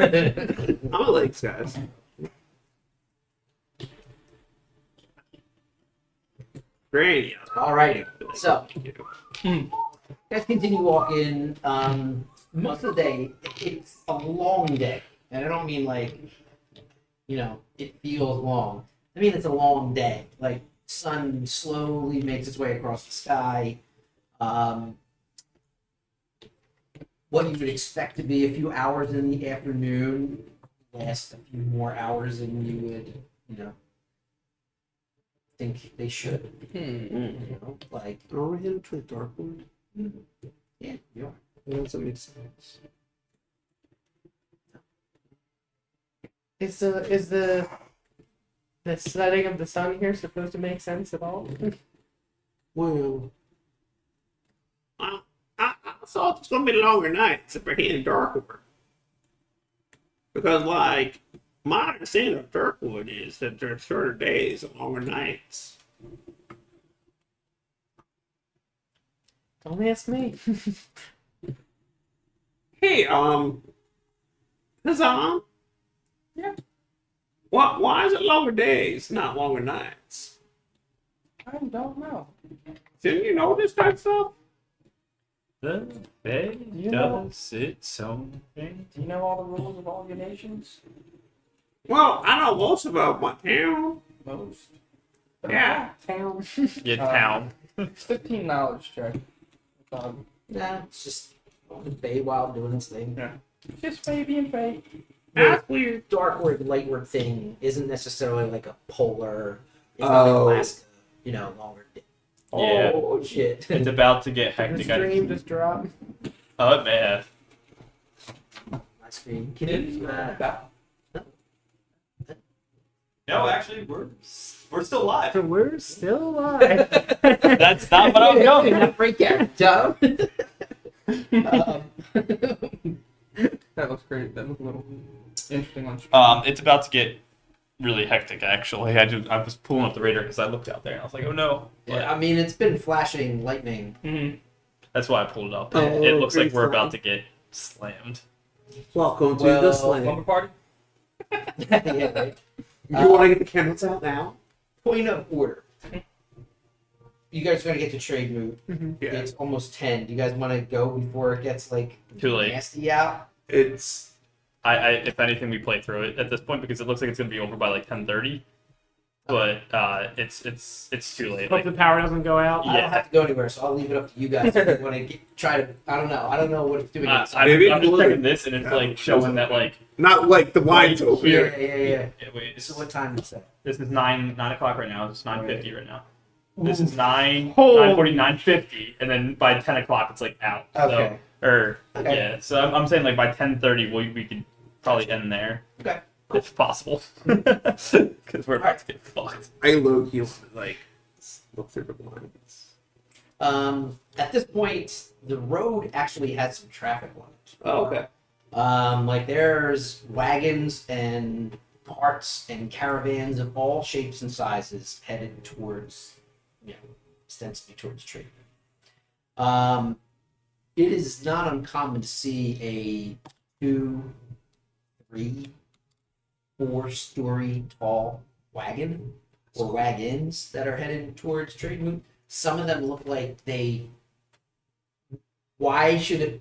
I'm a lakes guys. Great. Alrighty. So, you guys continue walking. Most of the day, it's a long day. And I don't mean like, it feels long. I mean, it's a long day. Like, sun slowly makes its way across the sky. What you would expect to be a few hours in the afternoon lasts a few more hours than you would, think they should. Like, Are we headed to a dark one? yeah, you are. That doesn't make sense. Is the setting of the sun here supposed to make sense at all? Well, I thought it's gonna be longer nights if we're heading darker. Because, like, my understanding of Darkwood is that there's shorter days and longer nights. Don't ask me. Hey, Kazan? Yeah. Why is it longer days, not longer nights? I don't know. Didn't you notice that stuff? The bay You know- does its own thing. Do you know all the rules of all your nations? Well, I know most about my town. Most. Yeah. Town. Your town. 15 knowledge check. Nah, it's just the Feywild doing its thing. Just Fabian Fate. That's weird. Darkward, lightward thing isn't necessarily like a polar. It's Oh. not like Alaska, longer day. Yeah. Oh, shit. It's about to get The hectic. stream just dropped. Oh, it may have. My screen. Can you, No, actually, we're still live. So we're still alive. That's not what I'm going. Not break out, Joe. That looks great. That looks a little interesting on screen. It's about to get really hectic. Actually, I was pulling up the radar because I looked out there and I was like, oh no. Yeah, I mean, it's been flashing lightning. Mm-hmm. That's why I pulled it up. Oh, It looks like we're great about to get slammed. Welcome to Well, the slam. Slumber party? Yeah, right. You want to get the candles out now? Point of order. You guys are gonna get to Trademoot. Yeah. It's almost 10. Do you guys want to go before it gets like Too late. nasty out? It's I if anything, we play through it at this point because it looks like it's gonna be over by like 10:30. But it's too late. Hope Like, the power doesn't go out. I don't have to go anywhere, so I'll leave it up to you guys if you want to try to. I don't know what it's doing. I'm inside. Maybe just blue. checking this and it's like showing that like not like the wine's Right over here. here. Yeah. wait, So what time is that? this is 9 o'clock right now. It's 9:50 right now. This is Ooh. 9:40, 9:50, and then by 10 o'clock it's like out. Okay. So, Okay. yeah. So I'm saying like by 10:30 we could probably end there. Okay. If possible, because we're about to get fucked. I low key want to like look through the blinds. At this point, the road actually has some traffic on it. Oh, okay. Like there's wagons and carts and caravans of all shapes and sizes headed towards, ostensibly towards trade. It is not uncommon to see a 2, 3, 4-story tall wagon or wagons that are headed towards Trademoot. Some of them look like they. Why should it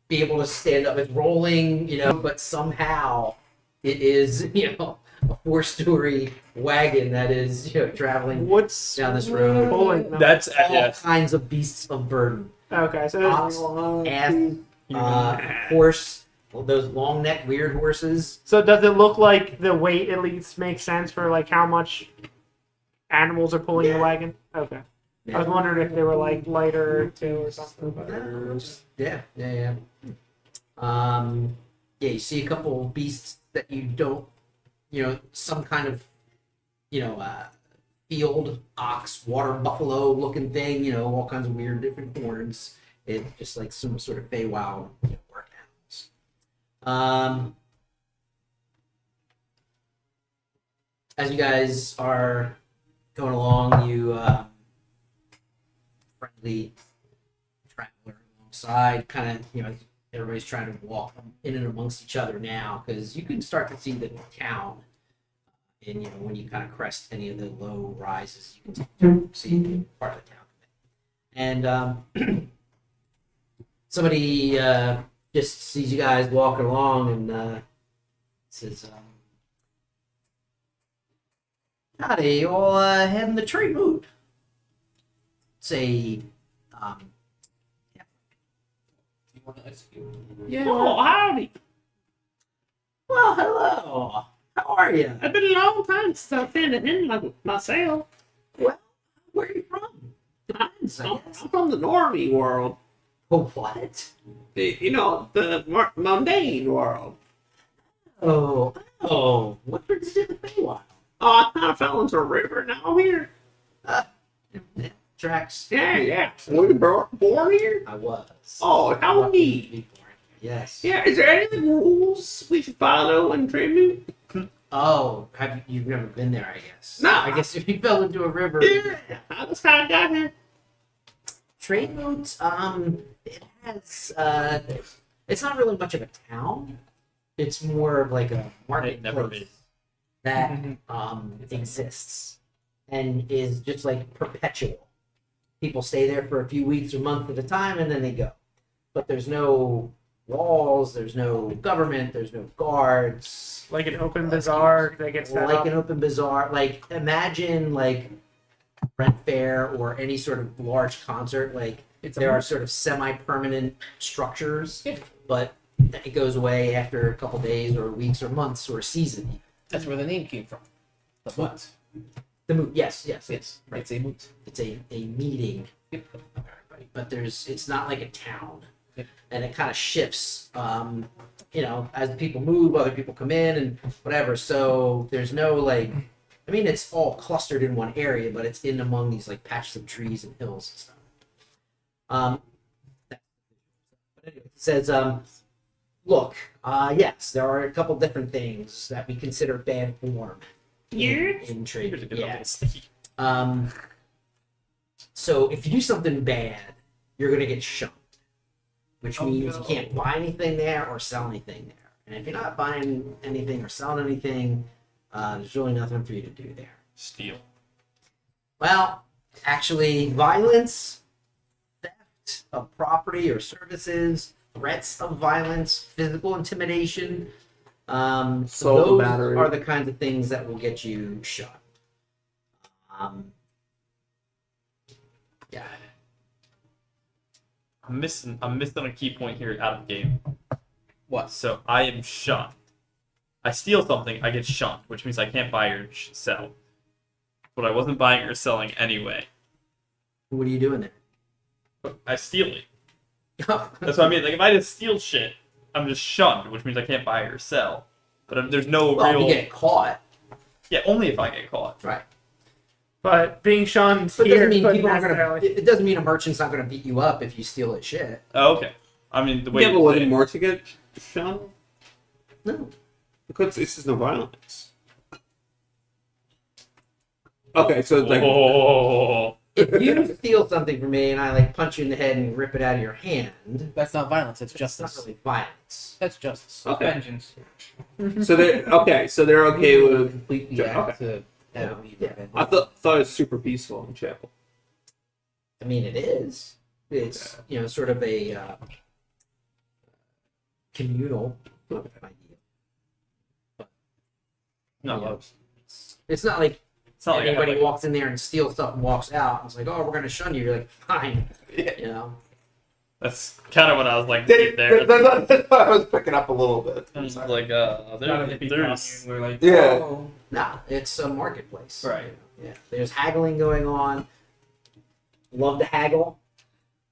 be able to stand up? It's rolling, but somehow it is, a 4-story wagon that is, traveling What's down this road. pulling them? That's all kinds of beasts of burden. Okay, so Ox, ass, horse, those long neck weird horses. so does it look like the weight at least makes sense for like how much animals are pulling the wagon? Okay. I was wondering if they were like lighter too or something. But... Yeah. Yeah, you see a couple beasts that you don't, some kind of, field ox, water buffalo looking thing, all kinds of weird different horns. It's just like some sort of Feywild work animals. As you guys are going along, you friendly traveler alongside, kind of everybody's trying to walk in and amongst each other now because you can start to see the town. And when you kind of crest any of the low rises, you can see part of the town. And somebody just sees you guys walking along and says, "Howdy, you all heading to Trademoot?" Say, You want to execute? yeah. Oh, howdy. Well, hello. How are you? It's been a long time since I've been in myself. Well, where are you from? Depends, I I'm guess. from the normie world. Oh, what? The mundane world. Oh, what brings you to the Feywild? Oh, I kind of fell into a river. Now I'm here. Tracks. Yeah. Were you born here? I was. Oh, how Lucky neat. to be born here. Yes. Yeah, is there any rules we should follow in Trademoot? Oh, you've never been there? I guess. No. I guess if you fell into a river. Yeah, I just kind of got here. Trademoot, it has it's not really much of a town. It's more of like a never marketplace been. that exists and is just like perpetual. People stay there for a few weeks or months at a time and then they go. But there's no walls, there's no government, there's no guards. Like an open bazaar that gets set Like up. an open bazaar. Like imagine like Rent Fair or any sort of large concert. Like there are sort of semi-permanent structures, but it goes away after a couple days or weeks or months or a season. That's where the name came from. The What? moot. The moot, yes, Yes, right. it's a moot. It's a meeting Yep. of everybody, but it's not like a town, Yep. and it kind of shifts. As people move, other people come in and whatever. So there's no like, I mean, it's all clustered in one area, but it's in among these like patches of trees and hills and stuff. But anyway, it says, look, yes, there are a couple different things that we consider bad form in trade. Here's a good Yeah. little sticky. So if you do something bad, you're gonna get shunned, which means you can't buy anything there or sell anything there. And if you're not buying anything or selling anything, there's really nothing for you to do there. Steal. Well, actually, violence, theft of property or services, threats of violence, physical intimidation, Assault those and battery. are the kinds of things that will get you shot. Yeah. I'm missing a key point here out of the game. What? So I am shunned. I steal something, I get shunned, which means I can't buy or sell. But I wasn't buying or selling anyway. What are you doing there? But I steal it. That's what I mean. Like if I just steal shit, I'm just shunned, which means I can't buy or sell. But there's no Well, real. if you get caught, Yeah, only if I get caught. right? But being shunned But it here doesn't mean couldn't people aren't gonna. necessarily. It doesn't mean a merchant's not gonna beat you up if you steal his shit. Oh, okay. I mean the way. Yeah, you but was say it it. more to get shunned? No. Because this is no violence. Okay, so it's like Oh. If you steal something from me and I like punch you in the head and rip it out of your hand, That's not violence. It's it's justice. not really violence. That's justice. okay. Vengeance. So they're okay with. Completely Okay. act to have a Yeah. I thought it was super peaceful and chill. I mean, it is. It's sort of a communal Okay. idea. No, Yeah. It's not like it's not like I have, anybody like, walks in there and steals stuff and walks out. And it's like, oh, we're gonna shun you. You're like, fine. You know. That's kind of what I was like That's there. what I was picking up a little bit. I was like, Not a hippie there's. commune where like Yeah. oh, No, it's a marketplace. Right. Yeah. There's haggling going on. Love to haggle.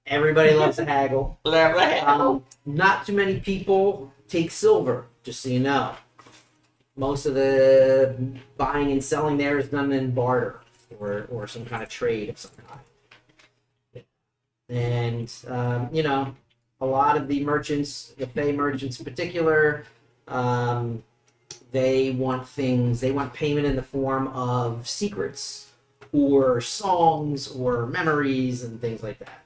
Everybody loves to haggle. Not too many people take silver, just so you know. Most of the buying and selling there is done in barter or some kind of trade of some kind. And, a lot of the merchants, the Fey merchants in particular, they want payment in the form of secrets or songs or memories and things like that.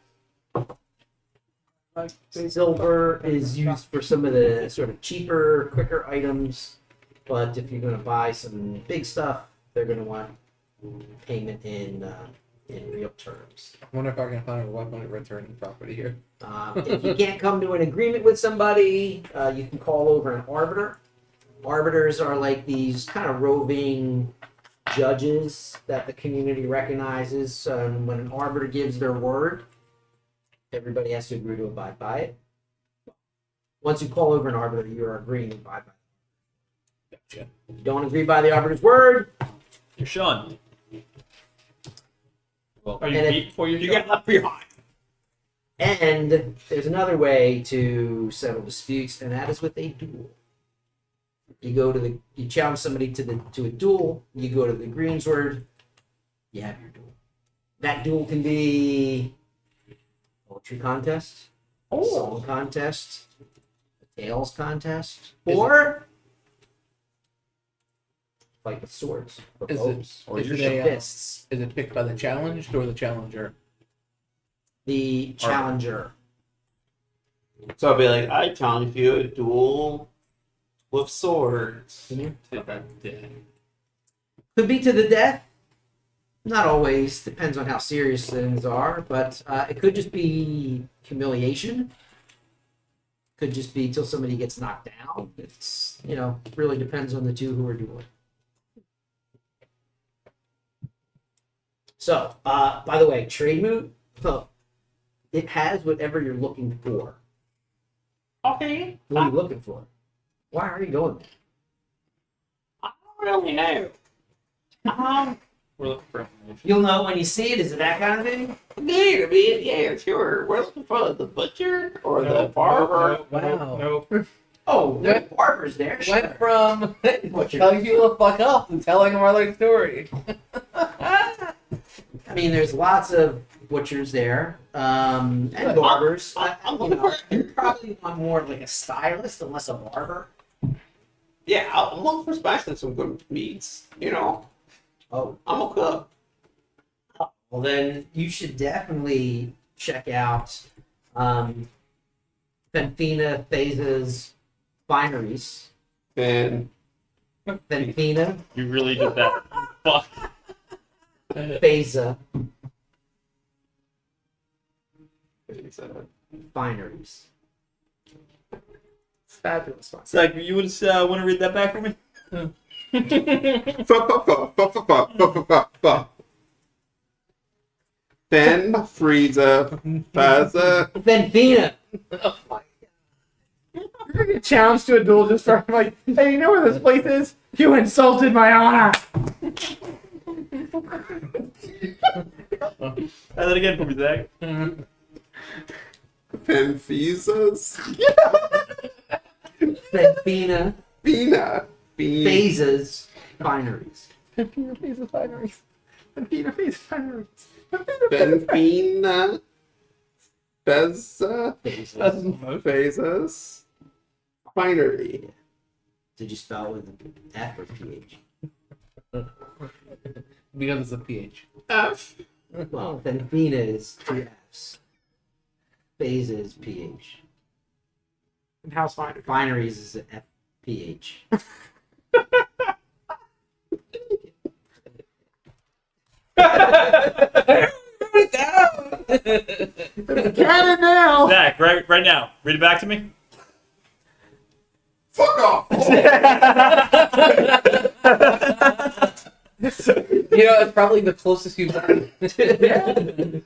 Silver is used for some of the sort of cheaper, quicker items, but if you're going to buy some big stuff, they're going to want payment in real terms. I wonder if I can find a weapon returning property here. If you can't come to an agreement with somebody, you can call over an arbiter. Arbiters are like these kind of roving judges that the community recognizes. When an arbiter gives their word, everybody has to agree to abide by it. Once you call over an arbiter, you're agreeing to abide by it. Gotcha. If you don't agree by the arbiter's word, You're shunned. Are you And if- beat before you You go? get left behind. and there's another way to settle disputes, and that is with a duel. You challenge somebody to a duel. You go to the greensword. You have your duel. That duel can be poetry contest, song contest, a tales contest, or fight with swords or Is it- bows or is your it a, fists. is it picked by the challenged or the challenger? The challenger. So I'll be like, I challenge you a duel with swords. To that day. Could be to the death. Not always. Depends on how serious things are. But it could just be humiliation. Could just be till somebody gets knocked down. It's, really depends on the two who are dueling. So, by the way, Trademoot, it has whatever you're looking for. Okay. What are you looking for? Why are you going there? I don't really know. We're looking for You'll know when you see it. Is it that kind of thing? Yeah, sure. We're looking for the butcher or the barber. Wow. No. Oh, the barber's there. Went Sure. from Butcher. telling people to fuck up and telling them our life story. I mean, there's lots of butchers there, and barbers. You probably want more of like a stylist and less a barber. Yeah, I'm looking for smashing some good meats. Oh, I'm a cook. well then you should definitely check out Fenfina Phase's fineries. And Fenfina You really did that. Fuck. Phase fineries. It's fabulous. Zach, you would want to read that back for me? Ben, Frieza, Faza. Fenfina. You're gonna get challenged to a duel just for like, hey, you know where this place is? You insulted my honor. Try that again for me, Zach. Penfizas? Fenfina Bina. Phase's fineries. Peter Face of Fineries. Peter Face of Fineries. Benfina. Beza. Phases. Phases. Finery. Did you spell it with an F or PH? Because it's a PH. F. Well, Fenfina is two F's. Phases PH. And House Finder. Fineries is an FPH. Cannon now! Zach, right now. Read it back to me. Fuck off! It's probably the closest you've done. Shit.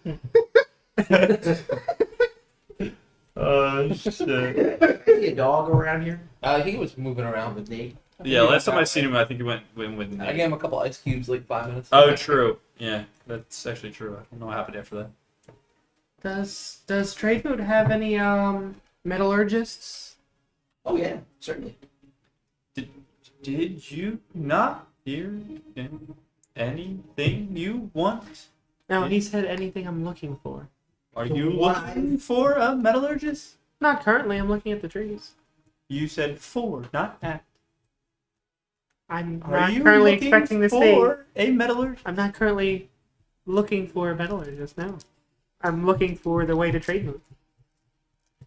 See a dog around here He was moving around. with Nate? Yeah, last time I seen him, I think he went with I Nate. gave him a couple ice cubes like 5 minutes. Oh, true. Yeah, that's actually true. I don't know what happened after that. Does Trademoot have any metallurgists? Oh yeah, certainly. Did you not hear anything you want? No, he said anything I'm looking for. Are you Why? looking for a metallurgist? Not currently. I'm looking at the trees. You said for, not at. I'm Are not you currently looking expecting this thing. for a metallurgist? I'm not currently looking for a metallurgist. No, I'm looking for the way to Trademoot.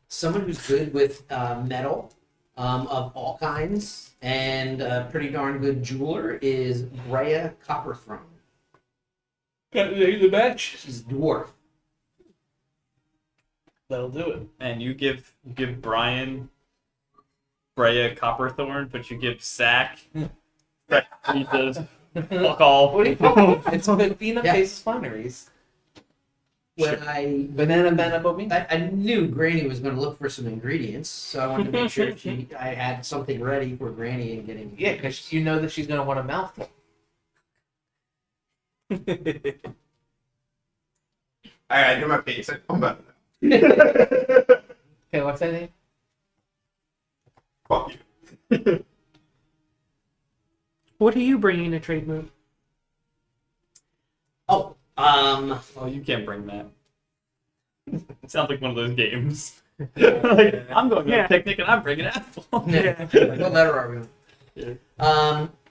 someone who's good with metal of all kinds and a pretty darn good jeweler is Brea Copperthrone. Got the bench. She's a dwarf. That'll do it. And you give Brian Brea Copperthorn, but you give Zach fresh pizzas. Fuck all. What do you call it? It's Bina Yeah. Faces Fineries. When I Banana Bobina. I knew Granny was going to look for some ingredients, so I wanted to make sure I had something ready for Granny and getting. Yeah, because you know that she's going to want a mouthful. Alright, do my face. I'm about Okay, what's that name? fuck you. What are you bringing to Trademoot? Oh, Oh, you can't bring that. It sounds like one of those games. Like, I'm going to Yeah. a picnic and I'm bringing apple. Yeah. what letter are we on? Yeah.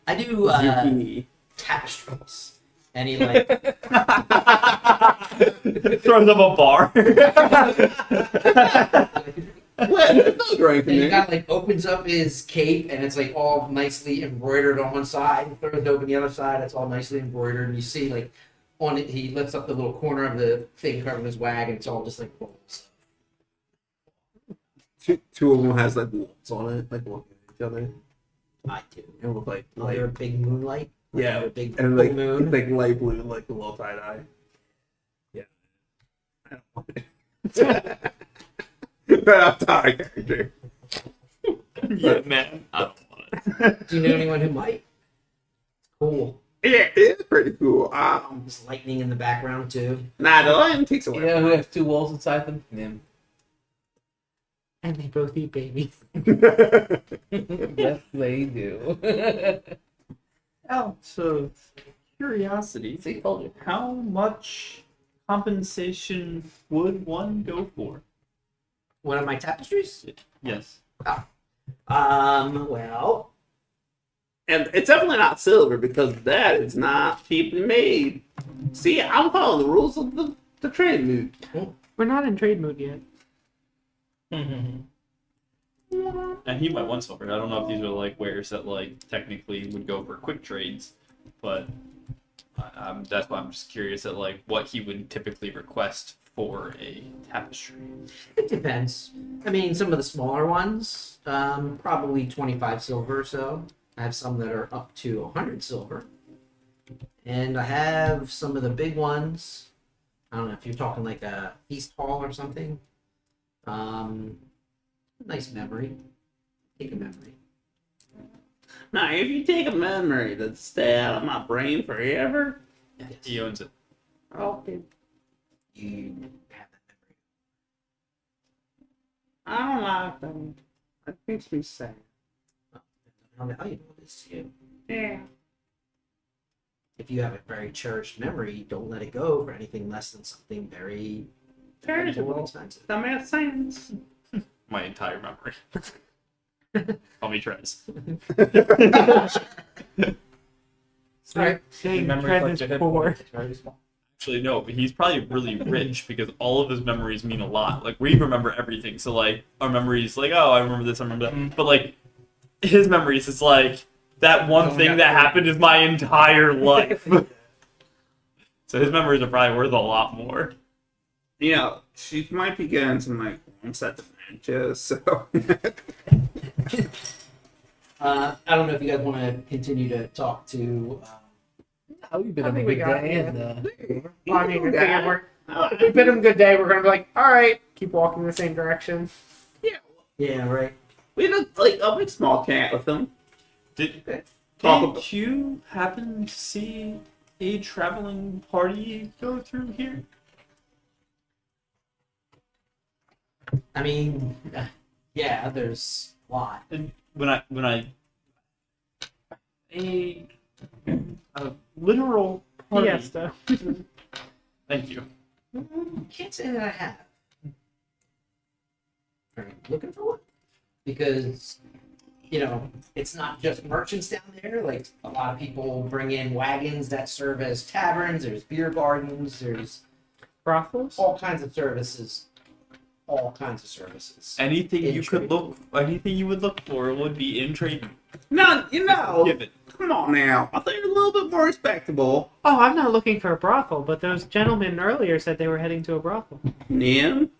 I do Zucchini. tapestries. Any like Throws up a bar. What? There's no drink in he there. kind of like opens up his cape and it's like all nicely embroidered on one side. Throws it open the other side. It's all nicely embroidered, and you see like on it he lifts up the little corner of the thing covering his wag, and it's all just like rolls. Two of them has like wolves on it, like looking at each other. I do. And look like They're a big moonlight. Yeah, They're a big and like full moon. it's like light blue, like a little tie dye. Yeah. I don't want it. Right off top character. Yeah, man. I don't want it. Do you know anyone who might? It's cool. Yeah, it is pretty cool. There's lightning in the background too. Nah, the lion takes You away. know who has two wolves inside them? Nim. And they both eat babies. Yes, they do. Oh, so curiosity. See, told you. How much compensation would one go for? One of my tapestries? Yes. Well, And it's definitely not silver because that is not cheaply made. See, I'm following the rules of the trade mood. We're not in Trademoot yet. And he might want silver. I don't know if these are like wares that like technically would go for quick trades, but that's why I'm just curious at like what he would typically request for a tapestry. it depends. I mean, some of the smaller ones, probably 25 silver or so. I have some that are up to 100 silver. And I have some of the big ones. I don't know if you're talking like a feast hall or something. Nice memory. Take a memory. Now, if you take a memory that's stay out of my brain forever, He owns it. okay. You have that memory. I don't like them. That makes me sad. How valuable it is to you. Yeah. If you have a very cherished memory, don't let it go for anything less than something very valuable and Perishable. expensive. That makes sense. My entire memory. Call me Trez. Alright. Saying Memories Trent like is the hip poor. it's very small. Actually, no, but he's probably really rich because all of his memories mean a lot. Like, we remember everything. So, like, our memories, like, oh, I remember this, I remember that. But, like, his memories, it's like, that one thing that happened is my entire life. So his memories are probably worth a lot more. You know, she might be getting some like one set of matches, so I don't know if you guys want to continue to talk to. Oh, you've been I having a think we good got day. it. And, Well, I mean, I think if we bid him good day, we're gonna be like, all right, keep walking the same direction. Yeah, right. we did like a big small chat with them. Did Talk about- did you happen to see a traveling party go through here? I mean, yeah, there's a lot. And when I a literal party. Fiesta. Thank you. Can't say that I have. Are you looking for one? Because, you know, it's not just merchants down there. Like, a lot of people bring in wagons that serve as taverns, there's beer gardens, there's Brothels? all kinds of services. all kinds of services. Anything In you could Trademoot. anything you would look for would be in Trademoot. No, Give it. come on now. I think you're a little bit more respectable. Oh, I'm not looking for a brothel, but those gentlemen earlier said they were heading to a brothel. Nim,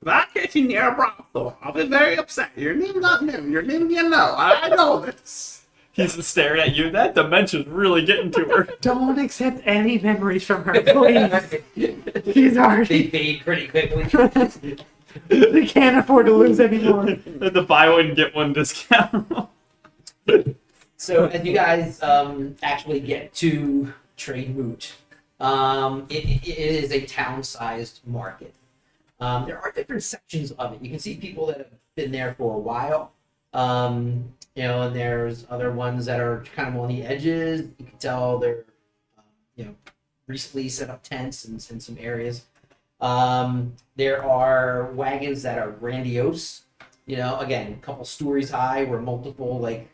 if I catch you near a brothel, I'll be very upset. Your name's not Nim. Your name, you know. I know this. He's staring at you. That dementia's really getting to her. Don't accept any memories from her, please. She's They already. fade pretty quickly. We can't afford to lose anymore. The buy one get one discount. So as you guys actually get to Trademoot, it is a town-sized market. There are different sections of it. You can see people that have been there for a while. And there's other ones that are kind of on the edges. You can tell they're, recently set up tents in some areas. There are wagons that are grandiose. Again, a couple stories high, where multiple like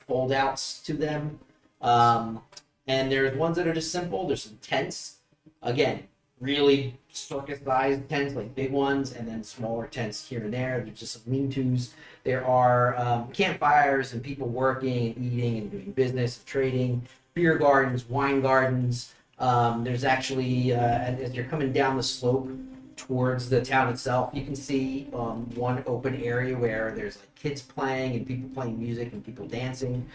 fold outs to them. And there's ones that are just simple. There's some tents. Again, really circus-sized tents, like big ones, and then smaller tents here and there. There's just some lean-tos. There are campfires and people working and eating and doing business and trading. Beer gardens, wine gardens. There's actually, as you're coming down the slope towards the town itself, you can see one open area where there's like kids playing and people playing music and people dancing.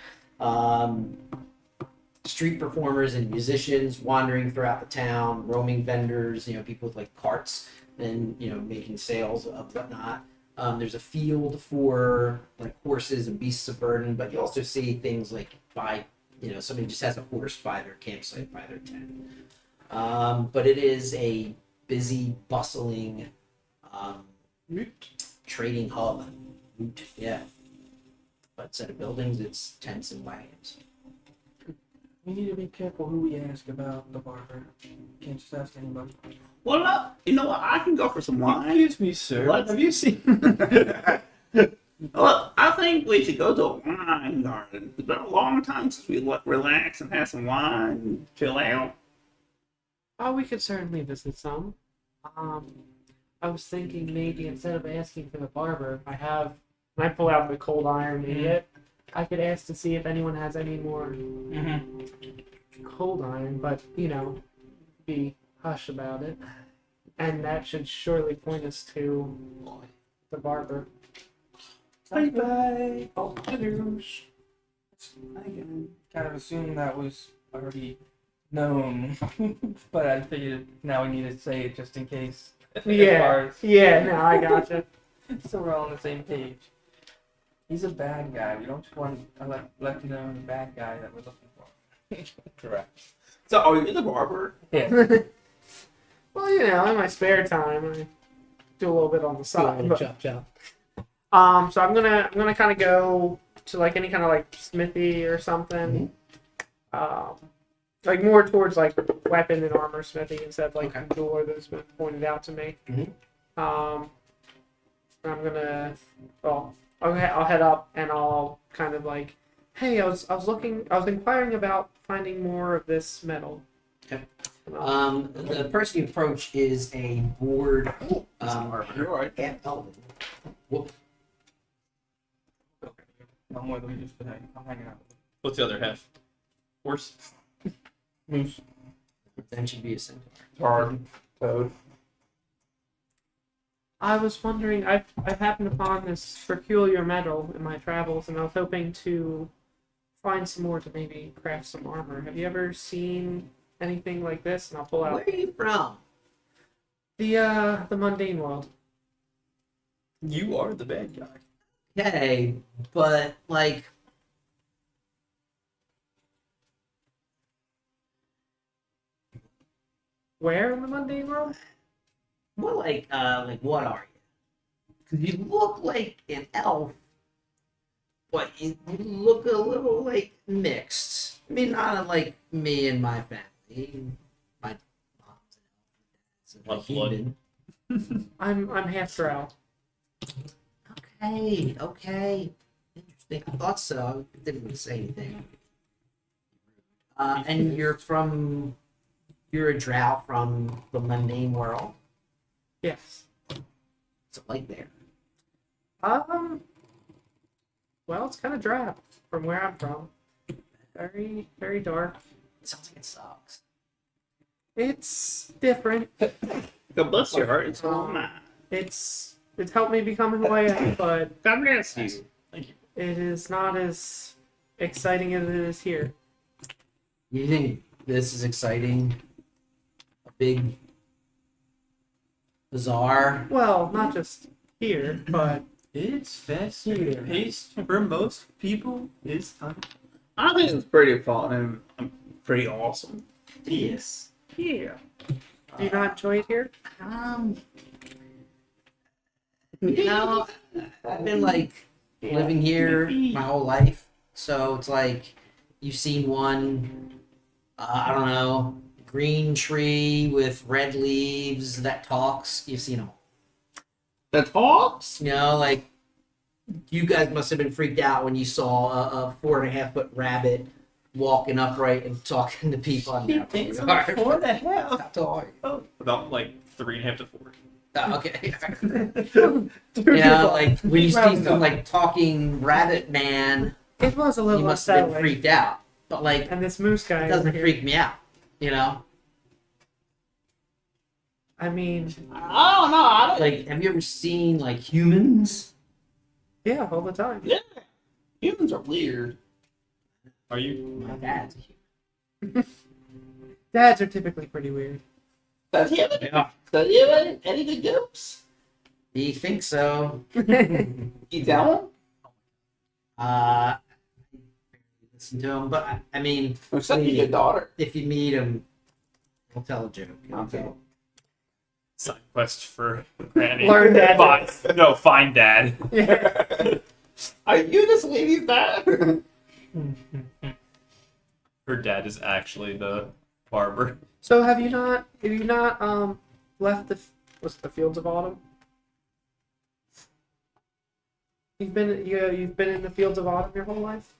Street performers and musicians wandering throughout the town, roaming vendors, people with like carts and making sales of whatnot. There's a field for like horses and beasts of burden, but you also see things like somebody just has a horse by their campsite, by their tent. But it is a busy, bustling trading hub. Yeah. But instead of buildings, it's tents and wagons. We need to be careful who we ask about the barber. Can't just ask anybody. Well, you know what? I can go for some wine. Excuse me, sir. What? Have you seen? Well, I think we should go to a wine garden. It's been a long time since we relax and have some wine and chill out. Oh, we could certainly visit some. I was thinking maybe instead of asking for the barber, when I pull out the cold iron idiot, I could ask to see if anyone has any more cold iron, but be hush about it. And that should surely point us to the barber. Bye bye. Oh, adios. I kind of assumed that was already known, but I figured now we need to say it just in case. Yeah, no, I gotcha. So we're all on the same page. He's a bad guy. We don't just want to let you know the bad guy that we're looking for. Correct. So, are you the barber? Yeah. Well, in my spare time, I do a little bit on the side. But, Chop chop. so I'm gonna kind of go to like any kind of like smithy or something. Like more towards like weapon and armor smithing instead of like the door that's been pointed out to me. I'm gonna, I'll head up and I'll kind of like, hey, I was inquiring about finding more of this metal. Okay. The person you approach is a bored, You're right. half elven. Whoop. No more than we just been hanging out. What's the other half? Horse. Moose. Then should be a centaur. Hard. Toad. I was wondering, I've happened upon this peculiar metal in my travels, and I was hoping to find some more to maybe craft some armor. Have you ever seen anything like this? And I'll pull out Where are you from? the mundane world. You are the bad guy. Okay, but like, Where in the mundane world? what what are you? Because you look like an elf, but you look a little like mixed. I mean, not unlike me and my family. My mom's an elf, What blood? heathen. I'm half drow. Okay. Interesting. I thought so. I didn't really say anything. And you're a drow from the mundane world. Yes. What's it like there? Well, it's kind of drab from where I'm from. Very, very dark. It sounds like it sucks. It's different. God bless your heart and soul, man. It's helped me become who I am, but God bless you. Thank you. it is not as exciting as it is here. You think this is exciting? A big bazaar? Well, not just here, but It's fast paced for most people. It's time. I think it's pretty fun and pretty awesome. Yes. yeah. Do you not enjoy it here? You know, I've been like living here my whole life, so it's like you've seen one, I don't know, green tree with red leaves that talks. You've seen them. The talks? You know, like you guys must have been freaked out when you saw a 4.5 foot rabbit walking upright and talking to people. On that thinks I'm regard. 4.5. How tall are you? About like 3.5 to 4. Okay. You know, like when you see some like talking rabbit man, It was a you little must have been unsettling. freaked out. But like, And this moose guy it over doesn't here. freak me out. You know, I mean, I don't know. I don't like have you ever seen like humans? yeah, all the time. Yeah. Humans are weird. Are you? My dad's a human. Dads are typically pretty weird. Does he have Yeah. any good jokes? You think so? You tell Uh, listen to him, but I mean, him? Except for your daughter. if you meet him, he'll tell a joke. Okay. Side quest for Granny. Learn dad Find dad. Yeah. Are you this lady's dad? Her dad is actually the barber. So have you not left the Fields of Autumn? You've been in the Fields of Autumn your whole life?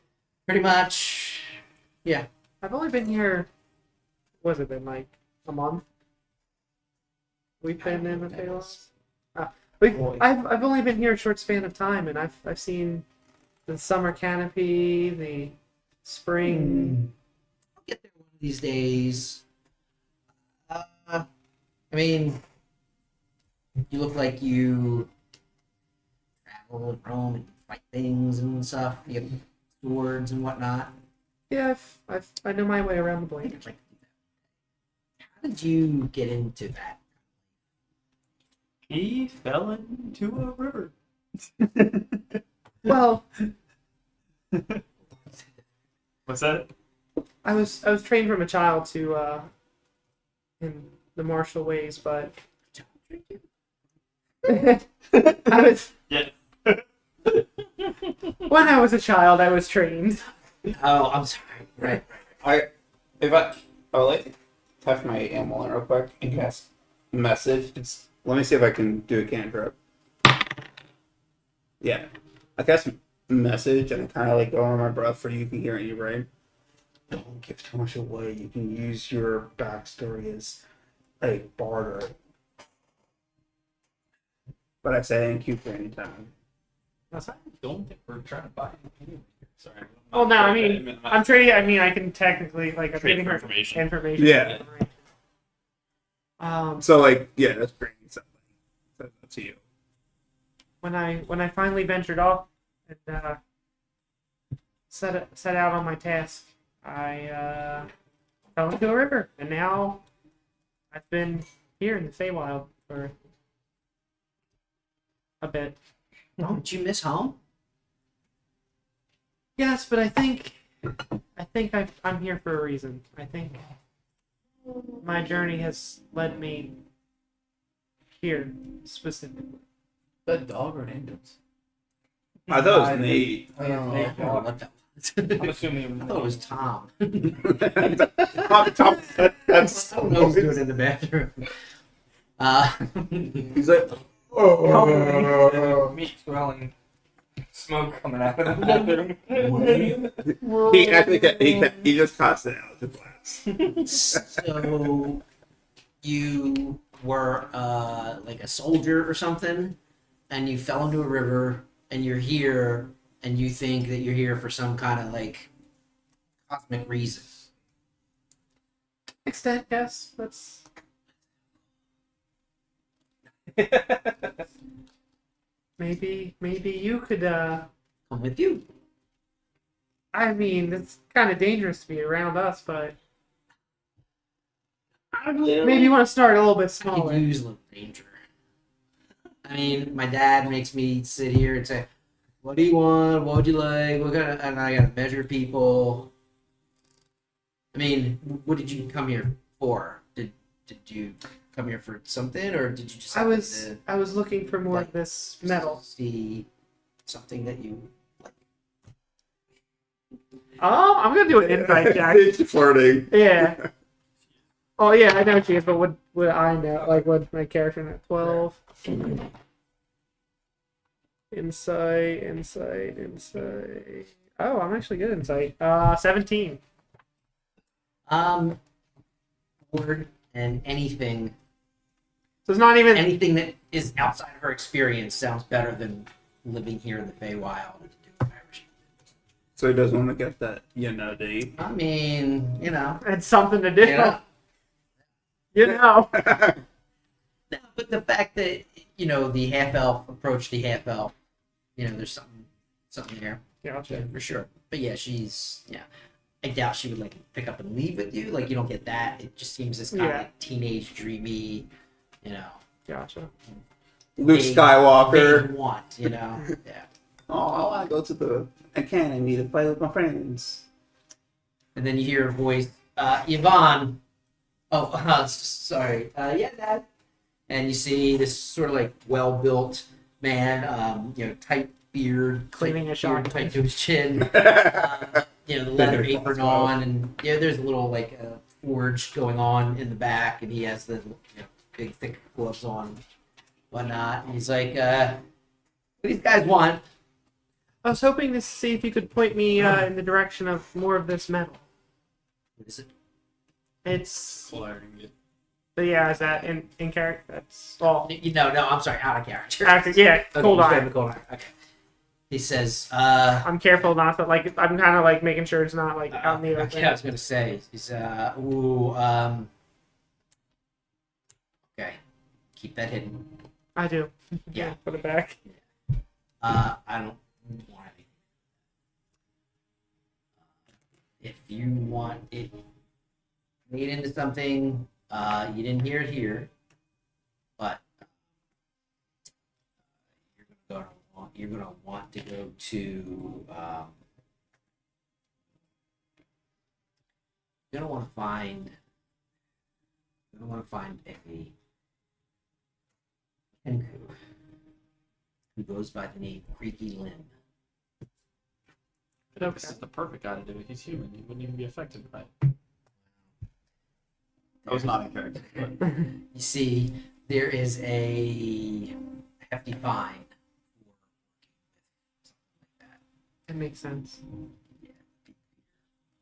Pretty much. I've only been here, what has it been, like a month? We've been in the Fields. I've only been here a short span of time, and I've seen the summer canopy, the spring. I'll get there one of these days. I mean, you look like you travel and roam and fight things and stuff. You have swords and whatnot. Yeah, I know my way around the I think blade. I'd like to do that. How did you get into that? He fell into a river. Well, What's that? I was trained from a child to in the martial ways, but I was Yeah. when I was a child I was trained. Oh, I'm sorry. Right. I would like to test my animal in real quick and cast message. Let me see if I can do a cantrip. Yeah. I cast message and I kind of like go under my breath for you can hear it in your brain. Don't give too much away. You can use your backstory as a barter. But I say in queue for any time. I don't think we're trying to buy it. Sorry. Oh no, I mean I'm trading. I mean I can technically like I'm Trade giving for her information. information. Yeah. So like yeah, that's bringing something. That's up to you. When I finally ventured off and set out on my task, I fell into a river, and now I've been here in the Feywild for a bit. Don't you miss home? Yes, but I think I'm here for a reason. I think my journey has led me here specifically. A dog or an ambulance? I thought it was Nate. I don't know what that was. I'm assuming it was. I thought it was Tom. That's I don't know who's doing it in the bathroom. He's like, Meat smelling smoke coming out of the bathroom. he actually he just tossed it out the glass. So you were like a soldier or something, and you fell into a river, and you're here, and you think that you're here for some kind of like cosmic reason. Extent, yes. That's maybe you could. Come with you. I mean, it's kind of dangerous to be around us, but maybe you want to start a little bit I could smaller. use a little danger. I mean, my dad makes me sit here and say, "What do you want? What would you like? What kind of?" And I gotta measure people. I mean, what did you come here for? Did you come here for something, or did you just? I happen was to looking for more of this metal. see something that you like? Oh, I'm gonna do an insight check. It's flirting. Yeah. Oh yeah, I know she is, but would I know? Like, what my character know? 12. Insight. Oh, I'm actually good at insight. 17. Word and anything So it's not even. anything that is outside of her experience sounds better than living here in the Feywild and doing whatever she. So he doesn't want to get that, do you? I mean, It's something to do. Yeah. You know. No, but the fact that the half elf approached the half elf, there's something there, Gotcha. for sure. But yeah, I doubt she would like pick up and leave with you. Like you don't get that. It just seems this kind of Yeah. like teenage dreamy, Gotcha. Luke Big- Skywalker. big want, Yeah. Oh, I want to go to the academy to play with my friends. And then you hear a voice, Yvonne. Oh, sorry. Yeah, Dad. And you see this sort of like well-built man, tight beard, Cleaning a shotgun. tight to his chin, the leather apron on, and there's a little like forge going on in the back, and he has the big thick gloves on, whatnot. And he's like, "What do these guys want?" I was hoping to see if you could point me in the direction of more of this metal. What is it? It's. Flaring it. But yeah, is that in character? That's all. No, I'm sorry, out of character. Actor, yeah, Okay, cold you eye. said cold eye. Okay. He says, I'm careful not to like. I'm kind of like making sure it's not like out in the open. I was gonna say, he's okay, keep that hidden. I do. Yeah. Put it back. I don't want anything. If you want it made into something, you didn't hear it here, but you're gonna want to go to you're gonna want to find a Kenku who goes by the name Creaky Limb. This is the perfect guy to do it. He's human. He wouldn't even be affected by it. I was not in character. But You see, there is a hefty fine for something like that. It makes sense. Yeah,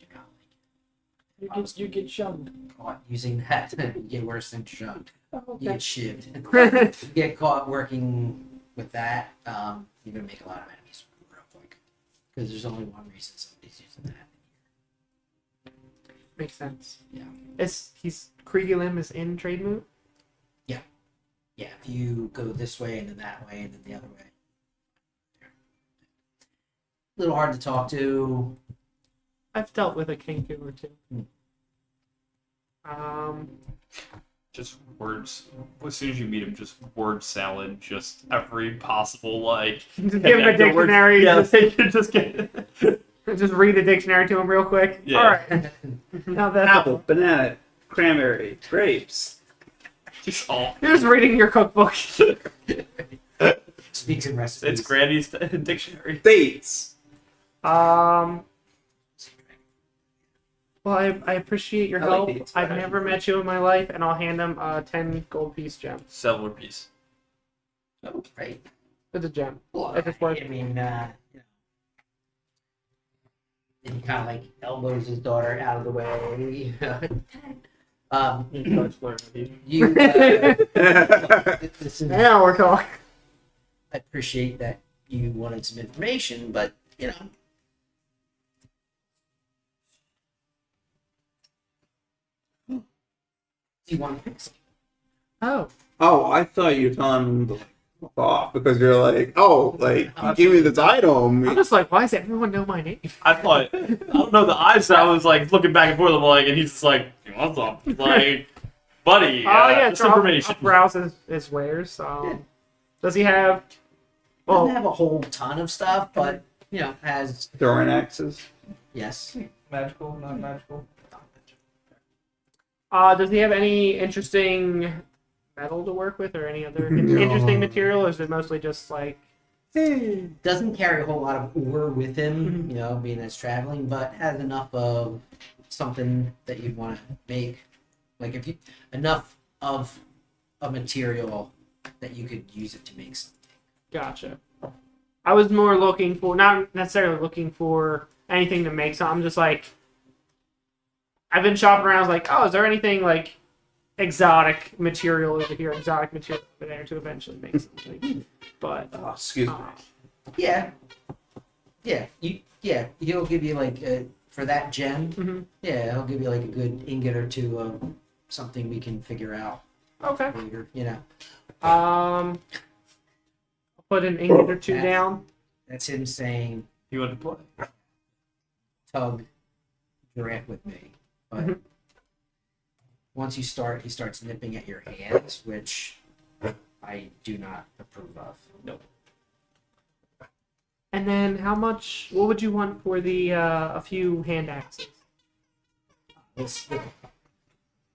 do not like it. You get shunned. Caught using that, you get worse than shunned. Oh, You okay. get shivved. You get caught working with that, you're gonna make a lot of enemies real quick. Because there's only one reason somebody's using that. Makes sense. Yeah. He's Kriegi Lim is in Trademoot. Yeah, if you go this way and then that way and then the other way. A little hard to talk to. I've dealt with a Kenku or two. just words. As soon as you meet him, just word salad. Just every possible like. Just give him a the words- dictionary. Yeah, Just, they could just get. just read the dictionary to him real quick. Yeah. All right. Now that's Apple, banana, cranberry, grapes. Just all. You're just reading your cookbook. Speaks in recipes. It's Granny's dictionary. Dates. Well, I appreciate your I like help. dates, I've but I never should- met you in my life, and I'll hand him a 10 gold piece gem. Silver piece. Oh, right. It's a gem. Well, If it's worth I mean, and he kind of like elbows his daughter out of the way. He starts flirting with you. You, this is Now we're talking. I appreciate that you wanted some information, but you know. Do you want to pick something? Oh, Oh, I thought you were telling him to like fuck off because you're like, oh, like you give me this item. I'm just like, why does everyone know my name? I thought, I don't know the eyes. I was like looking back and forth. I'm like, and he's just like, you want some? Like, buddy, Oh yeah, this I'll information. browse his wares. Does he have? Doesn't Well, have a whole ton of stuff, but you know, has Throwing axes. yes. Magical, not magical. does he have any interesting metal to work with, or any other No. interesting material? Or is it mostly just like? Doesn't carry a whole lot of ore with him, you know, being as traveling, but has enough of something that you'd want to make. Like if you enough of a material that you could use it to make something. Gotcha. I was more looking for, not necessarily looking for anything to make something. I'm just like, I've been shopping around. I was like, oh, is there anything like exotic material over here, exotic material over there to eventually make something? But Oh, excuse me. Yeah. He'll give you like for that gem. Mhm. Yeah, he'll give you like a good ingot or two of something we can figure out okay. later. You know, I'll put an ingot or two down. that's him saying, You want to play? "Tug, giraffe with me." But Mhm. once you start, he starts nipping at your hands, which I do not approve of. Nope. And then how much? What would you want for the a few hand axes? This,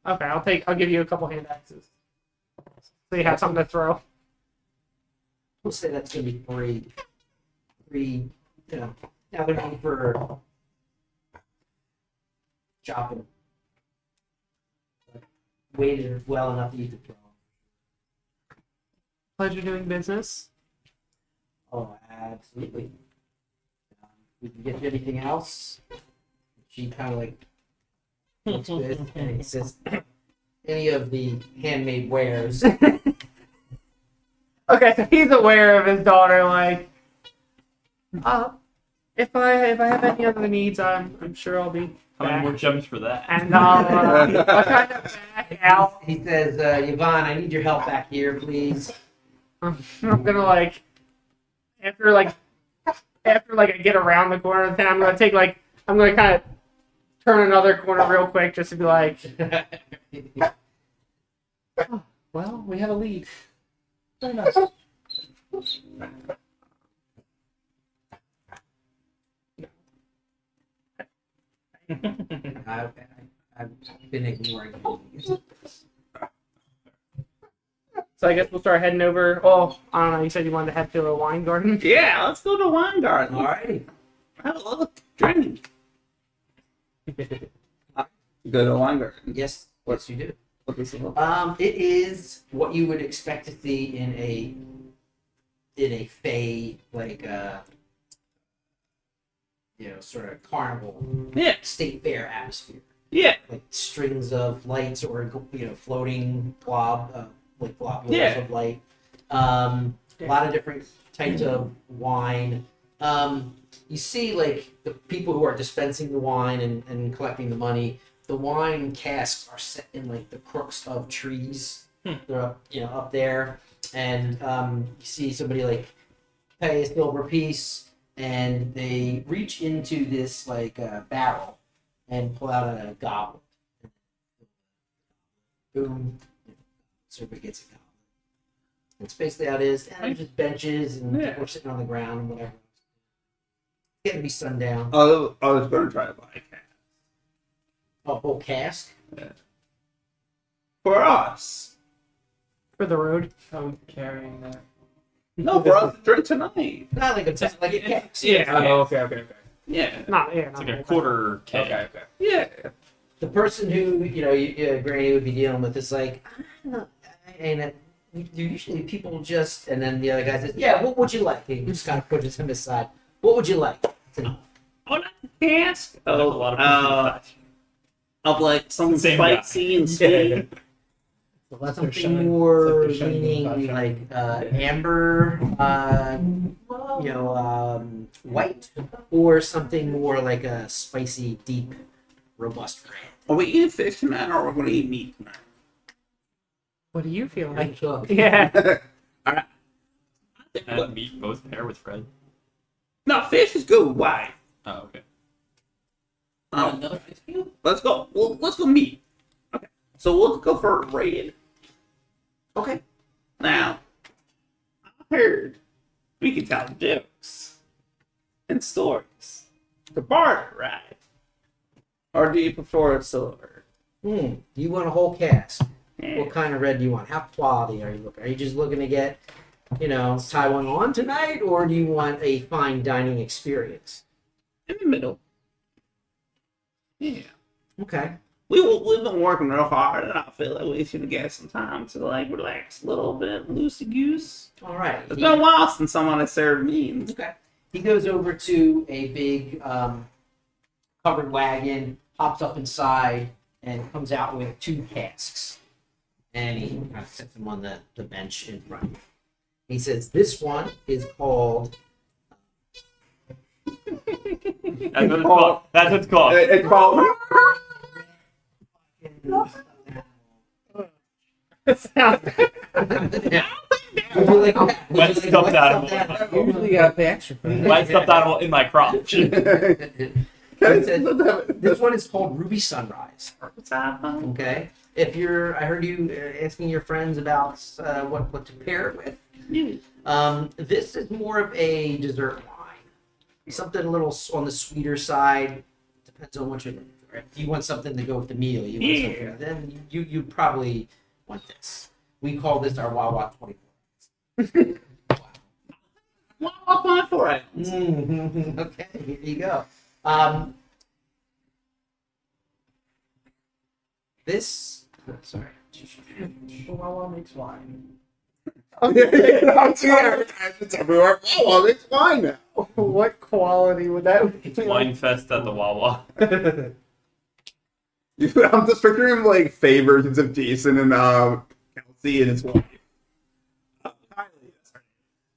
Okay, I'll give you a couple hand axes. So you have something to throw. we'll say that's gonna be three. You know, now they're going for chopping. But weighted well enough that you could throw. Pleasure doing business. Oh, absolutely. We can get you anything else. She kind of like looks good and it says any of the handmade wares. Okay, so he's aware of his daughter. Like, if I have any other needs, I'm sure I'll be How many back. more gems for that? And I'll kind of back out. He says, Yvonne, I need your help back here, please. I'm gonna like after I get around the corner of the town, I'm gonna kind of turn another corner real quick just to be like, oh, well, we have a lead. Very nice. I've been ignoring you. So I guess we'll start heading over. Oh, I don't know. You said you wanted to head to a wine garden. Yeah, let's go to wine garden. Alrighty. Have a little drink. Go to wine garden. Yes, you do. What is it? It is what you would expect to see in a fey like sort of carnival Yeah, state fair atmosphere. yeah, Like strings of lights or floating globules Yeah. of light. A lot of different types of wine. You see like the people who are dispensing the wine and collecting the money. The wine casks are set in like the crooks of trees. They're up there, and you see somebody like pay a silver piece, and they reach into this barrel and pull out a goblet. Boom. Everybody gets a goblet. That's basically how it is. And there's just benches and Yeah. people are sitting on the ground and whatever. It's getting to be sundown. I was going to try to buy a cat. A whole cask. For us. For the road. I'm carrying that. No, for us to drink tonight. Not like a cask. Yeah. Oh, okay. Yeah. Not It's like a quarter can. Okay. Yeah. The person who Granny would be dealing with is like, I don't know, and usually people just, and then the other guy says, yeah, what would you like? He just kind of pushes him aside. What would you like? Oh, not cask. There's a lot of of like something Same guy. spicy and sweet. Well, They're something shining. more It's like they're shining leaning sunshine. like amber, white, or something more like a spicy, deep, robust red. Are we eating fish tonight, or are we going to eat meat tonight? What do you feel Like like? cook. Yeah. All right. And meat both pair with bread. No, fish is good with white. Oh, okay. Another fish cube? Let's go. Well, let's go meat. Okay. So we'll go for red. Okay. Now, I heard we can tell jokes and stories. The barter, right? Or do you prefer a silver? You want a whole cask? Yeah. What kind of red do you want? How quality are you looking? Are you just looking to get, Taiwan on tonight, or do you want a fine dining experience? In the middle. Yeah. Okay. We've been working real hard, and I feel like we should get some time to relax a little bit, loosey goose. All right. It's been a while since someone has served me. Okay. He goes over to a big covered wagon, hops up inside, and comes out with 2 casks. And he kind of sets them on the bench in front. He says, "This one is called." That's what it's called. That's what it's called. It's called. Wet stuffed animal. Usually got to pay extra for that. Wet stuffed animal in my crotch. This one is called Ruby Sunrise. Okay. If I heard you asking your friends about what to pair it with. This is more of a dessert wine. Something a little on the sweeter side. Depends on what you're looking for. If you want something to go with the meal, then you probably want this. We call this our Wawa 24. Wawa 24. Okay, here you go. Sorry. Wawa makes wine. I'm seeing advertisements everywhere. Wawa makes wine now. What quality would that be? Wine fest at the Wawa. I'm just picturing like fey versions of Jason and Kelsey and his wife.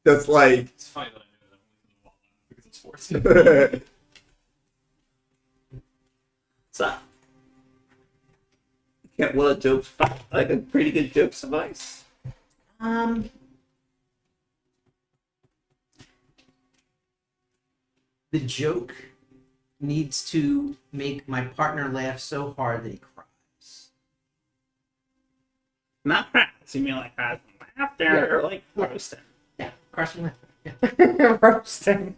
That's like It's funny that I knew that because it's sports. So, will a joke, like a pretty good joke suffice? The joke needs to make my partner laugh so hard that he cries. Not cries. You mean like cries from laughter or like roasting? Yeah, cries from laughter. Yeah. Roasting.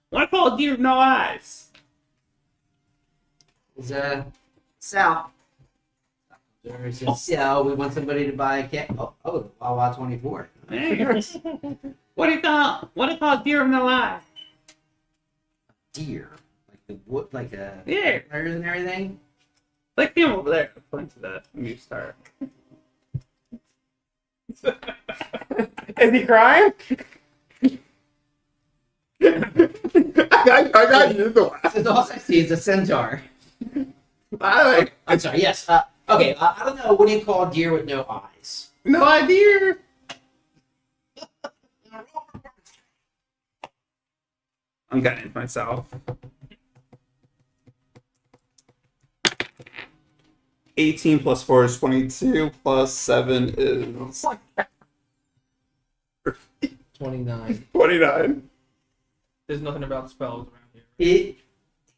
What called deer with no eyes? Is Sal. He says, we want somebody to buy a cat. Oh, Wawa 24. Yes. What do you call deer with no eyes? Deer, like the wood, like a Yeah. antlers and everything. Like him over there. Point to the new star. Is he crying? I got you the last. So all I see is a centaur. I I'm sorry. Yes. Okay. I don't know. What do you call deer with no eyes? no idea. I'm getting it myself. 18 plus 4 is 22, plus 7 is 29. 29. There's nothing about spells around here. It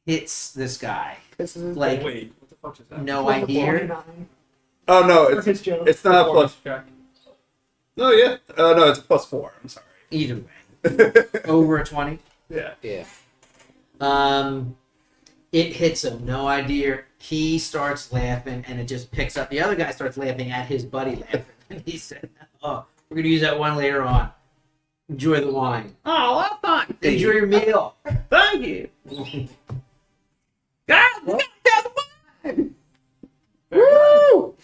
hits this guy. This is Like Wait, what the fuck is that? no idea. Oh no, For his joke. it's not a plus. Check. No, yeah. Oh no, it's plus 4. I'm sorry. Either way, over a 20. Yeah. Yeah. It hits him. No idea. He starts laughing, and it just picks up. The other guy starts laughing at his buddy laughing, and he said, "Oh, we're gonna use that one later on. Enjoy the wine. Oh, well, fine. Enjoy your meal." Thank you. God, we gotta tell the wine. Woo!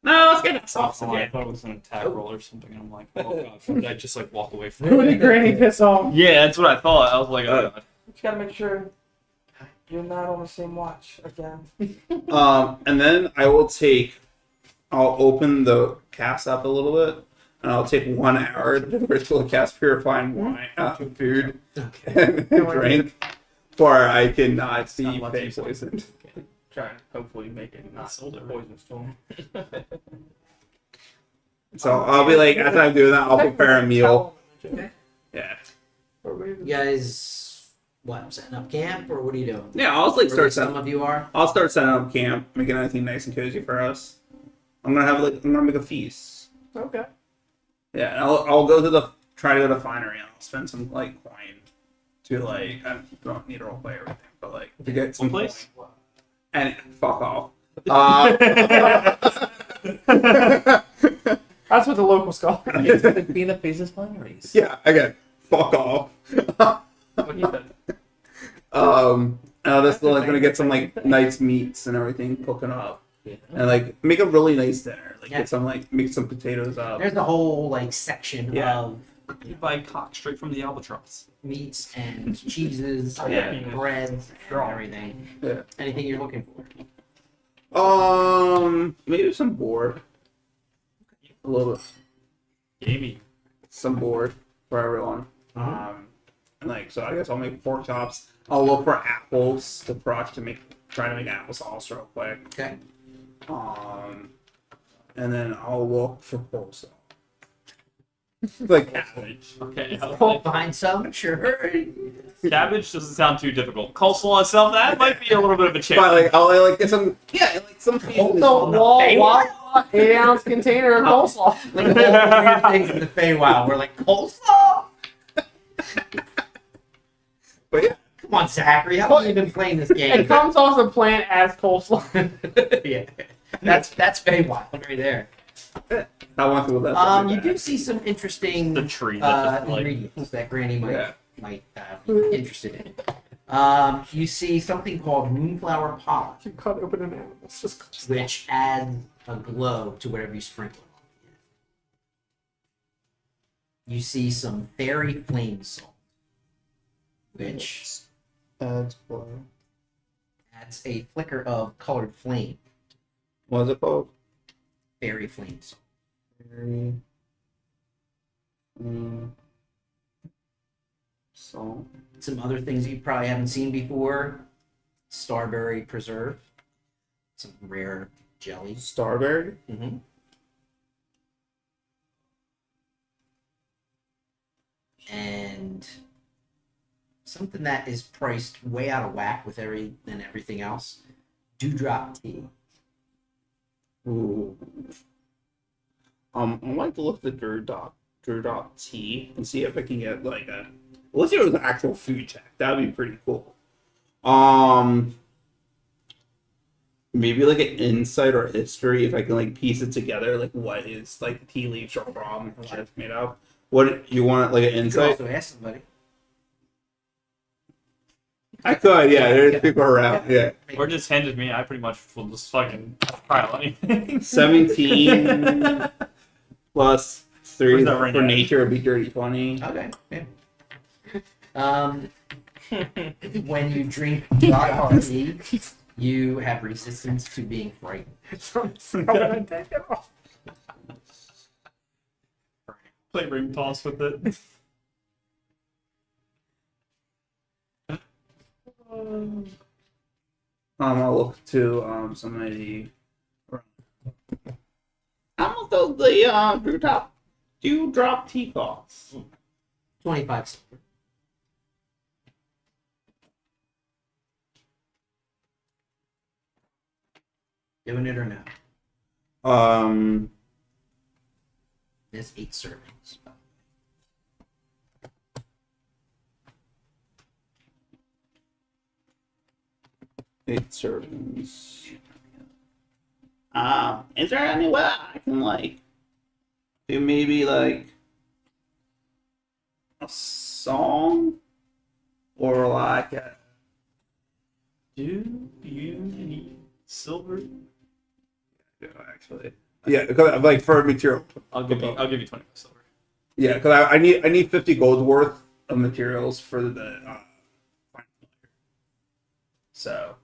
No, let's get that sauce I again. thought it was an attack roll or something. And I'm like, oh god, did I just like walk away from Who it? did Granny piss off? Yeah, that's what I thought. I was like, oh god. You gotta make sure You're not on the same watch again. And then I'll open the cast up a little bit, and I'll take 1 hour to ritual cast purifying wine, food, and drink, for I cannot see Fey poisoned. Try and hopefully make it not poison storm. So I'll be like, after I'm doing that, I'll prepare a meal. Yeah. You guys, what, setting up camp, or what are you doing? Yeah, I'll like Or start some setting. of you are. I'll start setting up camp, making everything nice and cozy for us. I'm gonna make a feast. Okay. Yeah, and I'll go to try to go to Finery, and I'll spend some like coin to like, I don't need to roleplay everything, but like to get some place? coin. And fuck off. That's what the locals call it. It's like being a business fundraise. Yeah, again, fuck off. What he said. And I'll just like gonna get some like nice meats and everything cooking up, Yeah. and like make a really nice dinner. Like Yeah. get some like make some potatoes up. There's a whole like section Yeah. of You buy cock straight from the albatross. meats and cheeses Oh, yeah. and breads and everything. Yeah. Anything you're looking for. Maybe some board. A little bit, Gamey. some board for everyone. And like so, I guess I'll make pork chops. I'll look for apples to try to make applesauce real quick. Okay. And then I'll look for coleslaw. Like Cabbage. Okay. We'll find some, sure. Cabbage doesn't sound too difficult. Coleslaw itself, that might be a little bit of a but challenge. like I'll like get some like some Coleslaw. So the wall, Feywild? 8-ounce container of coleslaw. Like all the weird things in the Feywild. We're like, coleslaw? But yeah. Come on, Zachary. How long have you been playing this It game? comes off the plant as coleslaw. Yeah. That's Feywild right there. I want to with that. You do see some interesting The tree that just, like- ingredients that Granny Yeah. might be interested in. You see something called moonflower pollen, You cut open an animal. It's just which adds a glow to whatever you sprinkle on it. You see some fairy flame salt, which Adds blow. adds a flicker of colored flame. What's it called? Fairy flame salt. Very. Salt. Some other things you probably haven't seen before: starberry preserve, some rare jelly. Starberry. Mm-hmm. And something that is priced way out of whack with everything else: dewdrop tea. Ooh. I'd like to look at the Durdop tea and see if I can get like a. Let's see if it was an actual food check. That'd be pretty cool. Maybe like an insight or history if I can like piece it together. Like what is like the tea leaves are from, what it's made of. What you want like an You could insight? also ask somebody. I could, yeah. There's people around, yeah. Or just hand it to me. I pretty much will just fucking pile anything. 17 plus 3 Where's that right for now? nature would be dirty 20. Okay. Yeah. When you drink dry tea, you have resistance to being frightened. Play ring toss with it. I'll look to some of the. How much does the dewdrop tea cost? 25 silver. Doing it or no? There's 8 servings. 8 servings. Is there any way I can like do maybe like a song or like a Do you need silver? actually yeah because like for material I'll give you 25 silver. yeah because I need 50 gold worth of materials for the So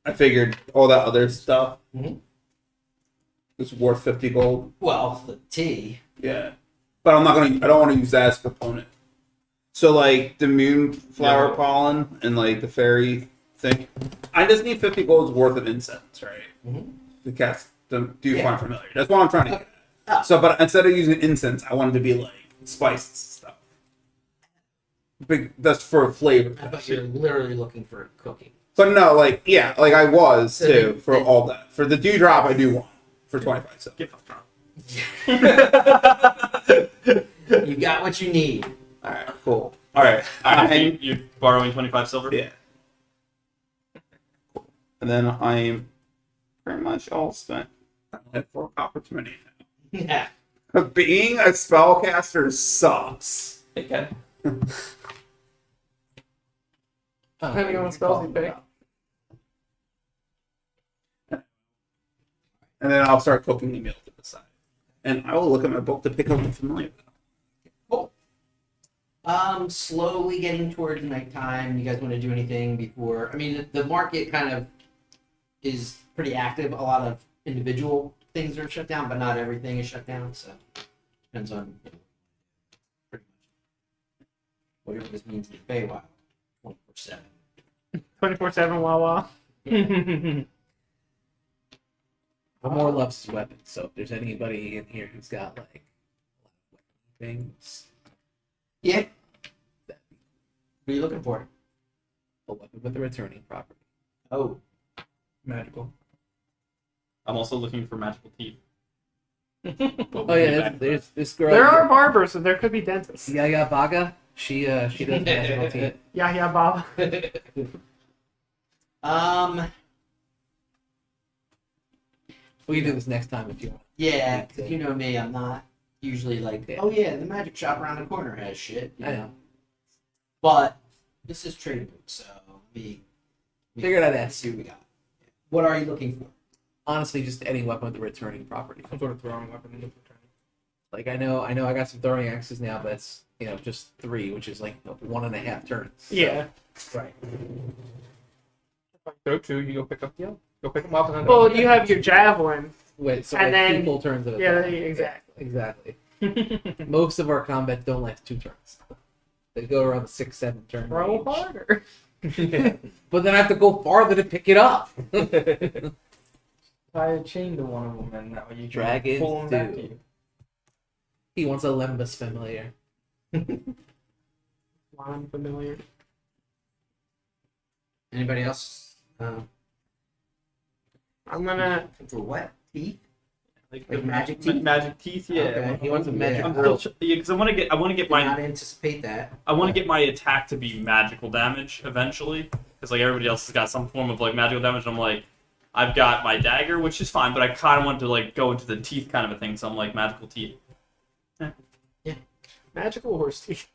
I figured all that other stuff Mhm. is worth 50 gold. Well, the tea. Yeah. But I'm not gonna. I don't want to use that as a component. So like the moonflower Yeah. pollen and like the fairy thing, I just need 50 gold's worth of incense, right? Mhm. To cast to do Yeah. find familiar. That's what I'm trying to get. Ah. So, but instead of using incense, I wanted to be like spices and stuff. Big. That's for flavor. I thought you were literally looking for cooking. But no, like yeah, like I was So too they- for they- all that. For the dewdrop, I do want for 25. So Get fucked wrong. You got what you need. all right, cool. All right. I- You're borrowing 25 silver? Yeah. And then I'm pretty much all spent. I only have 4 copper to my name Yeah. now. Being a spellcaster sucks. Okay. Depending on what spells you pick. And then I'll start cooking the meal to the side. And I will look at my book to pick up the familiar. Slowly getting towards nighttime. You guys want to do anything before? I mean, the market kind of is pretty active. A lot of individual things are shut down, but not everything is shut down. So depends on pretty much whatever this means to the Feywild. 24/7. 24/7 Wawa. Amor loves his weapons, so if there's anybody in here who's got like things, Yeah. What are you looking for? a weapon with a returning property. Oh, Magical. I'm also looking for magical teeth. Oh yeah, there's this girl. There are barbers, so there could be dentists. Yaya Baga. She does magical teeth. Yeah, Bob. We can do this next time if you want. Yeah, because you know me, I'm not usually like, Yeah. oh yeah, the magic shop around the corner has shit. You I know? know. But this is Trademoot, so we Figured I'd let's ask. see what we got. What are you looking for? Honestly, just any weapon with a returning property. Some sort of throwing weapon. In the return. Like I know I got some throwing axes now, but it's just 3, which is like 1.5 turns. So, Yeah. right. If I throw 2, you go pick up the other. Go pick them up and then. Well, you have your javelin. Wait, so And like then- 2 full turns of Yeah, attack. exactly. Exactly. Most of our combat don't last 2 turns. They go around the 6-7 turn Throw range. harder. But then I have to go farther to pick it up. Tie a chain to one of them, and that way you can Dragons pull them back to do. you. He wants a Lembas familiar. I'm familiar. Anybody else? I'm gonna. For what? Teeth? Like Like the magic teeth? Magic teeth, yeah. Okay. He wants a magic I'm grill. still because I want to get Did my not anticipate that. my attack to be magical damage eventually, because like everybody else has got some form of like magical damage. I'm like, I've got my dagger, which is fine, but I kind of want to like go into the teeth kind of a thing. So I'm like magical teeth, Magical horse teeth.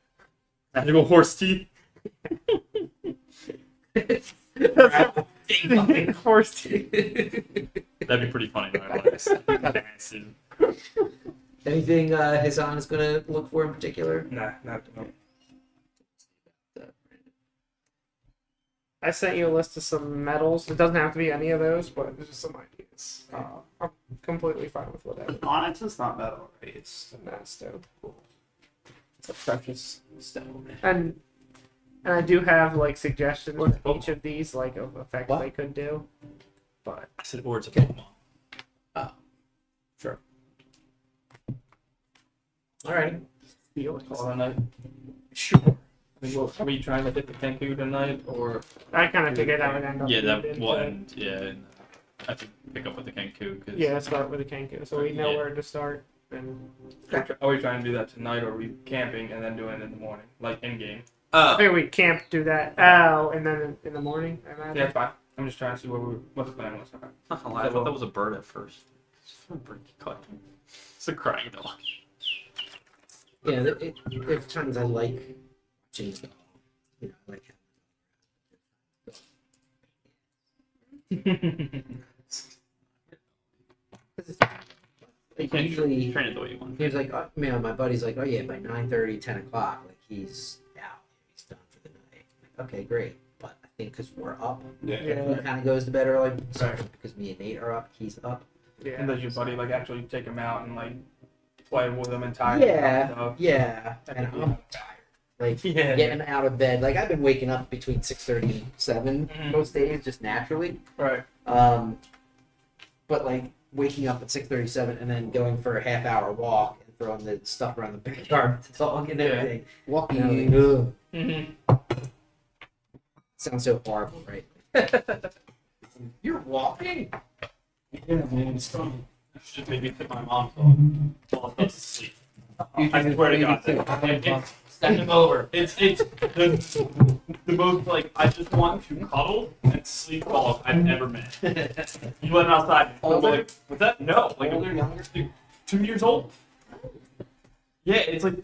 magical horse teeth. Horse teeth. That'd be pretty funny. Though, I like. Anything Hazan is going to look for in particular? Nah, not at the moment. I sent you a list of some metals. It doesn't have to be any of those, but there's just some ideas. I'm completely fine with whatever. Onyx is not metal, right? It's That's stone. It's a precious stone. And I do have like suggestions of each of these, like of effects What? they could do. But I said words of Pokemon. Sure. Alright. Call it a night. sure, I mean, were you trying to hit the Kenku tonight, or I kind of figured that would end up. Yeah, that being well, the- and yeah, and I think pick up with the Kenku. Cause Yeah, start with a Kenku, so we know Yeah. where to start. And are we trying to do that tonight, or are we camping and then doing it in the morning, like in game? I think we can't do that. Oh, and then in the morning, I imagine. Yeah, it's fine. I'm just trying to see what the plan was. Okay. Not gonna lie, I thought that was a bird at first. It's a pretty cut. It's a crying dog. Yeah, there's times I like watching the dog. You know, I like like usually Train it the way you want. he was like, oh, man, my buddy's like, oh yeah, by 9:30, 10 o'clock, like he's out, he's done for the night. Like, okay, great, but I think because we're up, Yeah. he Yeah. kind of goes to bed early. So Right. because me and Nate are up, he's up. Yeah. And does your buddy like actually take him out and like play with him entirely? Yeah, yeah. That'd And be I'm tired. Like Yeah. getting out of bed. Like I've been waking up between 6:30 and 7 Mhm. most days, just naturally. Right. But like waking up at 6:37 and then going for a half-hour walk and throwing the stuff around the backyard with the dog and everything. Walking. You know, like, ugh. Mm-hmm. Sounds so horrible, right? You're walking. Yeah, man, it's fun. Should maybe fit my mom's dog while I fell asleep. I swear to God, Send him over. it's the most like I just want to cuddle and sleep dog I've ever met. You let him outside. Older? Like, what's that? No, like Older, younger? 2 years old. Yeah, it's like